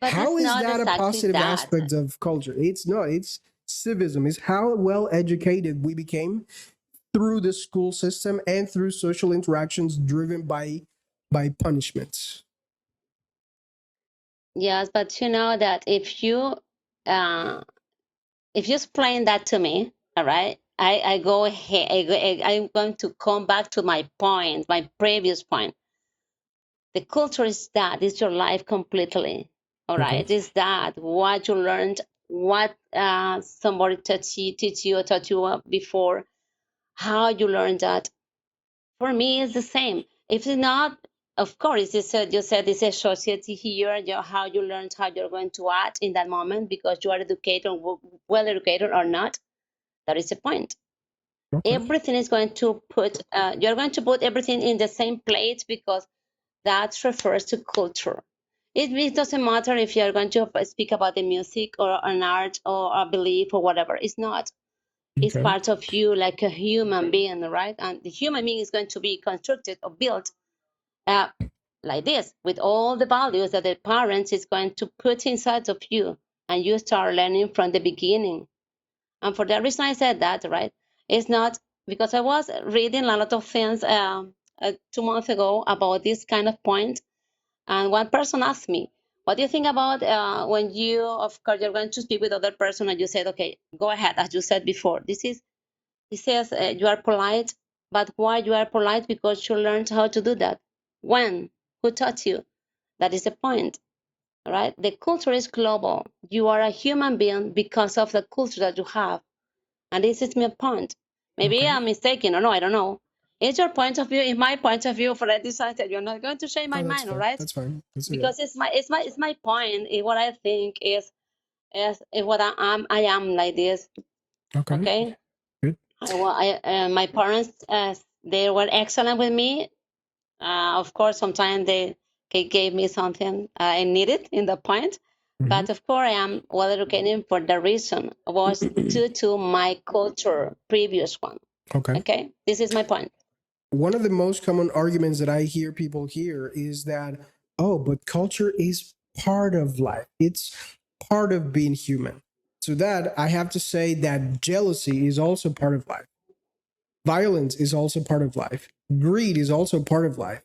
but How it's is not that a exactly positive that. aspect of culture? It's not. It's civism. It's how well educated we became through the school system and through social interactions driven by punishments. Yes, but you know that uh if you explain that to me, all right, I go ahead, I'm going to come back to my point, my previous point. The culture is that, is your life completely, all Okay. right? Is that what you learned, what somebody taught you before, how you learned that. For me, it's the same. If it's not, of course, you said it's a society here, how you learned how you're going to act in that moment because you are educated, well educated or not. That is the point. Okay. Everything is going to you're going to put everything in the same plate because that refers to culture. It doesn't matter if you're going to speak about the music or an art or a belief or whatever. It's not. It's Okay. part of you like a human being, right? And the human being is going to be constructed or built uh, like this, with all the values that the parents is going to put inside of you. And you start learning from the beginning. And for that reason, I said that, right? It's not because I was reading a lot of things 2 months ago about this kind of point, and one person asked me, "What do you think about when you, of course, you're going to speak with other person, and you said, okay, go ahead, as you said before. He says you are polite, but why you are polite? Because you learned how to do that. When? Who taught you? That is the point, right? The culture is global. You are a human being because of the culture that you have. And this is my point. Maybe Okay. I'm mistaken, or no, I don't know. It's your point of view. In my point of view, for I decided you're not going to change my Oh, that's mind, all fine. right? That's fine. That's okay. Because it's my point. What I think is what I am like this. Okay. Okay. Good. My parents they were excellent with me. Of course, sometimes they gave me something I needed in the point. Mm-hmm. But of course, I am well educated for the reason was due to my culture, previous one. Okay. Okay, this is my point. One of the most common arguments that I hear people hear is that, oh, but culture is part of life. It's part of being human. To that, I have to say that jealousy is also part of life. Violence is also part of life. Greed is also part of life.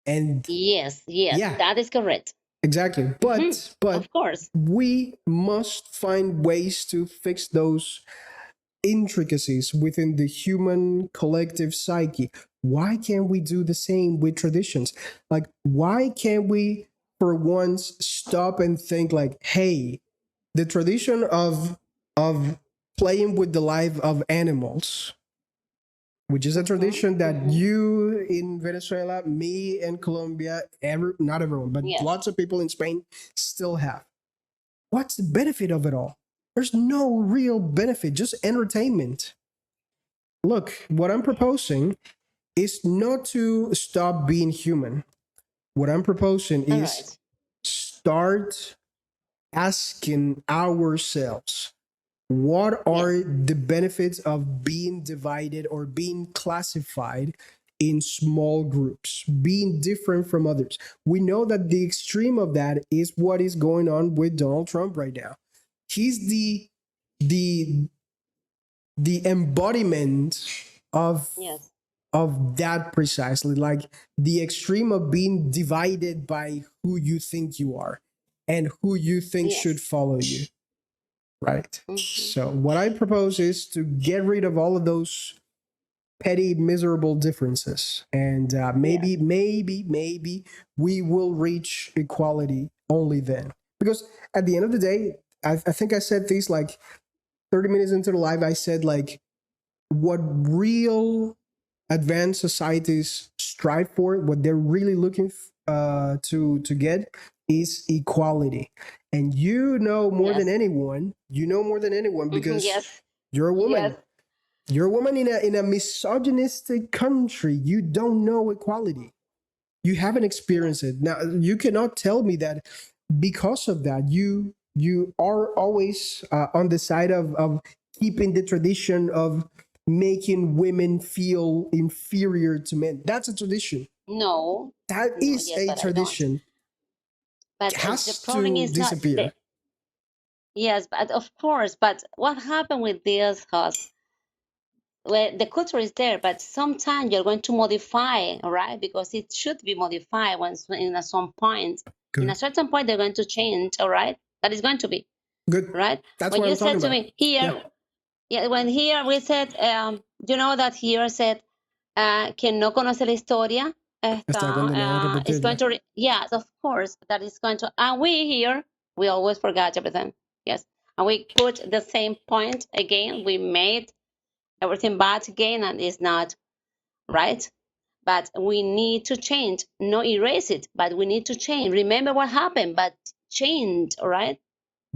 And Yes, yeah, that is correct. exactly. But Of course. we must find ways to fix those intricacies within the human collective psyche. Why can't we do the same with traditions? Like, why can't we, for once, stop and think like, hey, the tradition of playing with the life of animals, which is a tradition that you in Venezuela, me in Colombia, not everyone, but Yes. lots of people in Spain still have. What's the benefit of it all? There's no real benefit, just entertainment. Look, what I'm proposing is not to stop being human. What I'm proposing All is right. start asking ourselves, what are Yes. the benefits of being divided or being classified in small groups, being different from others? We know that the extreme of that is what is going on with Donald Trump right now. He's the the embodiment of Yes. that precisely, like the extreme of being divided by who you think you are and who you think should Yes. follow you, right? Mm-hmm. So what I propose is to get rid of all of those petty miserable differences, and Yes. maybe we will reach equality only then, because at the end of the day, I think I said this like 30 minutes into the live. I said like what real advanced societies strive for, what they're really looking to get, is equality. And you know more than Yes. anyone, because Yes. you're a Yes. woman. You're a woman in a misogynistic country. You don't know equality. You haven't Yes. experienced it. Now you cannot tell me that because of that you are always on the side of keeping the tradition of making women feel inferior to men. That's a tradition. No. That No. is Yes, a but I don't. tradition. It But the has problem to is not the. disappear. Yes, but of course. But what happened with this house? Well, the culture is there, but sometimes you're going to modify, all right? Because it should be modified once in a some point. In a Good. certain point, they're going to change, all right? That is going to be, Good. right? That's When what you I'm talking said to about. me here, Yeah. yeah, when here we said, you know that here said, quien no conoce la historia, Está condenado a is going repetirla. to, yes, of course, that is going to, and we here, we always forgot everything, yes. And we put the same point again, we made everything bad again, and it's not right. But we need to change, not erase it, but we need to change. Remember what happened, but change, all right?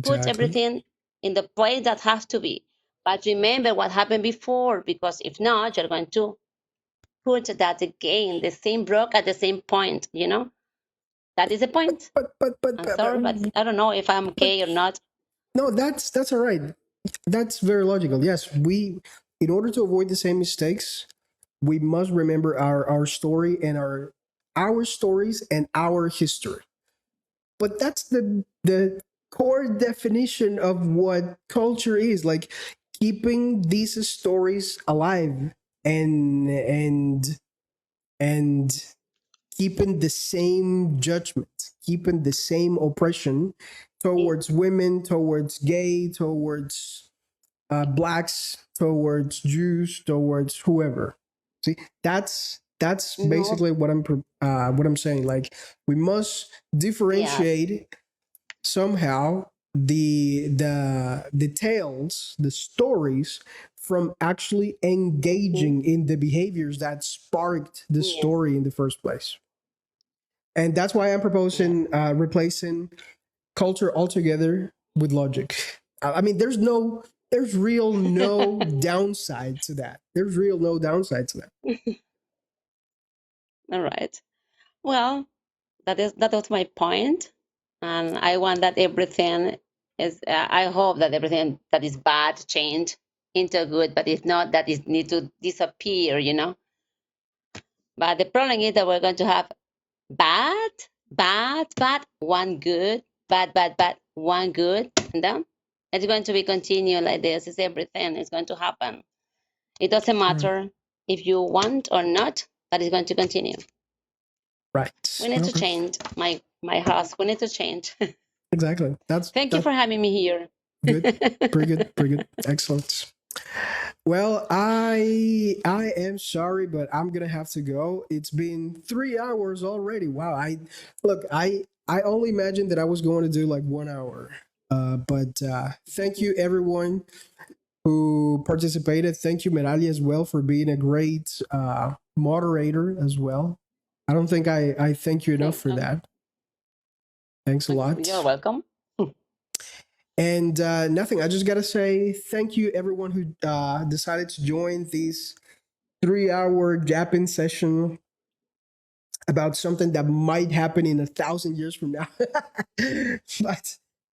Put Exactly. everything in the place that has to be. But remember what happened before, because if not, you're going to put that again, the same block at the same point, you know? That is the point. I'm sorry, but I don't know if I'm but gay or not. no, that's all right. That's very logical. Yes, in order to avoid the same mistakes, we must remember our story and our stories and our history. But that's the core definition of what culture is, like keeping these stories alive and keeping the same judgment, keeping the same oppression towards women, towards gay, towards blacks, towards Jews, towards whoever. See, that's No, basically what I'm saying. Like we must yes. differentiate somehow the tales, the stories, from actually Mhm. engaging in the behaviors that sparked the Yes, story in the first place. And that's why I'm yes. proposing replacing culture altogether with logic. I mean, there's real no downside to that. There's real no downside to that. All right. Well, that was my point, and I want that everything is. I hope that everything that is bad change into good, but if not, that it need to disappear. You know. But the problem is that we're going to have bad, bad, one good, bad, one good, and then it's going to be continue like this. It's everything. It's going to happen. It doesn't Mm. matter if you want or not. That is going to continue. We Right. need to Okay. change my house. We need to change. Exactly. That's Thank you that for having me here. good. Pretty good. Pretty good. Excellent. Well, I am sorry, but I'm gonna have to go. It's been 3 hours already. Wow. I only imagined that I was going to do like 1 hour. But thank you everyone. who participated. Thank you, Merali, as well, for being a great moderator as well. I don't think I thank you enough for that. Thanks a lot. You're welcome. And nothing, I just got to say thank you, everyone who decided to join this 3-hour gap-in session about something that might happen in 1,000 years from now.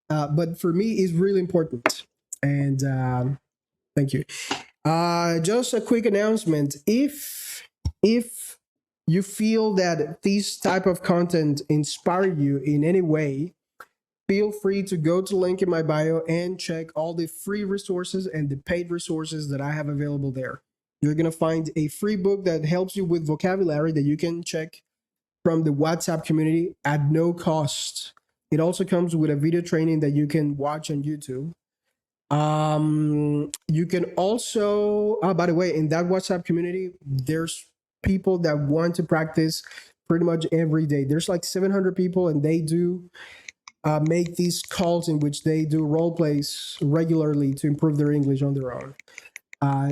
But for me, it's really important. And thank you. Just a quick announcement. If you feel that this type of content inspire you in any way, feel free to go to the link in my bio and check all the free resources and the paid resources that I have available there. You're going to find a free book that helps you with vocabulary that you can check from the WhatsApp community at no cost. It also comes with a video training that you can watch on YouTube. You can also, by the way, in that WhatsApp community, there's people that want to practice pretty much every day. There's like 700 people, and they do make these calls in which they do role plays regularly to improve their English on their own.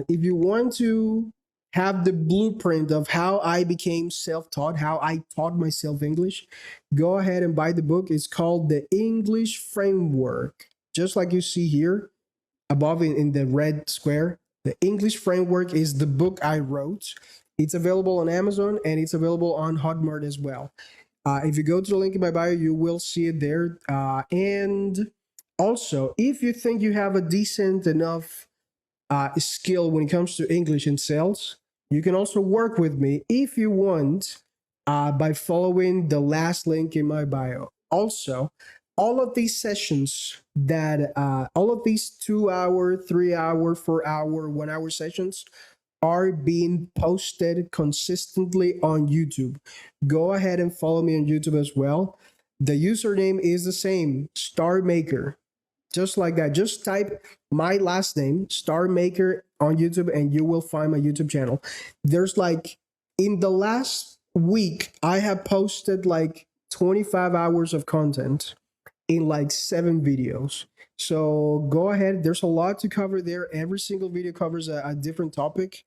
If you want to have the blueprint of how I became self-taught, how I taught myself English, go ahead and buy the book. It's called The English Framework, just like you see here above in the red square. The English Framework is the book I wrote. It's available on Amazon and it's available on Hotmart as well. If you go to the link in my bio, you will see it there. And also, if you think you have a decent enough skill when it comes to English and sales, you can also work with me if you want by following the last link in my bio. Also, all of these sessions that all of these 2-hour, 3-hour, 4-hour, 1-hour sessions are being posted consistently on YouTube. Go ahead and follow me on YouTube as well. The username is the same, Sterremaker. Just like that. Just type my last name, Sterremaker, on YouTube, and you will find my YouTube channel. There's like, in the last week, I have posted like 25 hours of content in like 7 videos. So go ahead. There's a lot to cover there. Every single video covers a different topic.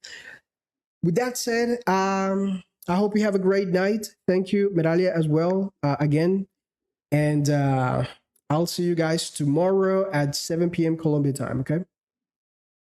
With that said, I hope you have a great night. Thank you, Meralia, as well, again. And I'll see you guys tomorrow at 7 p.m. Colombia time, okay?